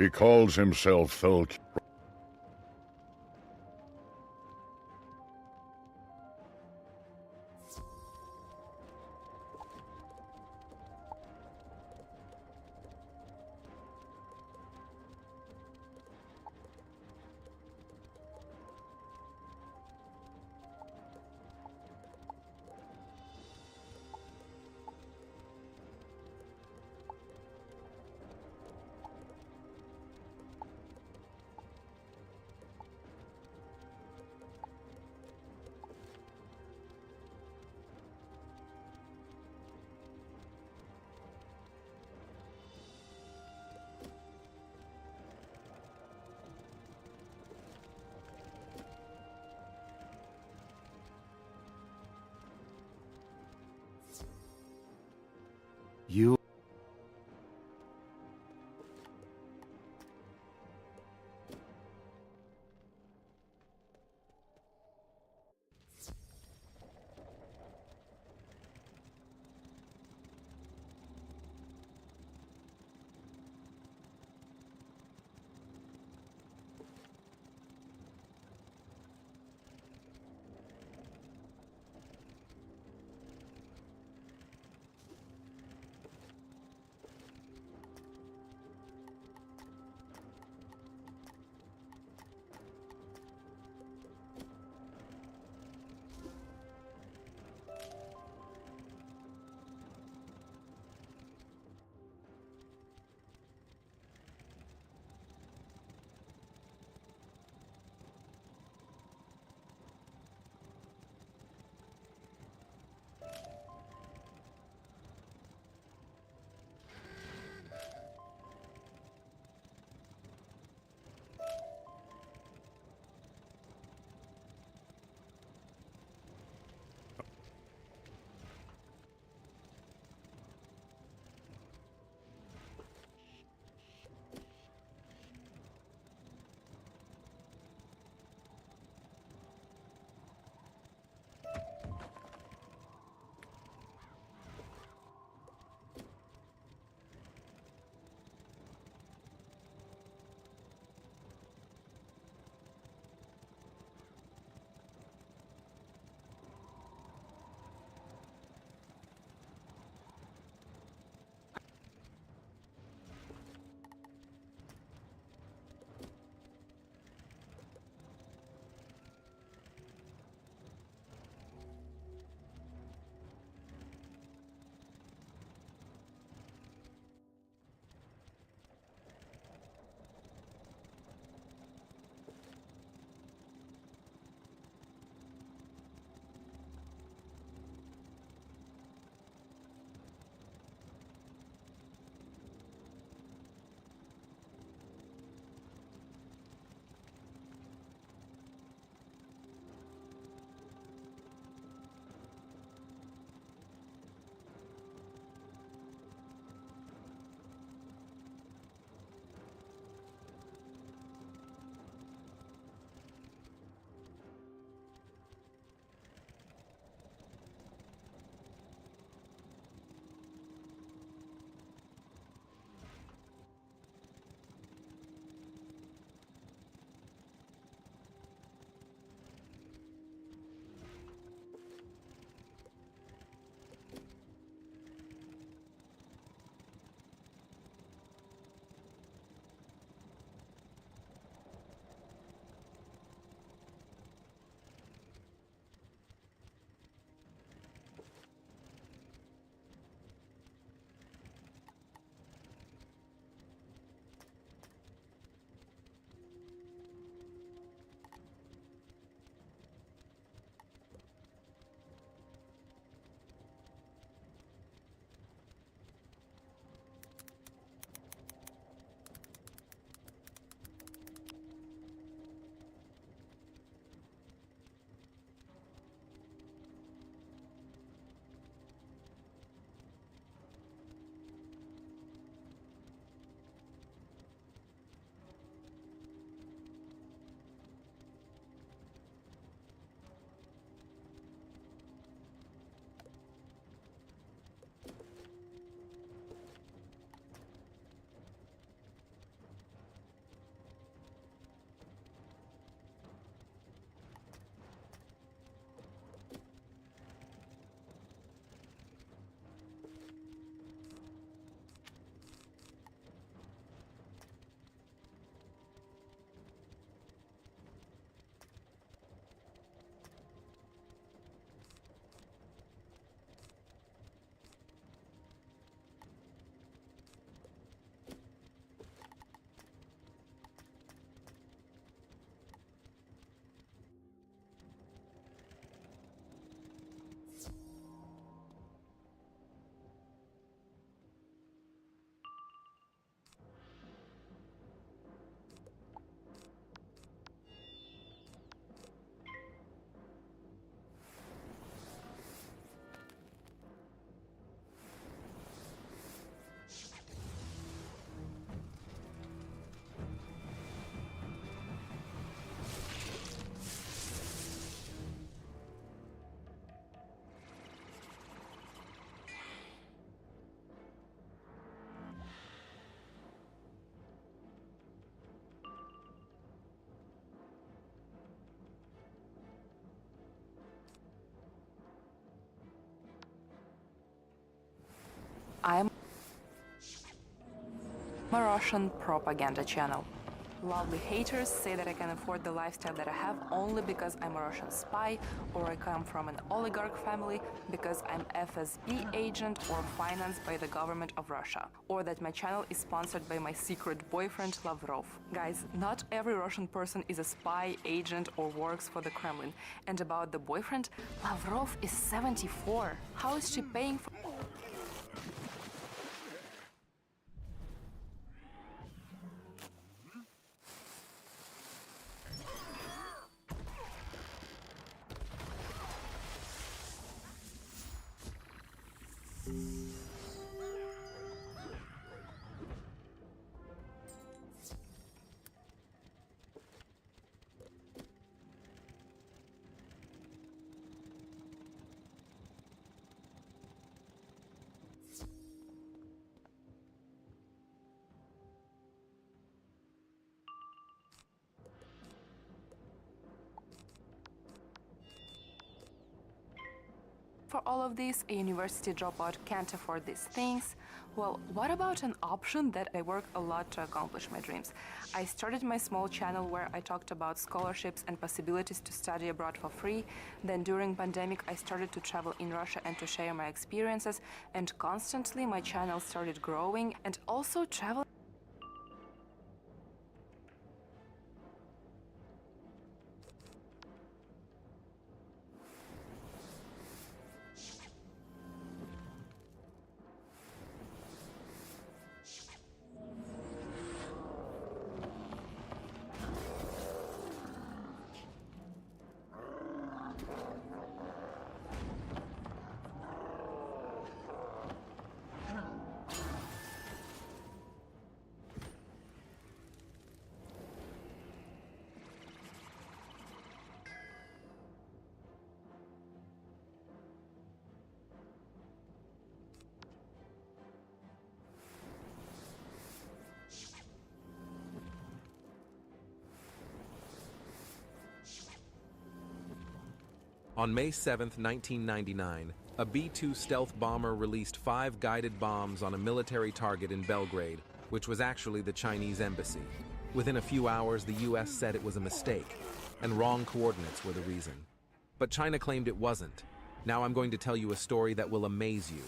He calls himself Thulk. My Russian propaganda channel. Lovely haters say that I can afford the lifestyle that I have only because I'm a Russian spy, or I come from an oligarch family because I'm FSB agent or financed by the government of Russia, or that my channel is sponsored by my secret boyfriend Lavrov. Guys, not every Russian person is a spy, agent, or works for the Kremlin. And about the boyfriend, Lavrov is 74. How is she paying for... For all of this, a university dropout can't afford these things. Well, what about an option that I work a lot to accomplish my dreams? I started my small channel where I talked about scholarships and possibilities to study abroad for free. Then during pandemic, I started to travel in Russia and to share my experiences. And constantly my channel started growing and also travel. On May 7, 1999, a B-2 stealth bomber released 5 guided bombs on a military target in Belgrade, which was actually the Chinese embassy. Within a few hours, the US said it was a mistake, and wrong coordinates were the reason. But China claimed it wasn't. Now I'm going to tell you a story that will amaze you.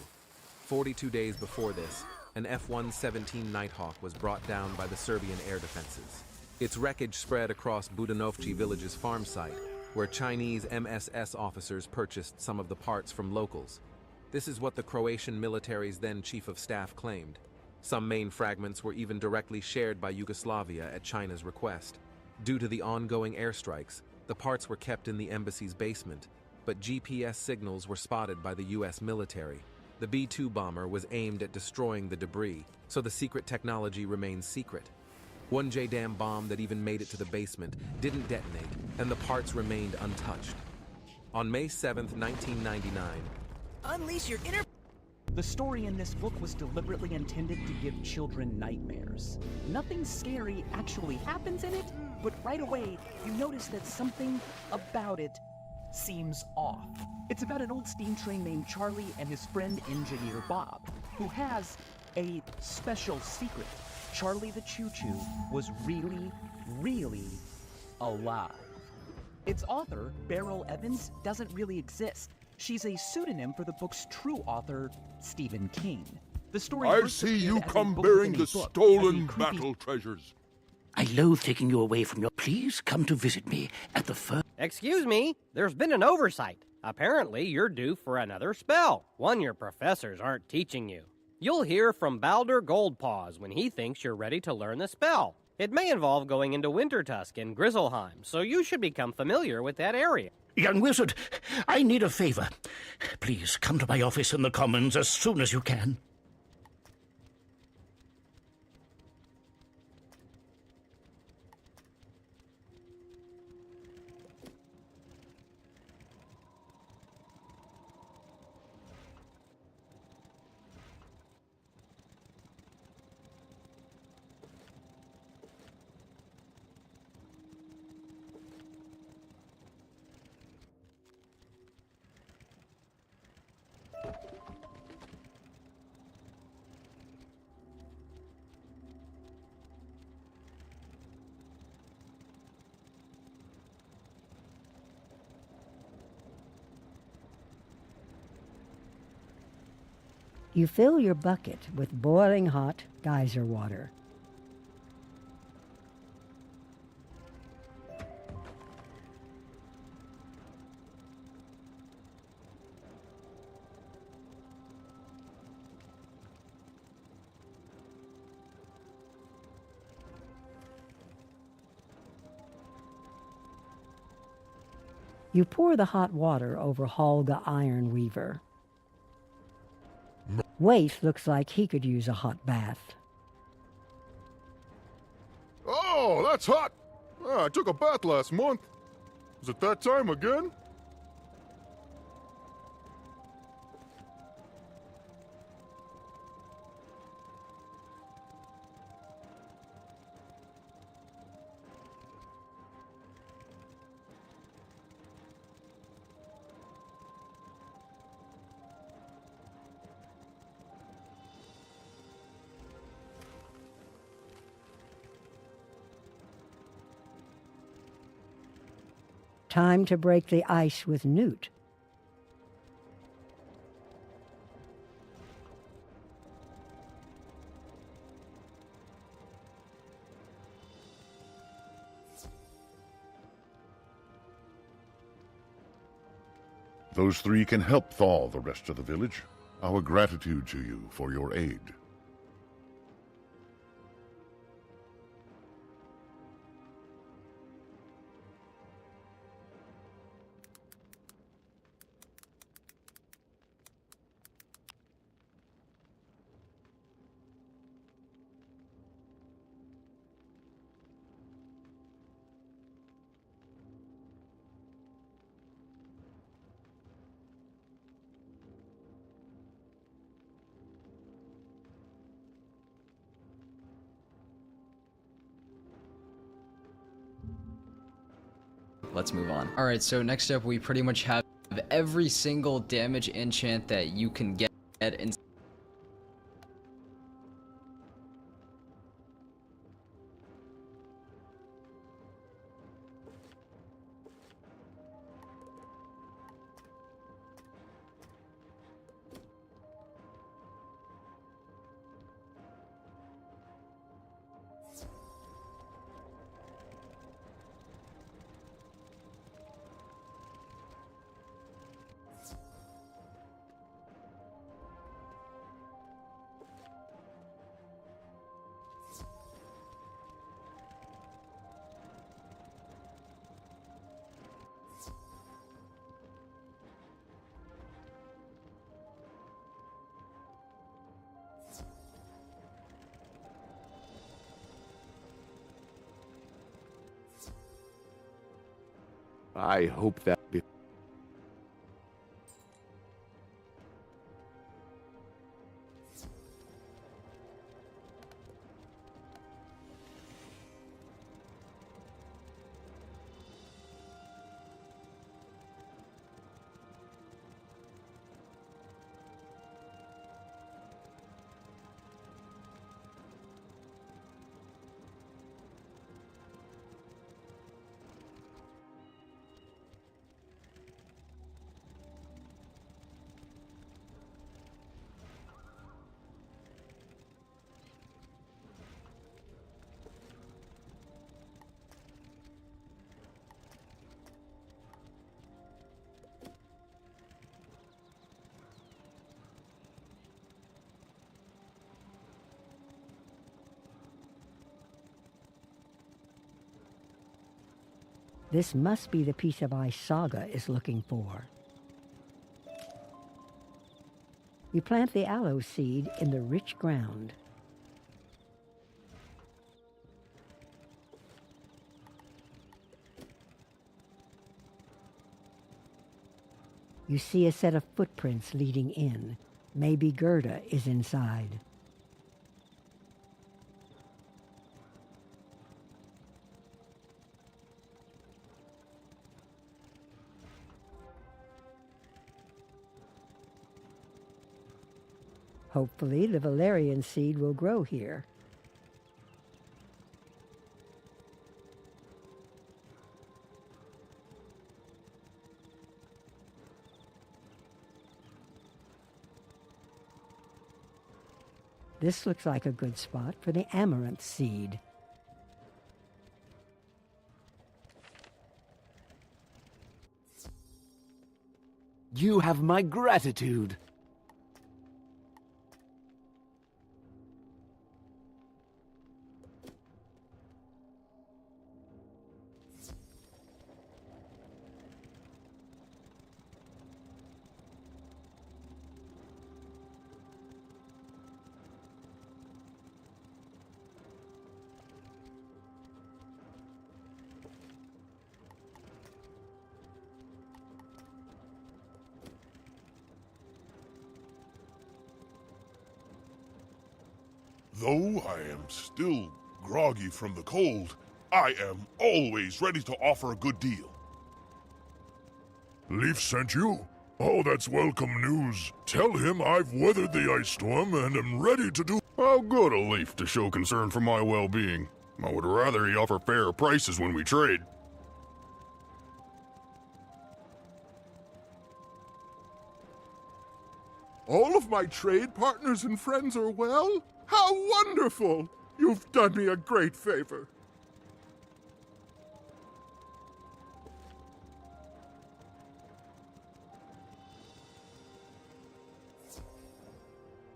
42 days before this, an F-117 Nighthawk was brought down by the Serbian air defenses. Its wreckage spread across Budanovci village's farm site, where Chinese MSS officers purchased some of the parts from locals. This is what the Croatian military's then chief of staff claimed. Some main fragments were even directly shared by Yugoslavia at China's request. Due to the ongoing airstrikes, the parts were kept in the embassy's basement, but GPS signals were spotted by the US military. The B-2 bomber was aimed at destroying the debris, so the secret technology remains secret. One JDAM bomb that even made it to the basement didn't detonate, and the parts remained untouched. On May 7, 1999, unleash your inner... The story in this book was deliberately intended to give children nightmares. Nothing scary actually happens in it, but right away you notice that something about it seems off. It's about an old steam train named Charlie and his friend Engineer Bob, who has a special secret. Charlie the Choo-Choo was really alive. Its author, Beryl Evans, doesn't really exist. She's a pseudonym for the book's true author, Stephen King. The story I see you come bearing the stolen battle treasures. I loathe taking you away from your... Please come to visit me at the first... Excuse me, there's been an oversight. Apparently, you're due for another spell, one your professors aren't teaching you. You'll hear from Baldur Goldpaws when he thinks you're ready to learn the spell. It may involve going into Wintertusk and Grizzleheim, so you should become familiar with that area. Young wizard, I need a favor. Please come to my office in the Commons as soon as you can. You fill your bucket with boiling hot geyser water. You pour the hot water over Holga Ironweaver. Waith looks like he could use a hot bath. Oh, that's hot! I took a bath last month. Is it that time again? Time to break the ice with Newt. Those three can help thaw the rest of the village. Our gratitude to you for your aid. Let's move on. Alright, so next up we pretty much have every single damage enchant that you can get in. I hope that... This must be the piece of ice Saga is looking for. You plant the aloe seed in the rich ground. You see a set of footprints leading in. Maybe Gerda is inside. Hopefully, the valerian seed will grow here. This looks like a good spot for the amaranth seed. You have my gratitude. Though I am still groggy from the cold, I am always ready to offer a good deal. Leaf sent you? Oh, that's welcome news. Tell him I've weathered the ice storm and am ready to do— How good a Leaf to show concern for my well-being. I would rather he offer fairer prices when we trade. All of my trade partners and friends are well? How wonderful! You've done me a great favor.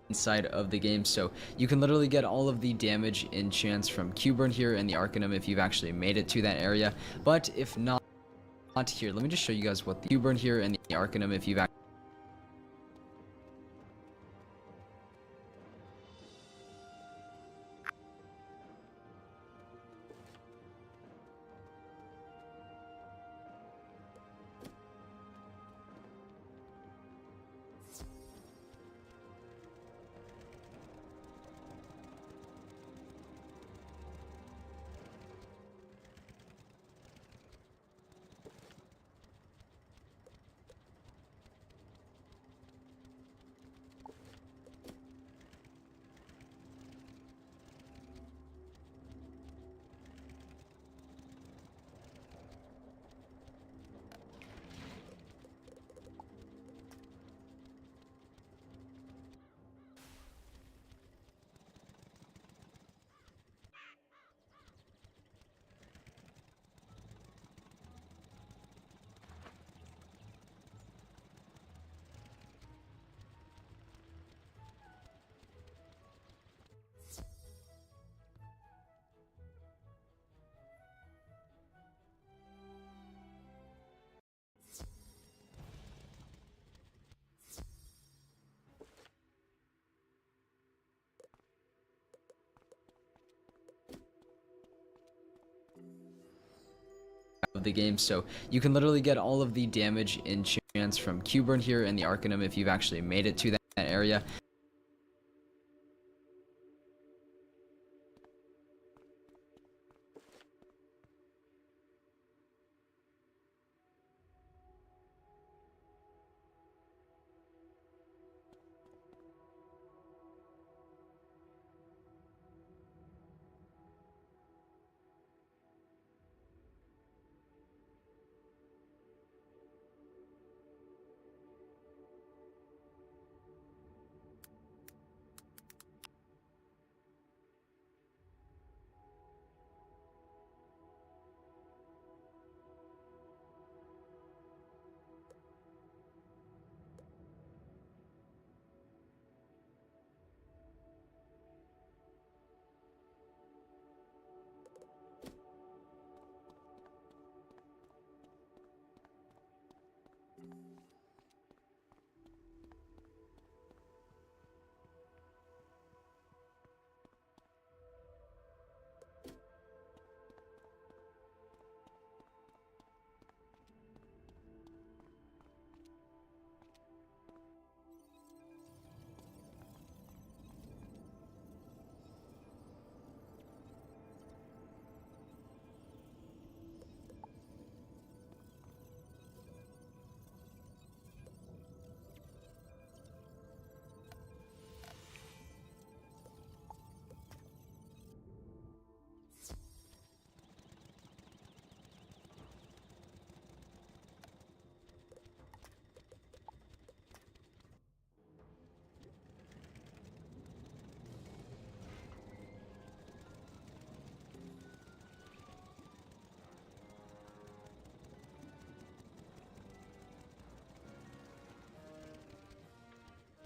Inside of the game, so you can literally get all of the damage enchants from Qburn here and the Arcanum if you've actually made it to that area. But if not here, let me just show you guys what the Qburn here and the Arcanum if you've actually of the game, so you can literally get all of the damage enchants from Qburn here and the Arcanum if you've actually made it to that area.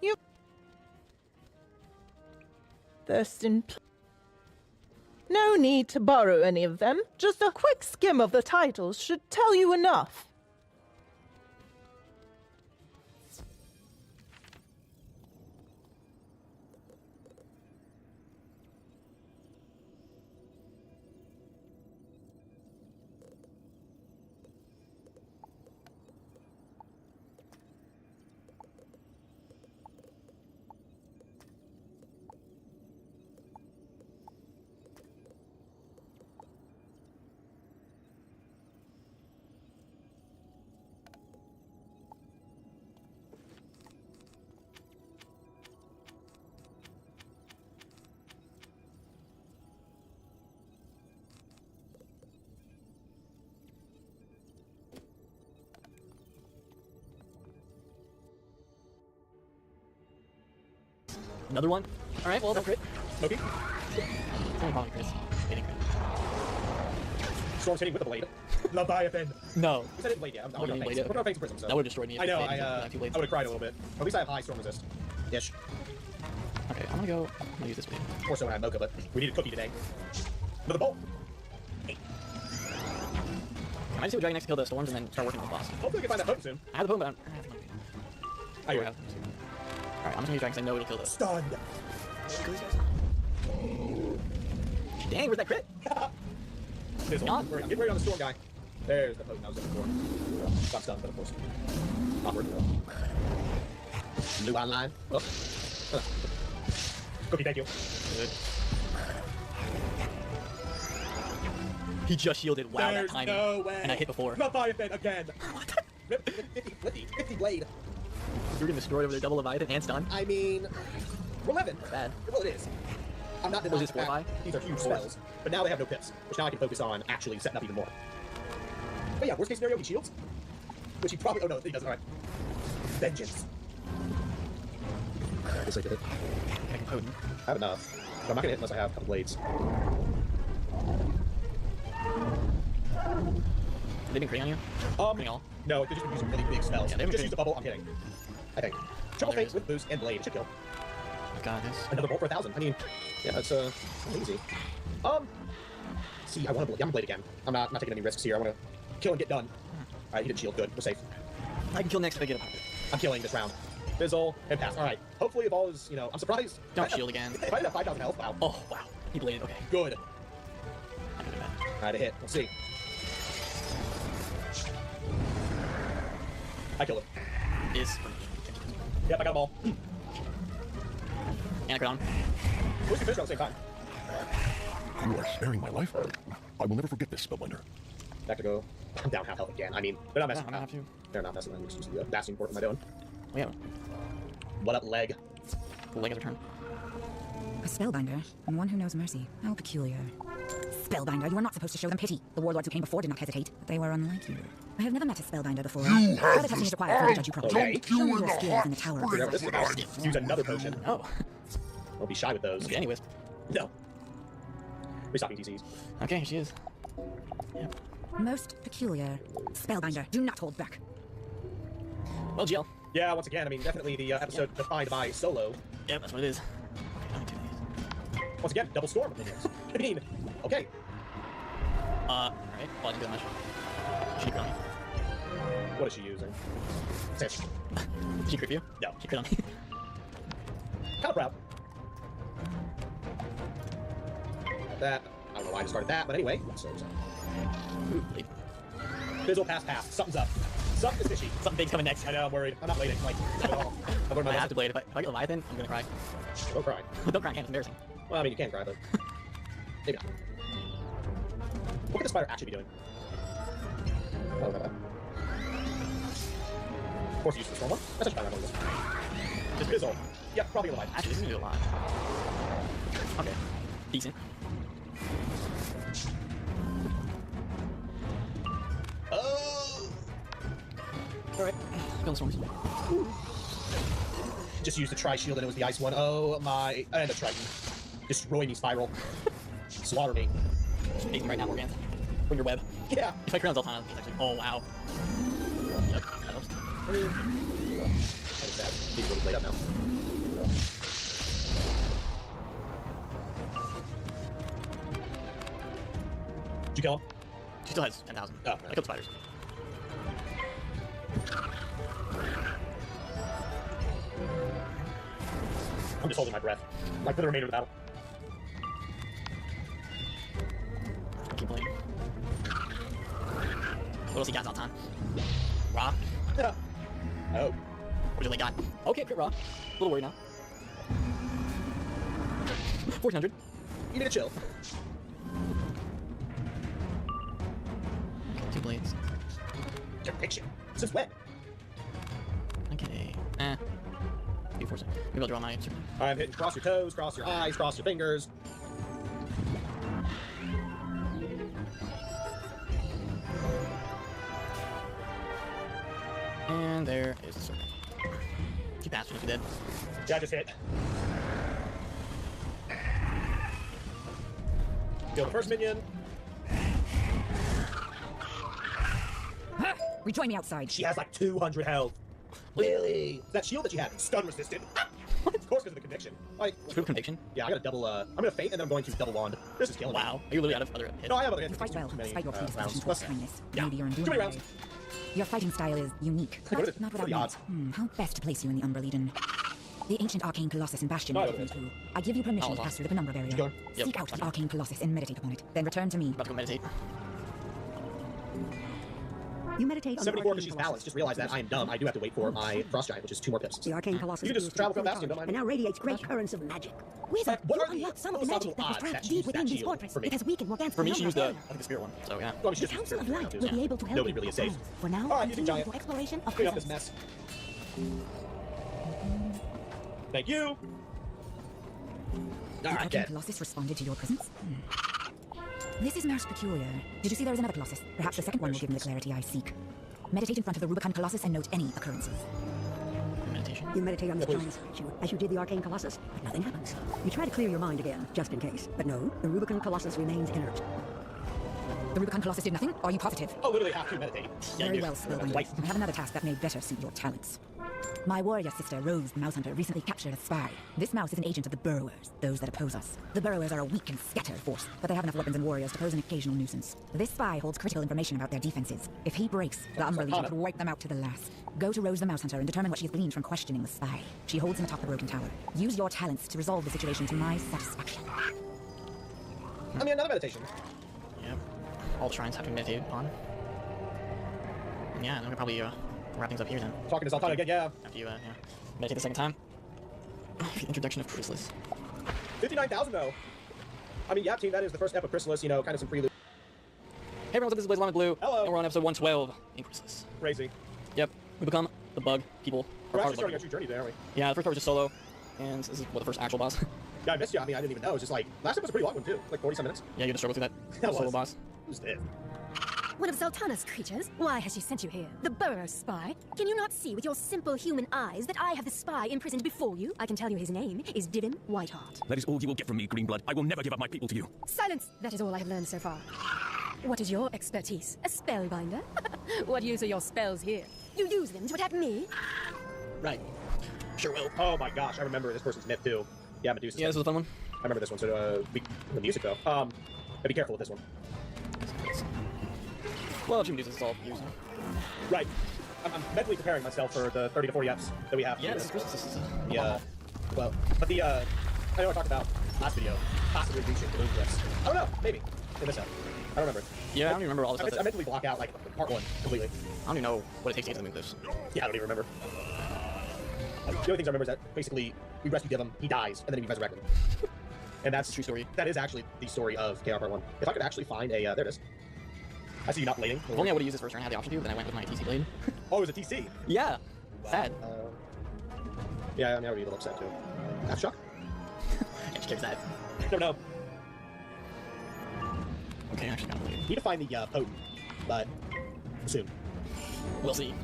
You... Thurston... No need to borrow any of them. Just a quick skim of the titles should tell you enough. Another one? Alright, well, that's great. Smoky. Probably Chris. Hitting crit. Storm's hitting with the blade. Leviathan. No. You said it blade, yeah. I'm I wouldn't not blade it. We're going prism, so. That would have destroyed me. I know, I I would have cried a little bit. At least I have high storm resist. Ish. Okay, I'm gonna use this blade. Or so when I had Mocha, but we need a cookie today. Another bolt. Can I just do a Dragon X to kill the storms and then start working on the boss? Hopefully we can find that potion soon. I have the potion, but I have. Alright, I'm just gonna use Dragon because I know it'll kill this. Stunned. Dang, where's that crit? Get ready on the storm guy. There's the potion I was looking for. Got stunned, but of course. Awkward. New online. Oh. Cookie, thank you. Good. He just shielded. Wow, There's that timing. no way. And I hit before. Leviathan again. What? 50 blade. You're getting destroyed over there, double Leviathan and stun. I mean, we're living. Bad. Well, it is. I'm not denying the fact these are huge spells, but now they have no pips, which now I can focus on actually setting up even more. But yeah, worst case scenario, he shields, which he probably. Oh no, he doesn't. All right. Vengeance. I guess I did it. I have enough. But I'm not gonna hit unless I have a couple blades. They been critting on you? All? No, they've just been using really big spells. Yeah, If you just use the bubble, I'm hitting. I think. Triple fate with boost and blade. It should kill. Got this. Another bolt for 1,000. I mean, yeah, that's easy. See, I want to blade. I'm blade again. I'm not taking any risks here. I want to kill and get done. All right, he didn't shield. Good. We're safe. I can kill next if I get a pocket. I'm killing this round. Fizzle and pass. All right. Hopefully, if all is, I'm surprised. Don't shield again. If I had 5,000 health, wow. Oh wow, he bladed. Okay. Good. All right, a hit. Let's see. I killed it. Is. Yep, I got them all. And a crit on. Who's the finisher at the same time? You are sparing my life. I will never forget this, Spellbinder. Back to go. I'm down half health again. I mean, they're not messing. I'm gonna have to. They're not messing. I'm just using the bastion port. What am I doing? Yeah. What up, leg? Leg is return. A spellbinder, and one who knows mercy. How peculiar. Spellbinder, you are not supposed to show them pity. The warlords who came before did not hesitate, but they were unlike you. I have never met a spellbinder before. Further testing is required to judge you properly. Okay. Show me your skills in the tower of the Use another potion. Oh. Don't be shy with those. Okay, anyways. No. Restocking TCs. Okay, here she is. Yeah. Most peculiar. Spellbinder, do not hold back. Well, GL. Yeah, once again, I mean, definitely the episode defined by solo. Yeah, that's what it is. Once again, double storm. I mean, okay. Alright. Well, I didn't do that much. She crit on me. What is she using? Fish. Did she crit you? No. She crit on me. Kind of proud. That. I don't know why I just started that, but anyway. So. Ooh, bleed. Fizzle, pass. Something's up. Something is fishy. Something big's coming next. I know, I'm worried. I'm not blading. Like, not at all. I have to blade. If I get Leviathan, I'm gonna cry. Don't cry. Don't cry, I can't. It's embarrassing. Well, I mean, you can cry, but maybe not. What could the spider actually be doing? Oh, no. Of course, use the storm one. That's such a bad one. Just Fizzle. Yep, probably alive. Actually, this is gonna do a lot. Okay. Decent. Oh! Alright. Kill the storms. Just used the Tri-Shield and it was the ice one. Oh my. And the Triton. Destroy me, Spiral. Slaughter me. Just making right now, Morgan. Bring your web. Yeah. If I crit on Zoltana, it's actually. Oh, wow. Yep, that helps. That is sad. He's really played up now. Did you kill him? She still has 10,000. Oh, I killed spiders. I'm just holding my breath. Like for the remainder of the battle. Keep playing. What else he got, Zoltan? Raw? Yeah. Oh. What did they got? Okay, crit raw. A little worried now. 1400. You need to chill. 2 blades. Depiction. Since when? Okay. Be forcing. Maybe I'll draw my super. I'm hitting cross your toes, cross your eyes, cross your fingers. And there is the serpent. You bastard if you did. Yeah, I just hit. Kill the first minion. Rejoin me outside. She has like 200 health. Really? That shield that she had, stun resisted. Of course, because of the conviction. Like, True conviction? Yeah, I got a double, I'm gonna feint and then I'm going to double wand. This is killing me. Wow. Are you literally out of other hits? No, I have other hits. You fight well, Too many, despite your predisposition rounds. towards kindness. Yeah. Maybe you're Too enduring many rounds. Your fighting style is unique, What is but it? not What are without the merit. odds? How best to place you in the Umbra Legion? The ancient arcane colossus in Bastion No, will take you through. I give you permission to pass through the penumbra barrier. Go. Seek out the arcane colossus and meditate upon it. Then return to me. About to go meditate. You meditate on 74 the because she's Arcane balanced. Just realize that I am dumb. I do have to wait for my Frost Giant, which is 2 more pips. The Arcane Colossus You can just travel from Bastion, don't mind. and now radiates great currents of magic. Wizard, What you are the unlocked some of the philosophical magic that was odds trapped that she deep used within that this shield fortress. for me? It has weakened Morganth's For me, she used the, I penumbra think the spirit one. So yeah. Well, The she's Council of just Light will be able to help Nobody you. really is safe. For now, All right, you can continue giant. your exploration of Clean up this prisons. mess. Thank you. The Alright, Arcane dead. Colossus responded to your presence? This is most peculiar. Did you see there is another Colossus? Perhaps the second one will give me the clarity I seek. Meditate in front of the Rubicon Colossus and note any occurrences. Meditation. You meditate on this giant statue as you did the Arcane Colossus, but nothing happens. You try to clear your mind again, just in case. But no, the Rubicon Colossus remains inert. The Rubicon Colossus did nothing? Are you positive? Oh, literally have to meditate. Very well, Spellbinder. I have another task that may better suit your talents. My warrior sister, Rose the Mouse Hunter, recently captured a spy. This mouse is an agent of the Burrowers, those that oppose us. The Burrowers are a weak and scattered force, but they have enough weapons and warriors to pose an occasional nuisance. This spy holds critical information about their defenses. If he breaks, the Umbra Legion could wipe them out to the last. Go to Rose the Mouse Hunter and determine what she has gleaned from questioning the spy. She holds him atop the broken tower. Use your talents to resolve the situation to my satisfaction. I mean, another meditation. Yep. All the shrines have to be meditated on. And yeah, I'm gonna probably wrap things up here then. Talking to Zoltana again, yeah. After you meditate the second time. The introduction of Chrysalis. 59,000 though. I mean, yeah, team, that is the first ep of Chrysalis, you know, kind of some prelude. Hey everyone, this is Blaze Blue. Hello. And we're on episode 112 in Chrysalis. Crazy. Yep. We become the bug people. We're Or part actually of the starting our bug true journey today, aren't we? people. Yeah, the first part was just solo. And this is what the first actual boss. Yeah, I missed you. I mean, I didn't even know. It was just like, last episode was a pretty long one too. Like 40-some minutes. Yeah, you had to struggle through that That solo was. boss. Who's dead? One of Zoltana's creatures? Why has she sent you here? The Burrow spy? Can you not see with your simple human eyes that I have the spy imprisoned before you? I can tell you his name is Divin Whiteheart. That is all you will get from me, Greenblood. I will never give up my people to you. Silence! That is all I have learned so far. What is your expertise? A spellbinder? What use are your spells here? You use them to attack me? Right. Sure will. Oh my gosh, I remember this person's myth too. Yeah, Medusa. Yeah, this was a fun one. I remember this one, so the music though. But be careful with this one. Well, Jim Medusa is all used. Right. I'm mentally preparing myself for the 30 to 40 eps that we have. Yeah, this is Yeah. Well, but the, I know I talked about last video, possibly reaching the moon cliffs. I don't know, maybe. In this ep. I don't remember. Yeah, I don't even remember all the stuff. I mentally block out, like, part 1 completely. I don't even know what it takes to get to the moon cliffs. Yeah, I don't even remember. The only things I remember is that basically we rescue Divim, he dies, and then we resurrect him. And that's true story. That is actually the story of KR Part 1. If I could actually find a, there it is. I see you not blading. If only I would have used this first turn, I had the option to, then I went with my TC blade. Oh, it was a TC? Yeah. Sad. Yeah, I mean, I would be a little upset too. Aftershock? Yeah, she cares that. Never know. Okay, actually kind of weird. Need to find the potent, but soon. We'll see.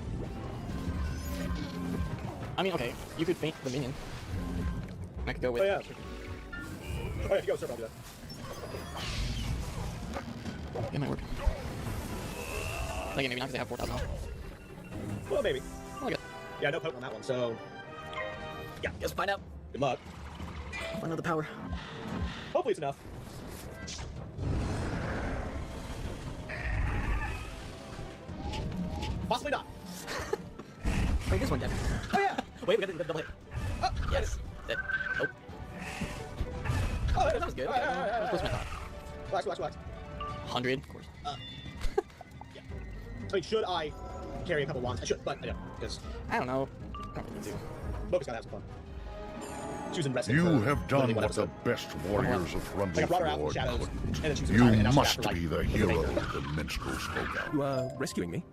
I mean, okay, you could feint the minion. I could go with. Oh yeah. Oh yeah, if you go with Serpent, I'll do that. It might work. Again, maybe not because they have 4,000 health. Well, maybe. I'll get. Yeah, no poke on that one, so... Yeah, Guess find out. good luck. Find out the power. Hopefully it's enough. Possibly not. Wait, this one dead. Oh yeah! Wait, we got the double hit. Oh, Yes. Dead. Nope. Oh, That was good. Okay, that was close to my thought. Relax, relax, relax. 100, of course. Yeah. I mean, should I carry a couple wands? I should, but I don't, because... I don't know. I don't really need to. Mocha's gotta have some fun. Choosing wrestling You for have done literally one what the episode. best warriors of Like I brought her out from the Rumblefjord shadows, couldn't. and then she was You retired, and now she's must after, be like, the the hero Baker. the minstrel spoke of. You, rescuing me?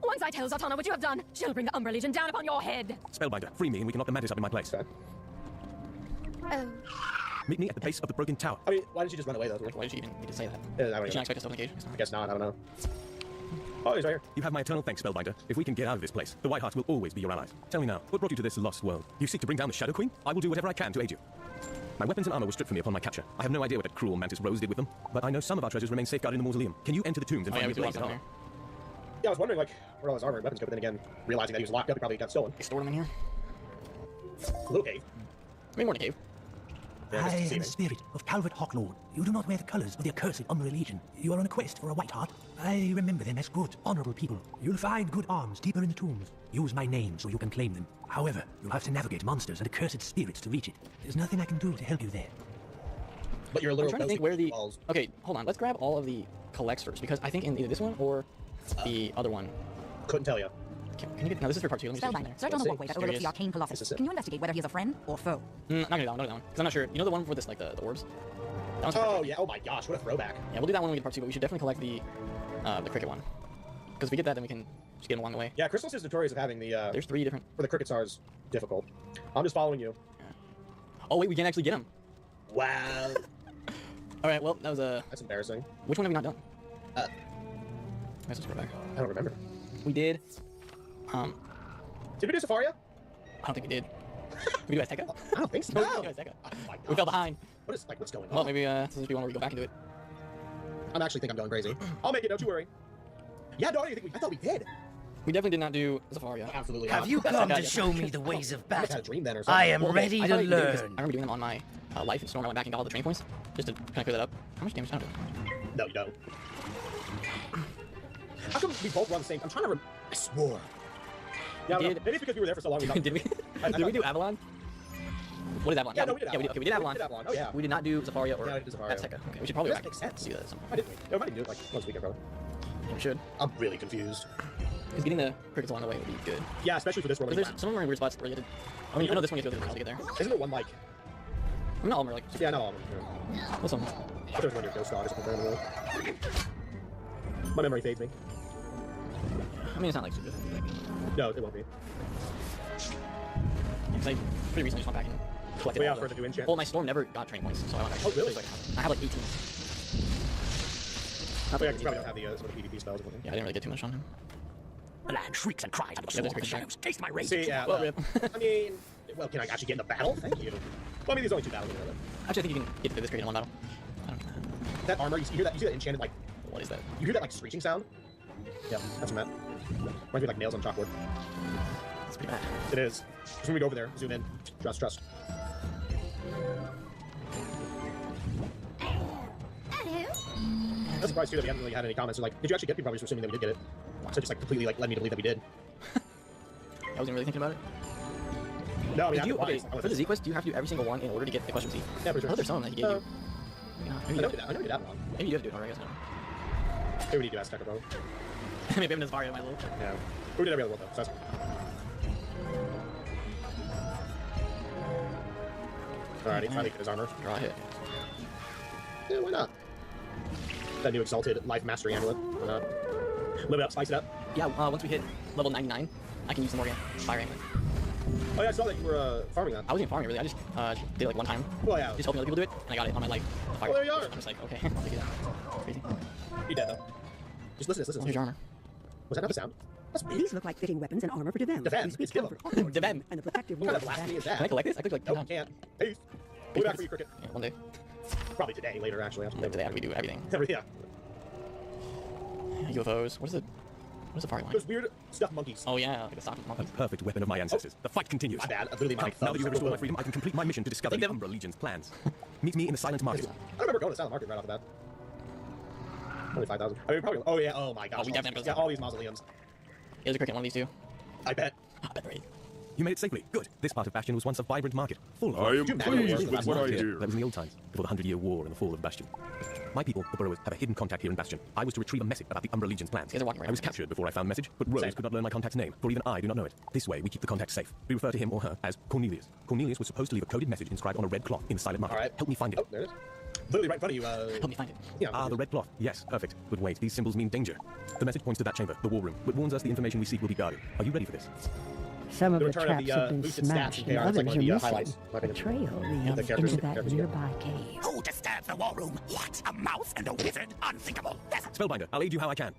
Once I tell Zatanna what you have done, she'll bring the Umbra Legion down upon your head. Spellbinder, free me and we can lock the mantis up in my place. Oh. Meet me at the base of the broken tower. I mean, why didn't she just run away, though? Why did she even need to say that? I don't Did she know. not expect us to open the cage? I guess not, I don't know. Oh, he's right here. You have my eternal thanks, Spellbinder. If we can get out of this place, the White Hearts will always be your allies. Tell me now, what brought you to this lost world? You seek to bring down the Shadow Queen? I will do whatever I can to aid you. My weapons and armor were stripped from me upon my capture. I have no idea what that cruel Mantis Rose did with them, but I know some of our treasures remain safeguarded in the mausoleum. Can you enter the tombs and find me the armor? Yeah, I was wondering, like, where all his armor and weapons go, but then again, realizing that he was locked up, he probably got stolen. They stored him in here? A little cave. I mean, more than a cave. Yeah, I am deceiving. the spirit of Calvert Hawklord. You do not wear the colours of the accursed Umbra Legion. You are on a quest for a White Heart. I remember them as good, honourable people. You'll find good arms deeper in the tombs. Use my name so you can claim them. However, you'll have to navigate monsters and accursed spirits to reach it. There's nothing I can do to help you there. But you're a I'm literal trying to ghost think where the... balls. Okay, hold on. Let's grab all of the collects first, because I think in either this one or the other one... Couldn't tell you. Can you get... No, this is for part 2. Let me see. Spellbinder, search on the walkway that overlooks the arcane colossus. Can you investigate whether he is a friend or foe? Not gonna do that one, not gonna do that one. Because I'm not sure. You know the one for this, like, the orbs? That one's for part Oh, two. yeah. Oh, my gosh. What a throwback. Yeah, we'll do that one when we get part 2, but we should definitely collect the cricket one. Because if we get that, then we can just get them along the way. Yeah, Crystal's is notorious of having the, There's 3 different... where the cricket stars difficult. I'm just following you. Oh, wait, we can actually get them. Wow. Alright, well, that was a... That's embarrassing. Which one have we not done? Let's just go back. I don't remember. We did... Did we do Safaria? I don't think we did. Did we do Azteca? I don't think so. No, we didn't do Azteca. Oh my We fell behind. What is, like, what's going on? Well, maybe this will be one where we go back and do it. I actually think I'm going crazy. I'll make it, don't you worry. Yeah, no, I thought we did. We definitely did not do Zafaria. Absolutely Have not. you come to Yeah. show me the ways of I had battle? a dream then or something. I am Well, okay, ready I to thought we did it because learn. I remember doing them on my life and Storm. I went back and got all the training points just to kind of clear that up. How much damage did I do? No, you don't. How come we both run the same? I'm trying to I swore. Yeah, I don't know. Maybe it's because we were there for so long. We Did we? Did we do Avalon? What is Avalon? Yeah, no, we did Yeah, we did. Avalon. Okay, we did Avalon. We did Avalon. Oh, yeah. We did not do Zafaria or Yeah, we did Zafaria. Azteca. Okay, we should probably That back makes sense. do that at some Why point. didn't we? No, I didn't do it like once a week ago. Yeah, we should. I'm really confused. Because getting the crickets along the way would be good. Yeah, especially for this world. Because there's some of them are in weird spots where you have to... I mean, I know this one you have to go to get there. Isn't there one like? I mean, not all of them are like... Yeah, no, all of them. What's some? But there's one your ghost dog is comparable. My memory fades me. I mean, it's not like super difficult. No, it won't be. Because I pretty recently just went back and collected Way all out for the new enchant. Well, my Storm never got training points, so I went back. Oh, really? I have like 18. Oh, yeah, 'cause you probably don't have the some of the PvP spells. Yeah, I didn't really get too much on him. The land shrieks and cries at the Yeah, sword that's of the pretty shadows. Taste my rage. See, yeah. Well, rip. I mean, well, can I actually get in the battle? Thank you. Well, I mean, there's only 2 battles. Anyway, Actually, I think you can get to this crate in one battle. I don't know. that armor, you hear that? You see that enchanted like? What is that? You hear that like screeching sound? Yeah, that's what I meant. Reminds me of, like nails on chalkboard. It's pretty bad. It is. Just when we go over there, zoom in. Trust. I'm surprised too that we haven't really had any comments. They're like, did you actually get people? Probably just assuming that we did get it. So just like completely like led me to believe that we did. I wasn't really thinking about it. No, I mean, Did you, after okay, wise, for the Z quest, do you have to do every single one in order to get the question Z? Yeah, for sure. I thought there's some that he gave you. Yeah, maybe you I know have to. we did that one. Maybe you have to do it already, I guess. Maybe we need to ask Tekka, bro. Maybe I'm Nazvaria, my little. Yeah. We did every other one though, so that's... Alrighty, finally get his armor. Draw a hit. Yeah, why not? That new exalted life mastery amulet. Why not? Live it up, spice it up. Yeah, once we hit level 99, I can use the Morgan Fire Amulet. Oh yeah, I saw that you were farming that. I wasn't even farming really, I just did it like one time. Well, yeah. Just helping other people do it, and I got it on my life. The fire. Oh, there you are. I'm just like, okay, I'll take it. Crazy. He dead though. Just listen to this, listen. Here's your armor. Was that not a sound? These look like fitting weapons and armor for Devem. Devem, it's Gilliam. Devem. And the protective What kind of wall. blasphemy is that? Can I collect this? I could like 10 Nope, times. can't. Peace. We'll be back for you, Cricket. Yeah, one day. Probably today, later, actually. Today after we do everything. Yeah. UFOs. What is it? What is a fire line? Those weird stuffed monkeys. Oh yeah, like a sock monkey. A perfect weapon of my ancestors. The fight continues. My bad. Literally my Now that you have restored my freedom, I can complete my mission to discover the Umbra Legion's plans. Meet me in the Silent Market. I don't remember going to Silent Market right off the bat. Only 5,000. I mean, probably. Oh yeah. Oh my gosh. Oh, we definitely got all these mausoleums. There's a cricket one of these two. I bet. Right. You made it safely. Good. This part of Bastion was once a vibrant market, full of... I am pleased with what I hear. That was in the old times, before the 100-Year War and the fall of Bastion. My people, the Burrowers, have a hidden contact here in Bastion. I was to retrieve a message about the Umbra Legion's plans. I was captured before I found the message, but Rose could not learn my contact's name, for even I do not know it. This way, we keep the contact safe. We refer to him or her as Cornelius. Cornelius was supposed to leave a coded message inscribed on a red cloth in the Silent Market. All right. Help me find it. Oh, there it is. Literally right in front of you. Help me find it. Yeah. The red cloth. Yes, perfect. But wait, these symbols mean danger. The message points to that chamber, the war room, but warns us the information we seek will be guarded. Are you ready for this? Some of the return traps have been boosted smashed, stats and in KR. It's others like are one of the missing. highlights. A trail The leads characters- into that characters, nearby cave. Who disturbs the war room? What? A mouse and a wizard? Unthinkable. Spellbinder, I'll aid you how I can.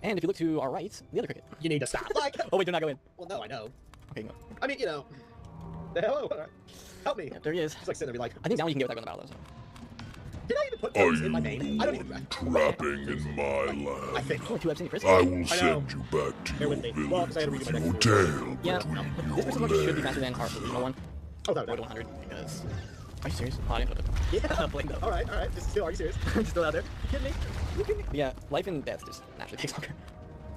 And if you look to our right, the other cricket. You need to stop. Like. Oh wait, do not go in. Well, no, I know. Okay, go. I mean, you know. Hello. Help me. Yeah, there he is. Just like sitting there, be like. I think now you can get that gun in the battle though. So. Did I even put those in my name? I don't even. Trapping in my land. I think. Only 2 eps in prison. I will send you back to Bear your with me. Well, 'cause I had to village redo my with next your one. tail Yeah, between this prison your monkey should be Uh, faster legs. than our original one. Oh, that Road to 100 because. Are you serious? Oh, I didn't put it. Yeah. Blame them. All right. Just still, are you serious? Just still out there? You kidding me? You kidding me? Yeah, life and death just naturally takes longer.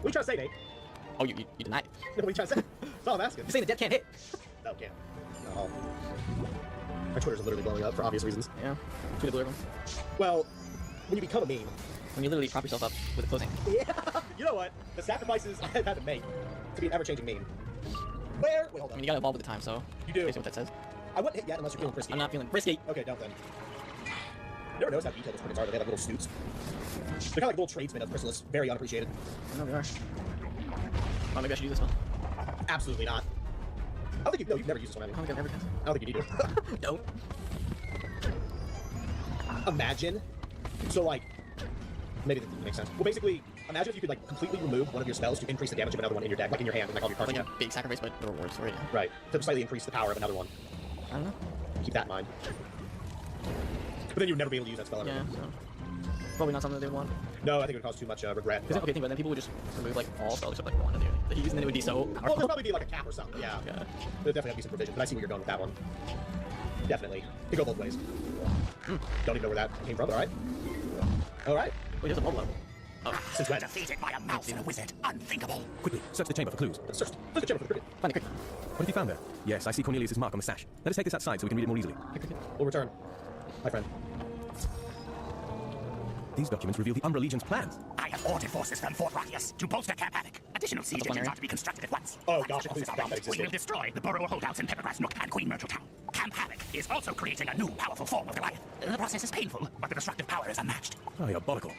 What are you trying to say, Nate? Oh, you deny it. What are you trying to say? That's all I'm asking. You're saying the death can't hit. No, can't. No. My Twitter's literally blowing up for obvious reasons. Yeah. Tweet a blue one. Well, when you become a meme. When you literally prop yourself up with a closing. Yeah. You know what? The sacrifices I have had to make to be an ever-changing meme. Where? Wait, hold I on. mean, you gotta evolve with the time, so. You do. Basically what that says. I wouldn't hit yet unless you're feeling frisky. I'm not feeling frisky. Okay, don't then. You never noticed how detailed those crickets are? They have like little suits. They're kind of like little tradesmen of Chrysalis. Very unappreciated. I know they are. Oh, maybe I should use this one. Absolutely not. I don't think you've never used this one, have you? I don't think I've ever I don't think you need to. Don't. Imagine. So, like, maybe that makes sense. Well, basically, imagine if you could, like, completely remove one of your spells to increase the damage of another one in your deck, like in your hand, and like all your cards. Like a big sacrifice, but the rewards for it. Right. To slightly increase the power of another one. I don't know. Keep that in mind. But then you'd never be able to use that spell ever. Yeah, so. Probably not something that they would want. No, I think it would cause too much regret. Because, okay, think about it, then people would just remove, like, all spells except, like, one of the use, and then it would be so Well, powerful. there'll probably be, like, a cap or something, yeah. There'll definitely have to be some provision, but I see where you're going with that one. Definitely. It could go both ways. Don't even know where that came from, alright? Alright. Wait, there's a bubble level. Oh. Since when? Defeated by a mouse and a wizard. Unthinkable. Quickly, search the chamber for clues. Search the chamber for the cricket. Find the cricket. What have you found there? Yes, I see Cornelius' mark on the sash. Let us take this outside so we can read it more easily. We'll return. My friend. These documents reveal the Umbra Legion's plans. I have ordered forces from Fort Rockius to bolster Camp Havoc. Additional siege engines are to be constructed at once. Oh gosh, Forces are ready. We will destroy the Burrow holdouts in Peppergrass Nook and Queen Myrtle Town. Camp Havoc is also creating a new powerful form of Goliath. The process is painful, but the destructive power is unmatched. Diabolical.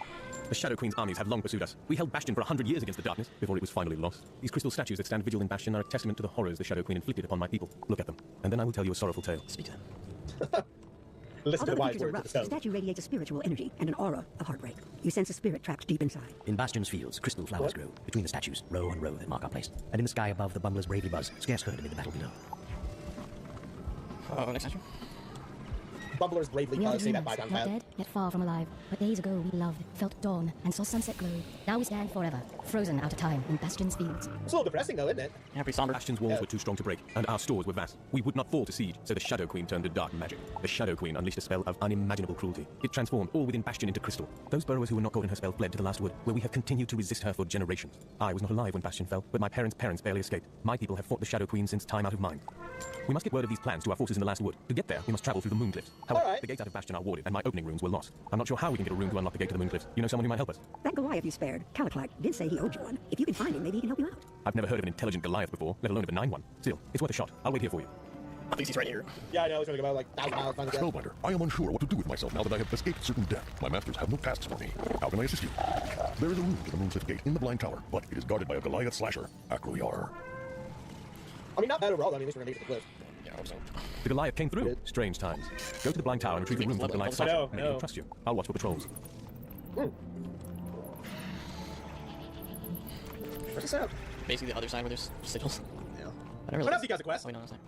The Shadow Queen's armies have long pursued us. We held Bastion for 100 years against the darkness, before it was finally lost. These crystal statues that stand vigil in Bastion are a testament to the horrors the Shadow Queen inflicted upon my people. Look at them, and then I will tell you a sorrowful tale. Speak to them. Listen to Although the the wise features are words of rough, the the stone. statue radiates a spiritual energy and an aura of heartbreak. You sense a spirit trapped deep inside. In Bastion's fields, crystal flowers grow. Between the statues, row on row that mark our place. And in the sky above, the bumblers bravely buzz, scarce heard amid the battle below. Oh, next statue. Bumblers bravely We are say that humans, by down not path. dead, yet far from alive. But days ago we loved, felt dawn, and saw sunset glow. Now we stand forever, frozen out of time in Bastion's fields. It's a little depressing though, isn't it? Yeah, pretty somber. Bastion's walls were too strong to break, and our stores were vast. We would not fall to siege, so the Shadow Queen turned to dark magic. The Shadow Queen unleashed a spell of unimaginable cruelty. It transformed all within Bastion into crystal. Those burrowers who were not caught in her spell fled to the last wood, where we have continued to resist her for generations. I was not alive when Bastion fell, but my parents' parents barely escaped. My people have fought the Shadow Queen since time out of mind. We must get word of these plans to our forces in the last wood. To get there, we must travel through the Mooncliffs. However, the gates out of Bastion are warded, and my opening runes were lost. I'm not sure how we can get a rune to unlock the gate to the Mooncliffs. You know someone who might help us? That Goliath you spared, Caliclac, did say he owed you one. If you can find him, maybe he can help you out. I've never heard of an intelligent Goliath before, let alone a benign one. Still, it's worth a shot. I'll wait here for you. I think he's right here. Yeah, I know. It's going to go about like 1,000 miles. Find the death. Spellbinder, I am unsure what to do with myself now that I have escaped certain death. My masters have no tasks for me. How can I assist you? There is a room to the Mooncliff Gate in the Blind Tower, but it is guarded by a Goliath slasher, Acroyar. I mean, not bad overall. I mean, at least we're going to make it to the cliff. Yeah, I hope so. The Goliath came through. Strange times. Go to the Blind Tower and retrieve the room from the Goliath slasher. Maybe he'll trust you. I'll watch for patrols. Where's this out? Basically the other side where there's sigils. Yeah. I never What else you guys a quest? Oh, wait, no, it's like,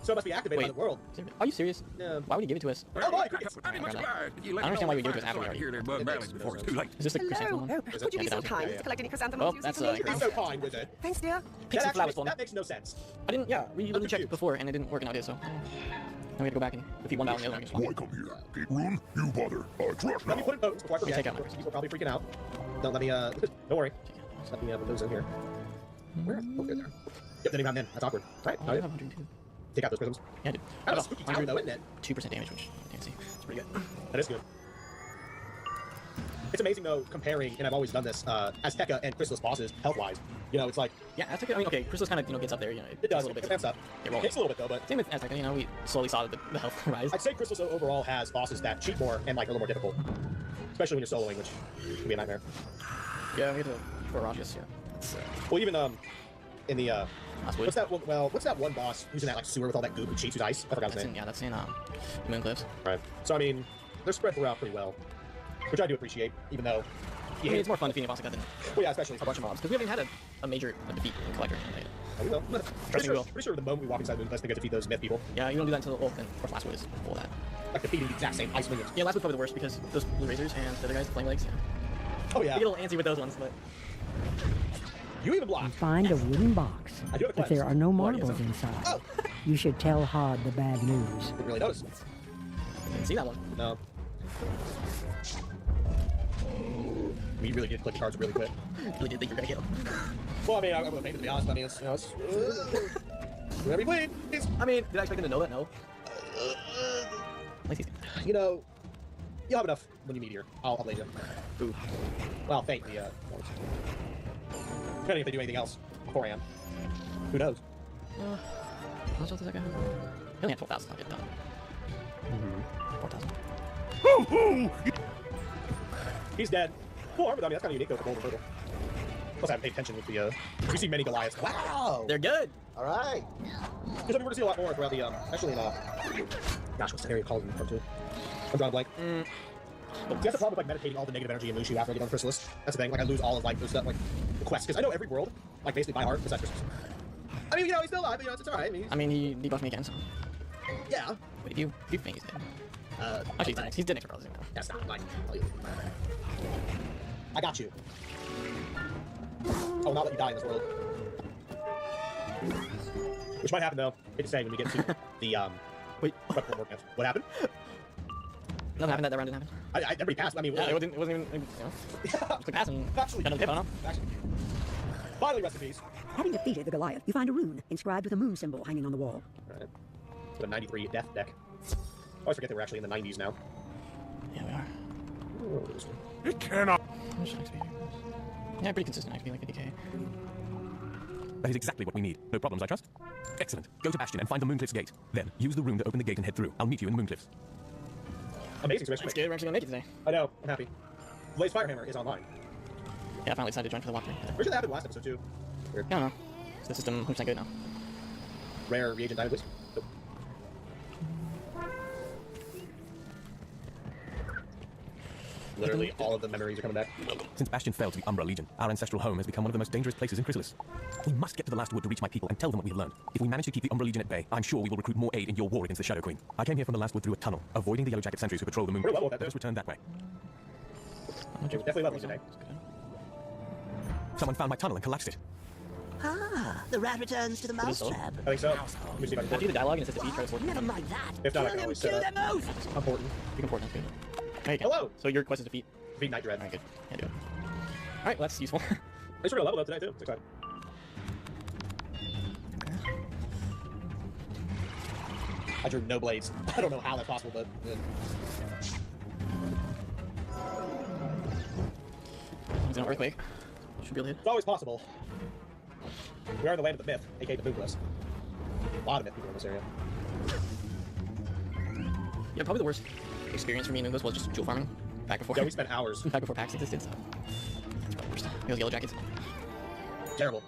So it must be activated by the world. Are you serious? Yeah. Why would you give it to us? Oh boy, crickets! I don't understand why you would give it to us after we already. Before it's too late. Is this the Hello. chrysanthemum one? Oh, would you be so kind to collect any chrysanthemums Well, you that's see from Be so kind with it. Thanks, dear. Pick some flowers for me. That makes no sense. I didn't. Yeah, we literally checked before and it didn't work nowadays. So now we had to go back and defeat one battle and the other one. Why come here? Keep room? You bother. Trash Let me now. put in boats before I forget. Take out my People are probably freaking out. Don't let me, don't worry. Just let me put those in here. Where? Oh, there. Yep, didn't even have men. That's awkward. Right, I have 102. Take out those prisms. Yeah, dude. Kind of a spooky tower, though, isn't it? 2% damage, which you can't see. It's pretty good. That is good. It's amazing, though, comparing, and I've always done this, Azteca and Chrysalis bosses, health-wise. You know, it's like... Yeah, Azteca, I mean, okay, Chrysalis kind of, gets up there, It does, a little bit. It ramps up. Yeah, well, Takes a little bit, though, but... Same with Azteca, we slowly saw the health rise. I'd say Chrysalis overall has bosses that cheat more and, like, are a little more difficult. Especially when you're soloing, which can be a nightmare. Yeah, we had to Ferocious, yeah. Well, even, in the, what's that one boss who's in that, like, sewer with all that goop and cheats who's ice? I forgot his name. Yeah, that's in, Mooncliffs. Right. So, I mean, they're spread throughout pretty well. Which I do appreciate, even though... I mean, it's more fun defeating a boss like that than well, yeah, especially a bunch of mobs, because we haven't had a major defeat in Collector. We will. Pretty sure the moment we walk inside Moonquest, they go defeat those myth people. Yeah, you don't do that until the then of course Lastwood is full of that. Like defeating the exact same ice minions. Yeah, Lastwood's probably the worst because those blue razors and the other guys, the flame legs. Yeah. Oh yeah. You get a little antsy with those ones, but you even block. Find a wooden box. I do have a If there are no marbles so. inside, you should tell Hod the bad news. Didn't really notice. Didn't see that one. No. We really did click the cards really quick. Really did think you were gonna get them. Well, I mean, I would have to be honest. I mean, it's, you know, it's... whatever you please. I mean, did I expect him to know that? No. You know, you'll have enough when you meet here. I'll blame you. Ooh. Well, thank the, depending if they do anything else beforehand. Who knows? How much else does that guy have? He only had 12,000. I'll get done. 4,000. Hoo-hoo! He's dead. Full armor, I mean, that's kind of unique though for gold and purple. Plus, I haven't paid attention with the, we see many Goliaths. Wow! They're good! Alright! Because I mean, we're gonna see a lot more throughout the, especially in, gosh, what's the area called in part 2? I'm drawing a blank. See, that's the problem with, like, meditating all the negative energy in Mushu after I get on Chrysalis. That's the thing, like, I lose all of, like, those stuff, like, the quests, because I know every world, like, basically by heart, besides Chrysalis. I mean, you know, he's still alive, but, you know, it's alright. I mean, he debuffed me again, so... Yeah. Wait, do you think he's dead? Actually, he's dead next for probably. That's not mine. I got you. I'll not let you die in this world. Which might happen, though. Hate to say, when we get to the, Wait. What happened? Nothing happened that round didn't happen. Everybody passed. I mean, yeah, it wasn't even, you know, just like passing. Actually, got a dip, I don't know. Finally, recipes. Having defeated the Goliath, you find a rune inscribed with a moon symbol hanging on the wall. Right. With a 93 death deck. I always forget that we're actually in the 90s now. Yeah, we are. It cannot. Yeah, pretty consistent XP, like 50k. That is exactly what we need. No problems, I trust? Excellent. Go to Bastion and find the Mooncliffs gate. Then, use the rune to open the gate and head through. I'll meet you in the Mooncliffs. Amazing. That's good, we're actually gonna make it today. I know, I'm happy. Blaze Firehammer is online. Yeah, I finally decided to join for the walkthrough. Pretty sure that happened last episode, too. Weird. I don't know. Is the system 100% good now? Rare reagent diamond, please. Nope. Literally, all of the memories are coming back. Since Bastion fell to the Umbra Legion, our ancestral home has become one of the most dangerous places in Chrysalis. We must get to the last wood to reach my people and tell them what we've learned. If we manage to keep the Umbra Legion at bay, I'm sure we will recruit more aid in your war against the Shadow Queen. I came here from the last wood through a tunnel, avoiding the Yellow Jacket sentries who patrol the moon. Let us return that way. Definitely level today. Someone found my tunnel and collapsed it. Ah, the rat returns to the mousetrap. I think so. Let me see if I can After the dialogue and it says defeat, try to Never mind that. If not, I Kill can them, always kill set them up. both. Important. You can port that's good. Okay, Hello! So your quest is defeat? Defeat Night Dread. Alright, good. Yeah, do it. Alright, well, that's useful. Thanks for a level up today, too. It's exciting. I drew no blades. I don't know how that's possible, but... He's an earthquake. Should be able to hit. It's always possible. We are in the land of the myth, aka the Moonquest. A lot of myth people in this area. Yeah, probably the worst experience for me in Moonquest was just jewel farming. Back before. Yeah, we spent hours. Back before PAX existed, so... That's probably the worst. Those Yellow Jackets. Terrible.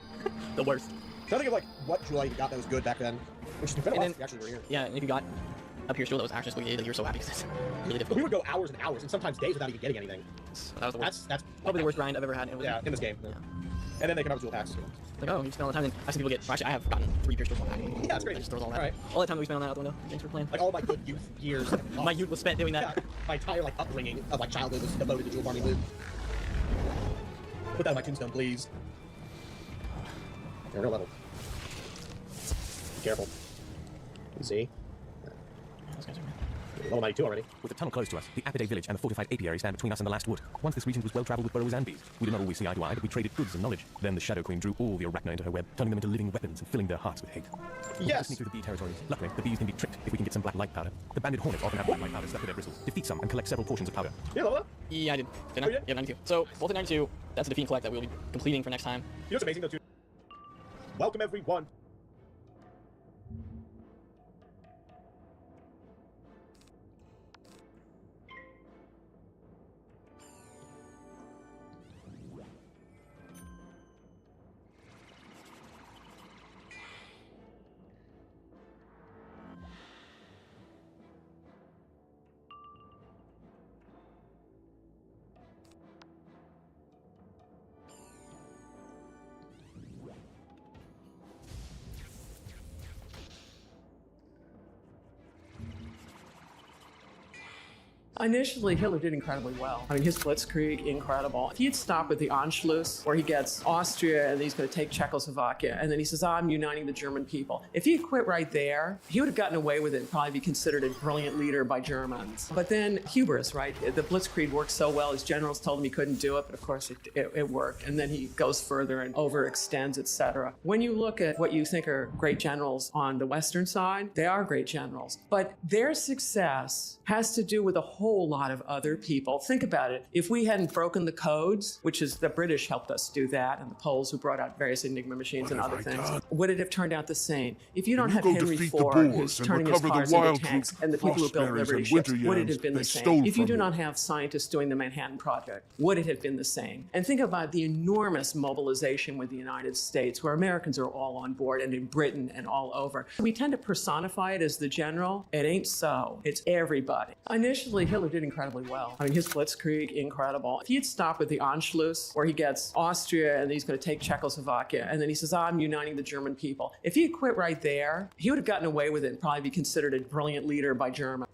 The worst. Trying to think of, like, what jewel you got that was good back then. Which is been a while since we actually were here. Yeah, and if you got up here still that was actually sweet, you're so happy because it's really difficult. We would go hours and hours, and sometimes days without even getting anything. That was the worst. That's probably the worst grind I've ever had. Yeah, in this game. Yeah. And then they come out with jewel packs. Like, oh, you spend all the time. And I've seen people get. Well, actually, I have gotten 3 pierce tools on that. Yeah, it's great. I just throws all that. All right. All the time that we spent on that out the window. Thanks for playing. Like all my good youth years. My youth was spent doing that. Yeah, my entire like upbringing of like childhood was devoted to Jewel Farming Loot. Put that on my tombstone, please. You're real level. Be careful. You see? Those guys are level 92 already. With the tunnel close to us, the Apidae village and the fortified apiary stand between us and the last wood. Once this region was well traveled with burrows and bees. We did not always see eye to eye, but we traded goods and knowledge. Then the Shadow Queen drew all the Arachna into her web, turning them into living weapons and filling their hearts with hate. Yes! Sneak through the bee territories. Luckily, the bees can be tricked if we can get some black light powder. The banded hornets often have black light powder stuck to their bristles. Defeat some and collect several portions of powder. Yeah, level up? Yeah, I did. Didn't I? Yeah, 92. So, Bolted 92, that's a defeat and collect that we'll be completing for next time. You know what's amazing though, too? Welcome everyone. Initially, Hitler did incredibly well. I mean, his blitzkrieg, incredible. If he had stopped with the Anschluss, where he gets Austria and he's going to take Czechoslovakia, and then he says, I'm uniting the German people. If he had quit right there, he would have gotten away with it and probably be considered a brilliant leader by Germans. But then hubris, right? The blitzkrieg worked so well, his generals told him he couldn't do it, but of course it worked. And then he goes further and overextends, etc. When you look at what you think are great generals on the Western side, they are great generals. But their success has to do with a whole lot of other people. Think about it. If we hadn't broken the codes, which is the British helped us do that, and the Poles who brought out various Enigma machines and other things, would it have turned out the same? If you don't have Henry Ford, who's turning his cars into tanks, and the people who built Liberty ships, would it have been the same? If you do not have scientists doing the Manhattan Project, would it have been the same? And think about the enormous mobilization with the United States, where Americans are all on board, and in Britain and all over. We tend to personify it as the general. It ain't so. It's everybody. Initially, Hitler did incredibly well. I mean, his blitzkrieg, incredible. If he had stopped with the Anschluss, where he gets Austria and he's going to take Czechoslovakia, and then he says, I'm uniting the German people. If he had quit right there, he would have gotten away with it and probably be considered a brilliant leader by Germans.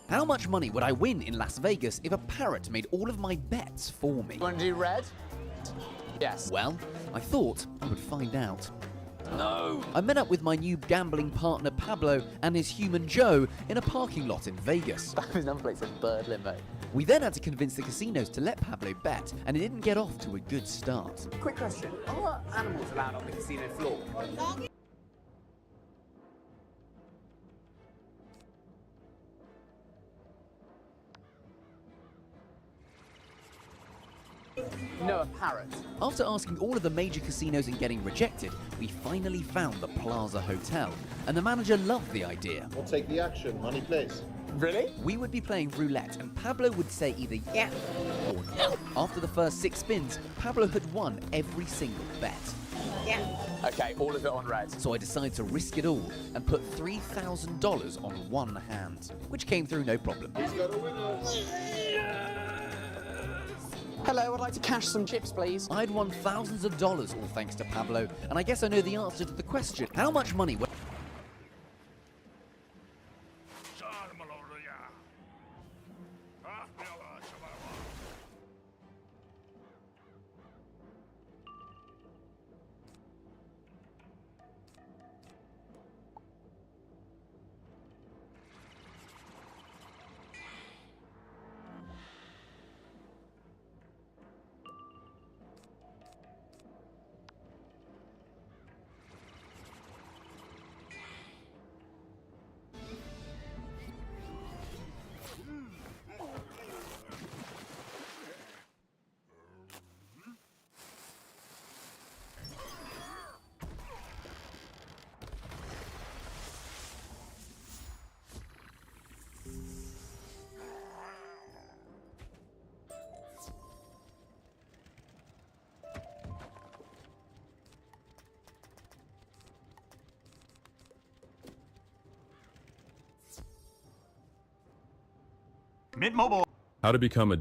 How much money would I win in Las Vegas if a parrot made all of my bets for me? Want to do red? Yes. Well, I thought I would find out. No! I met up with my new gambling partner Pablo and his human Joe in a parking lot in Vegas. His number plate says bird limbo. We then had to convince the casinos to let Pablo bet, and it didn't get off to a good start. Quick question. Are animals allowed on the casino floor? No, a parrot. After asking all of the major casinos and getting rejected, we finally found the Plaza Hotel, and the manager loved the idea. We'll take the action. Money, please. Really? We would be playing roulette, and Pablo would say either yeah or no. After the first 6 spins, Pablo had won every single bet. Yeah. Okay, all of it on red. So I decided to risk it all and put $3,000 on one hand, which came through no problem. Hello, I'd like to cash some chips, please. I'd won thousands of dollars, all thanks to Pablo, and I guess I know the answer to the question, how much money would... Mint Mobile. How to become a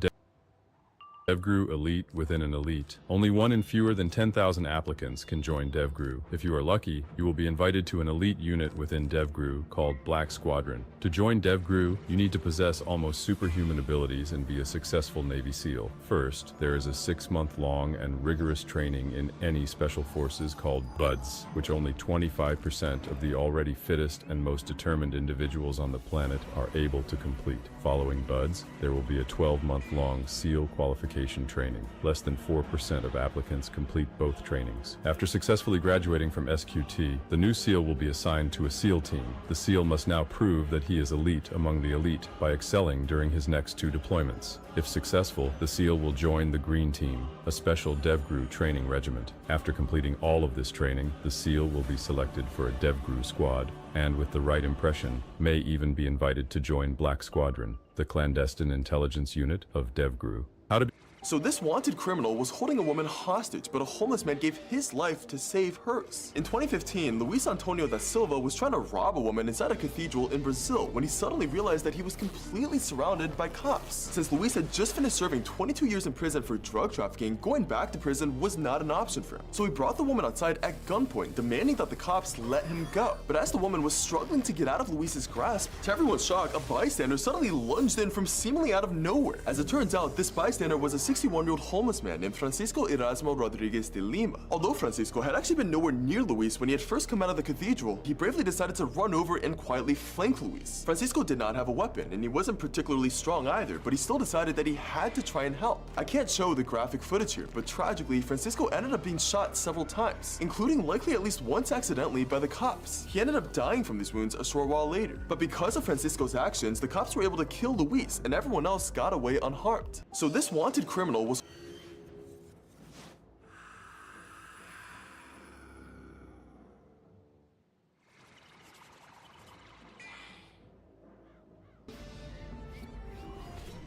DevGru Elite within an Elite. Only one in fewer than 10,000 applicants can join DevGru. If you are lucky, you will be invited to an elite unit within DevGru called Black Squadron. To join DevGru, you need to possess almost superhuman abilities and be a successful Navy SEAL. First, there is a 6-month-long and rigorous training in any special forces called BUDS, which only 25% of the already fittest and most determined individuals on the planet are able to complete. Following BUDS, there will be a 12-month-long SEAL qualification training. Less than 4% of applicants complete both trainings. After successfully graduating from SQT, the new SEAL will be assigned to a SEAL team. The SEAL must now prove that he is elite among the elite by excelling during his next 2 deployments. If successful, the SEAL will join the Green Team, a special DevGru training regiment. After completing all of this training, the SEAL will be selected for a DevGru squad, and with the right impression, may even be invited to join Black Squadron, the clandestine intelligence unit of DevGru. How to So this wanted criminal was holding a woman hostage, but a homeless man gave his life to save hers. In 2015, Luis Antonio da Silva was trying to rob a woman inside a cathedral in Brazil when he suddenly realized that he was completely surrounded by cops. Since Luis had just finished serving 22 years in prison for drug trafficking, going back to prison was not an option for him. So he brought the woman outside at gunpoint, demanding that the cops let him go. But as the woman was struggling to get out of Luis's grasp, to everyone's shock, a bystander suddenly lunged in from seemingly out of nowhere. As it turns out, this bystander was a 61-year-old homeless man named Francisco Erasmo Rodriguez de Lima. Although Francisco had actually been nowhere near Luis when he had first come out of the cathedral, he bravely decided to run over and quietly flank Luis. Francisco did not have a weapon, and he wasn't particularly strong either, but he still decided that he had to try and help. I can't show the graphic footage here, but tragically, Francisco ended up being shot several times, including likely at least once accidentally by the cops. He ended up dying from these wounds a short while later. But because of Francisco's actions, the cops were able to kill Luis, and everyone else got away unharmed. So this wanted criminal was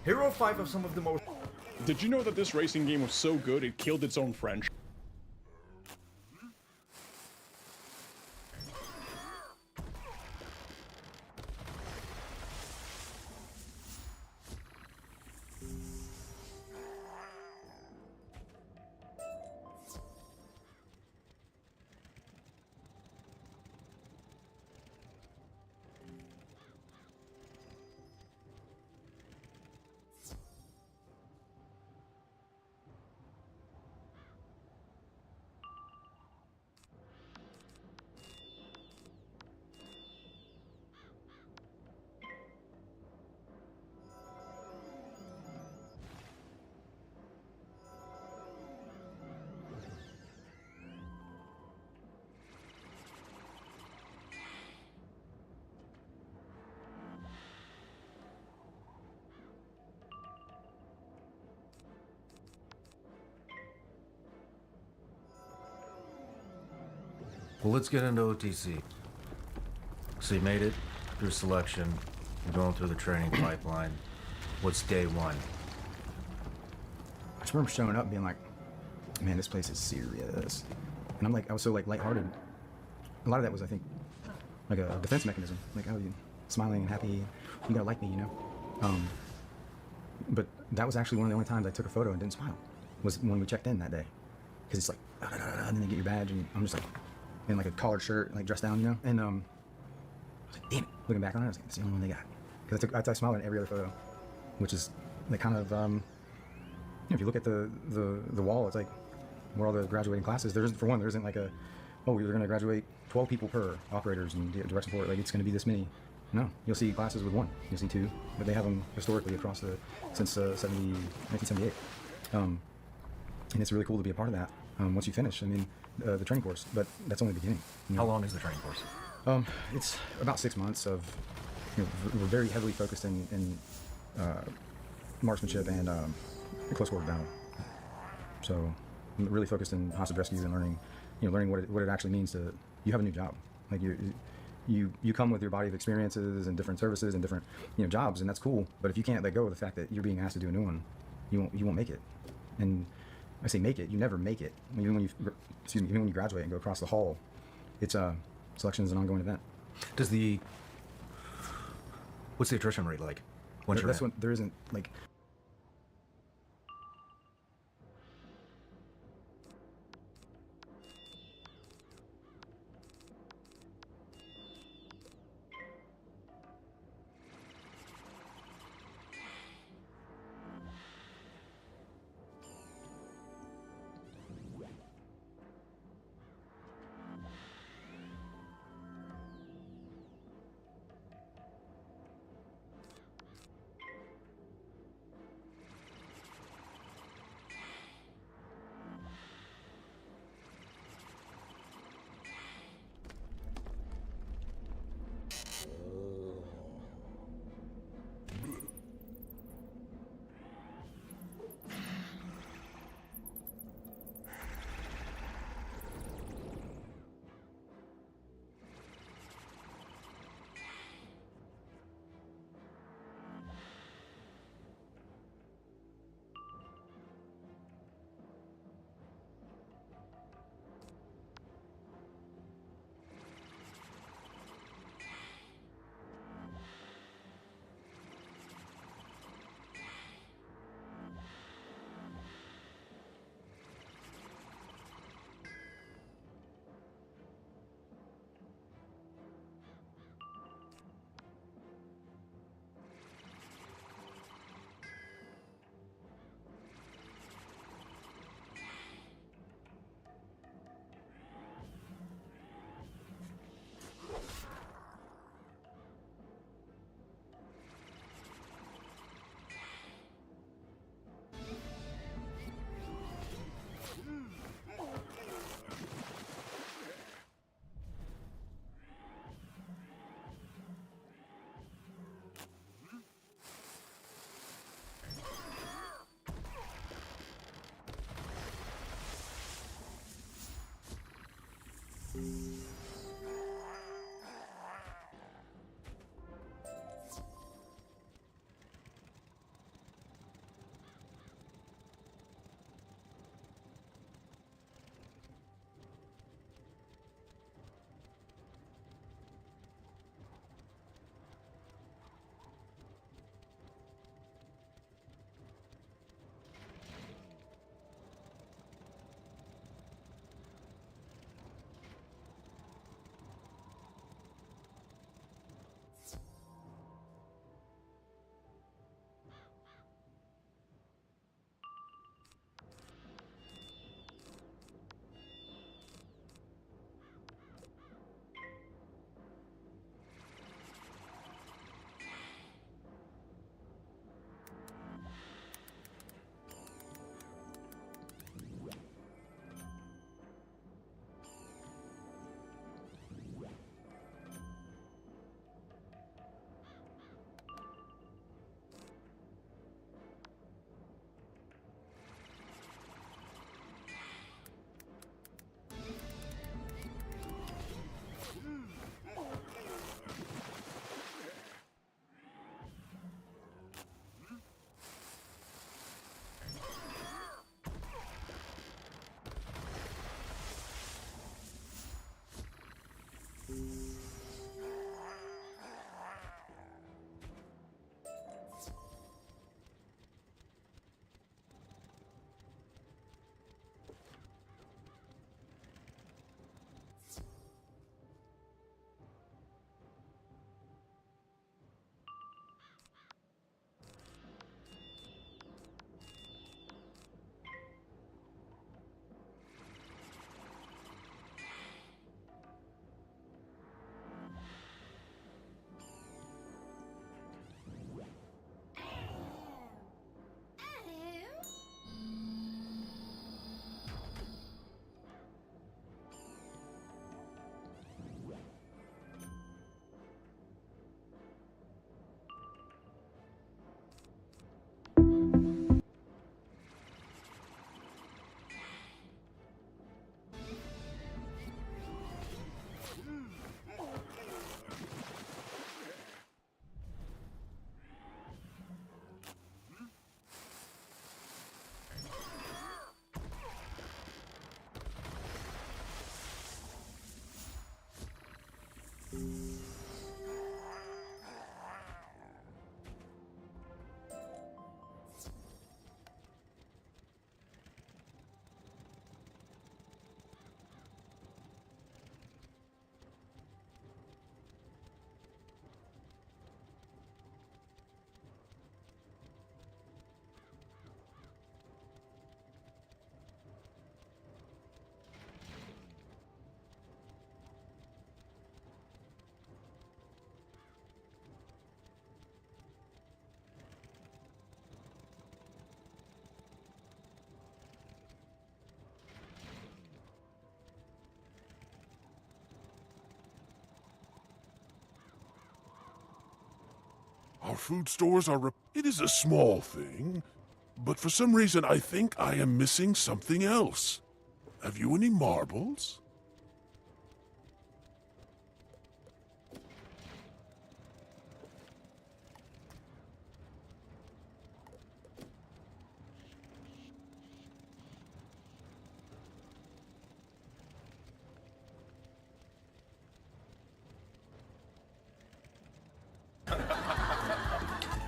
Hero 5 of some of the most... Did you know that this racing game was so good it killed its own franchise? Well, let's get into OTC. So you made it through selection, you're going through the training pipeline. What's day one? I just remember showing up and being like, man, this place is serious. And I'm like, I was so like lighthearted. A lot of that was, I think, like a defense mechanism. Like, oh, you smiling and happy, you gotta like me, you know? But that was actually one of the only times I took a photo and didn't smile, was when we checked in that day. Because it's like, and then you get your badge and I'm just like, in like a collared shirt, like dressed down, you know? And I was like, damn it. Looking back on it, I was like, that's the only one they got. Because I smiled in every other photo, which is like kind of, you know, if you look at the wall, it's like where all the graduating classes, there isn't, for one, there isn't like a, oh, we're going to graduate 12 people per operators and direct support, like it's going to be this many. No, you'll see classes with 1, you'll see 2, but they have them historically across since 1978. And it's really cool to be a part of that once you finish, I mean, the training course, but that's only the beginning. You know? How long is the training course? It's about 6 months of, you know, we're very heavily focused in marksmanship and close quarter battle. So I'm really focused in hostage rescue and learning what it actually means to, you have a new job. Like you come with your body of experiences and different services and different, you know, jobs, and that's cool. But if you can't let go of the fact that you're being asked to do a new one, you won't make it. And I say make it, you never make it. Even when you graduate and go across the hall, it's selection is an ongoing event. What's the attrition rate like? Once you're That's in. when there isn't like. food stores are. It is a small thing, but for some reason I think I am missing something else. Have you any marbles?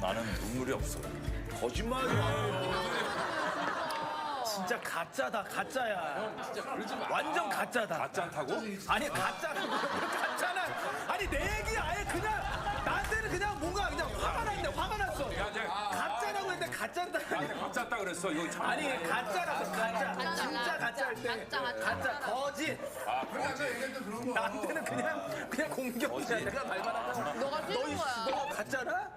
나는 눈물이 없어. 거짓말이야. 진짜 가짜다, 가짜야. 형, 진짜 그러지 마. 완전 가짜다. 가짜 않다고? 아니, 가짜는. 아니, 내 얘기 아예 그냥, 나한테는 그냥 뭔가 그냥 화가 났네, 화가 났어. 가짜라고 했는데 가짜다. 나한테 가짜다 그랬어. 이거 참. 아니, 가짜라고, 가짜. 진짜 가짜 할 때. 가짜, 거짓. 아, 거짓. 나한테는 그냥 공격이야. 내가 말만 하면. 너가 찍은 거야. 너 가짜라?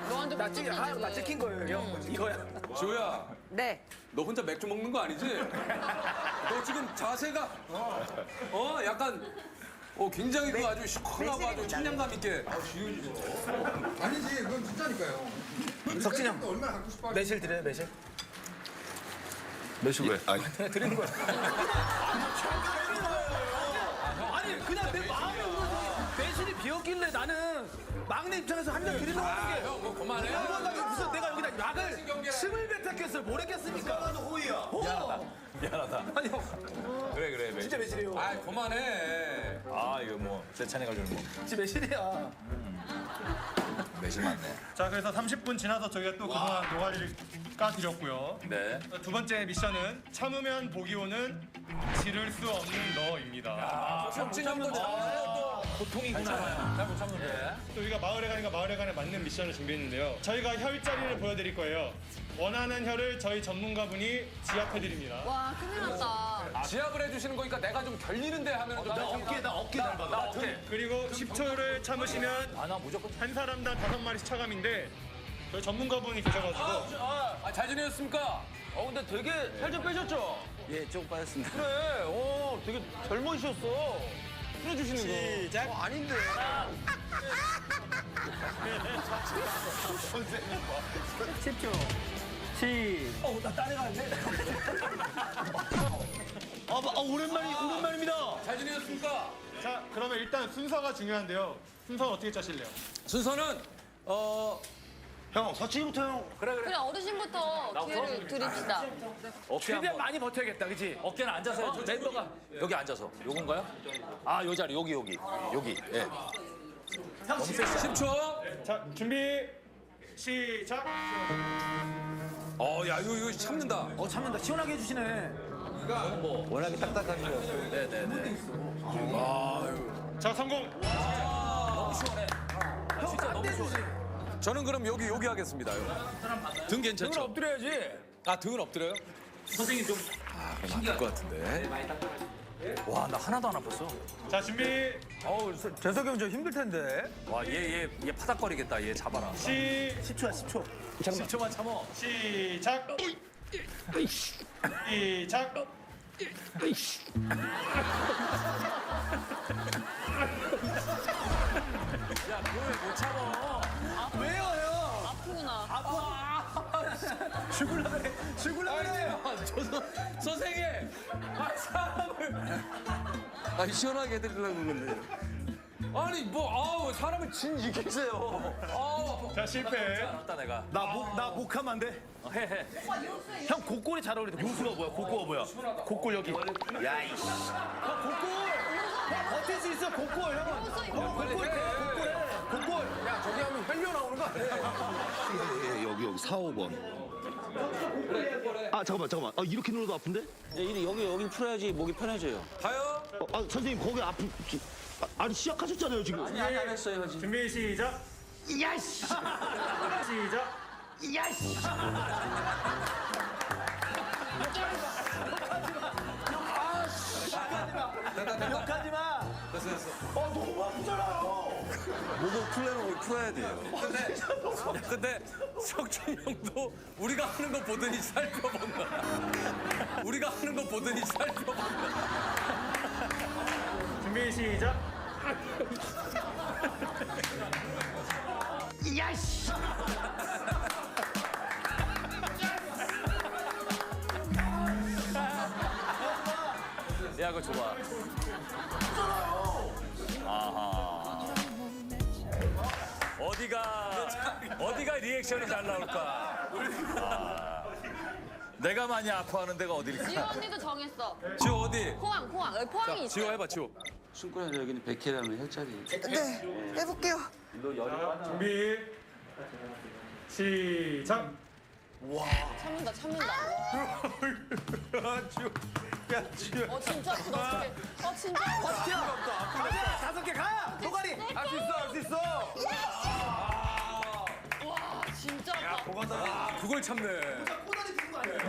너한테 나 찍힌 거예요, 형. 이거야. 지호야. 네. 너 혼자 맥주 먹는 거 아니지? 너 지금 자세가 약간 굉장히 그 아주 시원하고 아주 청량감 있게. 아니지, 그건 진짜니까요. 석진이 형. 얼마나 갖고 싶어? 매실 드려요, 매실. 매실 왜? 드리는 거야. 아니, 그냥 내 마음이 울어서 매실이 비었길래 나는 막내 입장에서 한 잔 드리는 거야. 형, 뭐 그만해. 무슨 내가 여기다 약을 침을 뱉었겠어요. 뭘 했겠습니까? 호의야. 미안하다. 아니, 형. 그래. 매실. 진짜 매실이에요. 아, 그만해. 아, 이거 뭐 제 차례가지고 뭐. 진짜 매실이야. 매실 맞네. 자, 그래서 30분 지나서 저희가 또 그동안 노가리를 까드렸고요. 네. 두 번째 미션은 참으면 복이 오는 지를 수 없는 너입니다. 석진이 형도 잘해요, 또. 보통이구나. 잘못 참는데. 또 우리가 마을에 가니까 마을에 가는 맞는 미션을 준비했는데요. 저희가 혈자리를 보여드릴 거예요. 원하는 혈을 저희 전문가분이 지압해드립니다. 와, 큰일 났다. 지압을 해주시는 거니까 내가 좀 결리는데 하면 좀. 나 어깨 잘 받아. 나 어깨. 그리고 10초를 참으시면 나 무조건. 한 사람당 5마리씩 차감인데 저희 전문가분이 계셔가지고 잘 지내셨습니까? 근데 되게 살 좀 빼셨죠? 예, 조금 빠졌습니다. 그래, 되게 젊으셨어. 풀어주시는 거. 시작. 아닌데. 10초. 나 딴에 가는데? 오랜만입니다. 잘 지내셨습니까? 자, 그러면 일단 순서가 중요한데요. 순서는 어떻게 짜실래요? 순서는 형, 서치부터 형. 그래, 어르신부터 기회를 드립시다. 최대한 많이 버텨야겠다, 그치? 어깨는 앉아서 해야죠. 멤버가 여기 앉아서. 요건가요? 아, 요 자리, 여기. 예. 10초. 자, 준비 시작. 야, 이거 참는다. 참는다. 시원하게 해주시네. 워낙에 딱딱한 거였어요. 네네네. 자, 성공. 너무 시원해. 진짜 너무 시원해. 저는 그럼 여기 하겠습니다. 등 괜찮죠? 등을 엎드려야지. 아, 등을 엎드려요? 선생님 좀. 그럼 안 될 것 같은데. 와, 나 하나도 안 아팠어. 자, 준비. 재석이 형 저 힘들 텐데. 와, 얘 파닥거리겠다. 얘 잡아라. 10초야, 10초. 10초만 참어. 시작. 시작. 야, 그걸 못 참어. 왜요, 형? 아프구나. 죽을라 그래. 선생님! 사람을. 시원하게 해드리려고 그러는데. 아니, 사람을 이기세요. 자, 실패. 알았다, 내가. 나 목하면 안 돼? 해. 형, 곡골이 잘 어울린다. 요수가 뭐야? 곡골가 뭐야? 곡골 여기. 야, 이씨. 형, 곡골! 형, 버틸 수 있어, 곡골, 형은. 곡골 돼, 곡골. 야, 저기 하면 헬려 나오는 거 아니야? 여기 4, 5번. 아, 잠깐만. 이렇게 눌러도 아픈데? 여기 풀어야지 목이 편해져요. 가요? 선생님, 거기 아니, 시작하셨잖아요, 지금. 아니, 안 했어요, 아직. 준비 시작. 야씨! 시작. 야씨! 욕하지 마. 됐어. 너무 아프잖아요. 목을 풀려면 풀어야 돼요. 근데 석진이 형도 우리가 하는 거 보더니 살펴본다. 준비 시작. 야씨. 야, 그거 좋아. 아하. 어디가 리액션이 잘 나올까? 내가 많이 아파하는 데가 어딜까? 지호 언니도 정했어. 지호 어디? 포항. 여기 포항이 있어. 지호 해봐, 지호. 손가락 여기는 100회라면 혈자리. 네, 해볼게요. 준비 시작. 와. 참는다. 지호. 진짜 아프다. 어떡해. 진짜 아프다. 가자, 5개 가! 도가리! 할 수 있어! 와, 진짜 아파. 아, 그걸 참네.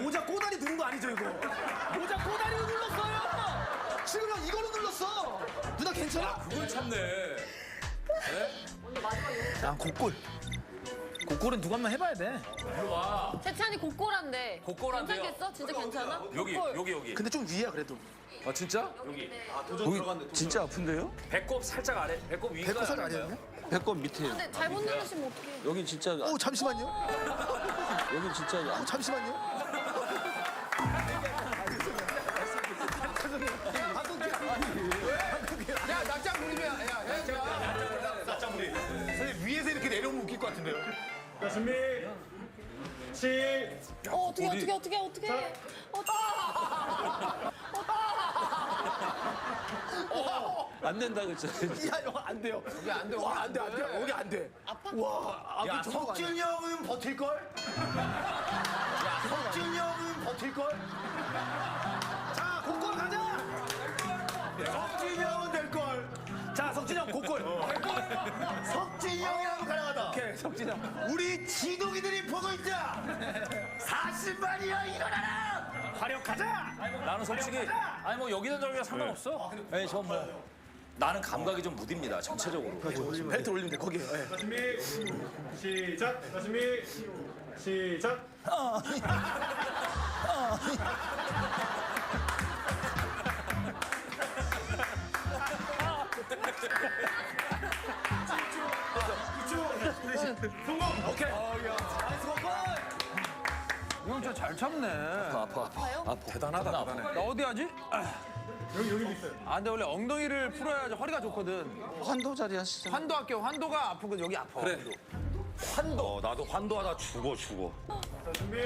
모자 꼬다리 두는 거 아니죠 이거? 모자 꼬다리로 눌렀어요. 지금 형 이걸로 눌렀어. 누나 괜찮아? 그걸 참네. 난 곡골. 곡골은 누가 한번 해봐야 돼. 일로 와. 세찬이 곡골한데. 곡골한데요? 괜찮겠어? 진짜 괜찮아? 여기. 근데 좀 위야 그래도. 아, 진짜? 여기. 여기 진짜 아픈데요? 배꼽 살짝 아래, 배꼽 위가. 배꼽 살짝 아래였냐? 배꼽 밑에요. 근데 잘못 누르시면 어떡해. 여기 진짜. 잠시만요. 여기 진짜. 잠시만요. 야, 납작 물리면, 납작 물리. 선생님 위에서 이렇게 내려오면 웃길 것 같은데요. 자, 준비 시. 어떡해. 안 된다 그랬죠. 야, 이거 안 돼요. 여기 안 돼. 와, 안 돼. 여기 안 돼. 아파? 와, 야, 석준 형은 버틸 걸. 야, 석준 형은 버틸 걸. 자, 곡골 가자. 석준 형은 될 걸. 자, 석준 형 곡골. 석준 형이라도 가능하다. 오케이, 석준 형. 우리 지동이들이 보고 있자. 40만이야 일어나라. 화력 가자. 나는 솔직히, 아니 뭐 여기는 저기가 상관없어. 아니, 전 뭐. 나는 감각이 좀 무딥니다, 전체적으로. 벨트 올리면 돼, 거기에. 예. 자, 준비 시작. 자, 준비 시작. 성공. 오케이. 나이스 곡골. 형 진짜 잘 참네. 아파. 대단하다, 대단해. 나 어디 하지? 여기도 있어요. 아, 근데 원래 엉덩이를 풀어야지 허리가 좋거든. 환도 자리 하시죠. 환도 할게요. 환도가 아프거든. 여기 아파. 그래. 환도. 나도 환도하다 죽어. 자, 준비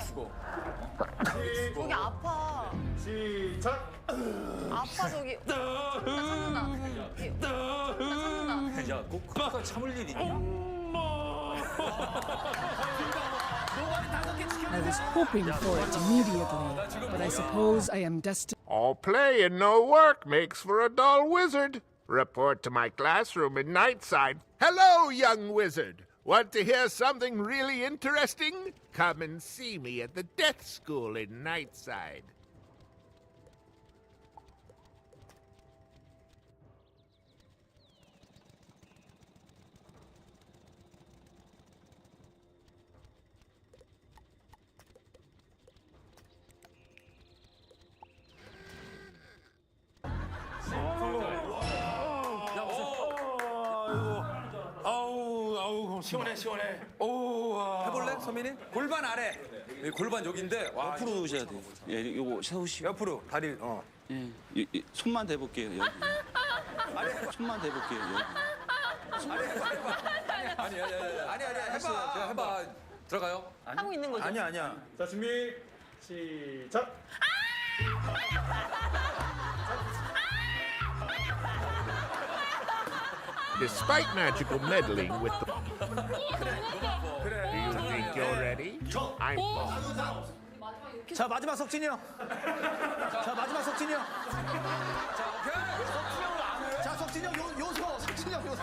죽어. 저기 아파. 시작. 아파 저기. 참는다. 야, 꼭 그거 참을 일이 있냐? I was hoping for it immediately, but I suppose I am destined. All play and no work makes for a dull wizard. Report to my classroom in Nightside. Hello, young wizard. Want to hear something really interesting? Come and see me at the Death School in Nightside. 시원해. 해볼래, 서민이? 골반 아래. 골반 여기인데, 와. 옆으로 누우셔야 돼요. 예, 요거 세우시고. 옆으로 다리. 예, 손만 대볼게요. 여기. 손만 대볼게요. 여기. 아니, 해봐. 제가 해봐. 들어가요. 하고 있는 거죠? 아니야. 자, 준비 시작. Despite magical meddling with the... Do you think you're ready? I'm... 자, 마지막 석진이 형. 자, 마지막 석진이 형. 자, 석진이 형 요소. 석진이 형 요소.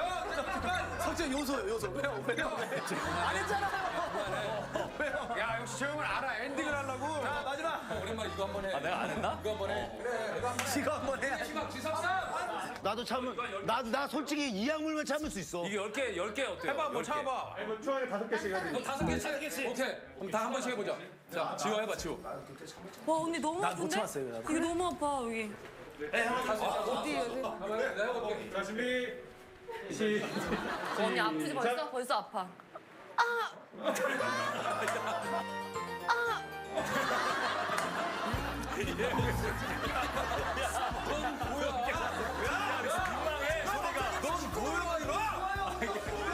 석진이 형 요소. 왜요? 안 했잖아요. 왜요? 야, 역시 저 형은 알아. 엔딩을 하려고. 자, 마지막. 오랜만에 이거 한번 해. 아, 내가 안 했나? 이거 한번 해. 이거 한번 해. 나도 참을. 나 솔직히 이 약물만 참을 수 있어. 이게 10개 어때요? 해봐, 뭐 참아봐. 이거 추억에 5개씩 해야 돼. 5개씩. 오케이. 그럼 다 한 번씩 해보자. 자, 지호 해봐, 지호. 와 언니 너무 못 아픈데? 참았어요, 나도. 이게 너무 아파 여기. 내가 해볼게. 자, 준비. 시작. 언니 아프지 벌써? 벌써 아파.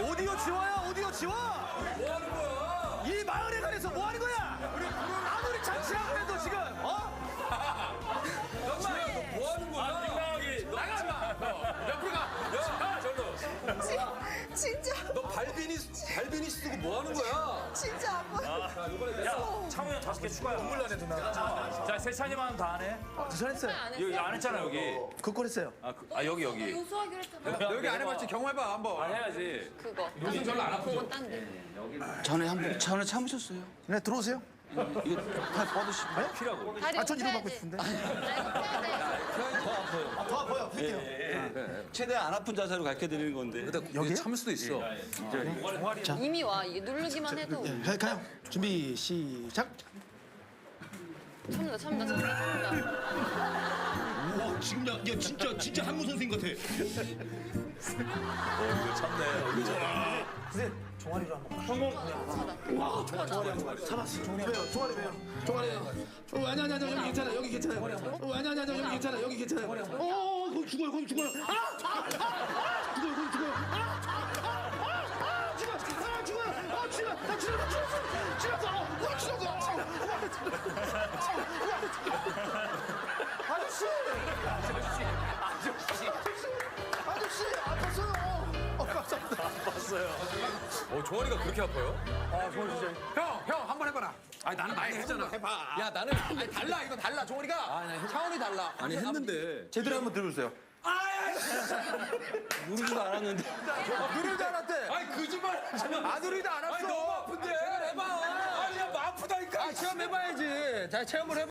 오디오 지워요, 오디오 지워! 뭐 하는 거야? 이 마을에 관해서 뭐 하는 거야? 아무리 잔치라고 해도 지금, 정말 뭐 하는 거야? 민망하게 나가지 마. 옆으로 가. 야, 절로. 진짜 너 발비니 쓰고 뭐 하는 거야? 진짜 아파. 야, 창호 형 5개 추가요. 눈물 나네, 누나. 자, 세찬이만 다 안 해? 저 했어요. 여기 안 했잖아, 여기. 그거 했어요. 여기. 요수하기로 했잖아. 여기 안 해봤지? 경험해봐, 한번. 해야지. 그거. 요즘 별로 안 아프죠? 그건 딴 데. 전에 참으셨어요. 네, 들어오세요. 이거 다 뻗으시고. 피라고. 다리 전 이거 받고 펴야지. 싶은데. 나 이거 펴야 돼. 더 아파요. 필게요. 최대한 안 아픈 자세로 가르쳐 드리는 건데. 여기 참을 수도 있어. 이미 와. 이게 누르기만 해도. 가요. 준비 시작. 참는다. 우와, 지금 야 진짜 한국 선생님 같아. 이거 참네. 선생님, 종아리로 한번. 성공. 와, 종아리 한번. 잡았어. 종아리 왜요? 아니, 여기 괜찮아. 여기 괜찮아요. 아니, 여기 괜찮아. 여기 괜찮아요. 거기 죽어요. 거기 죽어요. 죽어요. 아저씨, 아팠어요. 깜짝이야. 아팠어요. 종아리가 그렇게 아파요? 종아리 진짜. 형, 한번 해봐라. 아니, 나는 많이 했잖아. 해봐. 야, 나는 달라. 이거 달라. 종아리가. 차원이 달라. 아니 했는데 제대로 한번 들어주세요. 누르지도 않았는데. 누르지도 않았대. 아니, 거짓말 하지 마. 안 누르지도 않았어. 아니, 너무 아픈데. 해봐. 아니, 야, 뭐 아프다니까. 체험해봐야지. 자, 체험을 해봐.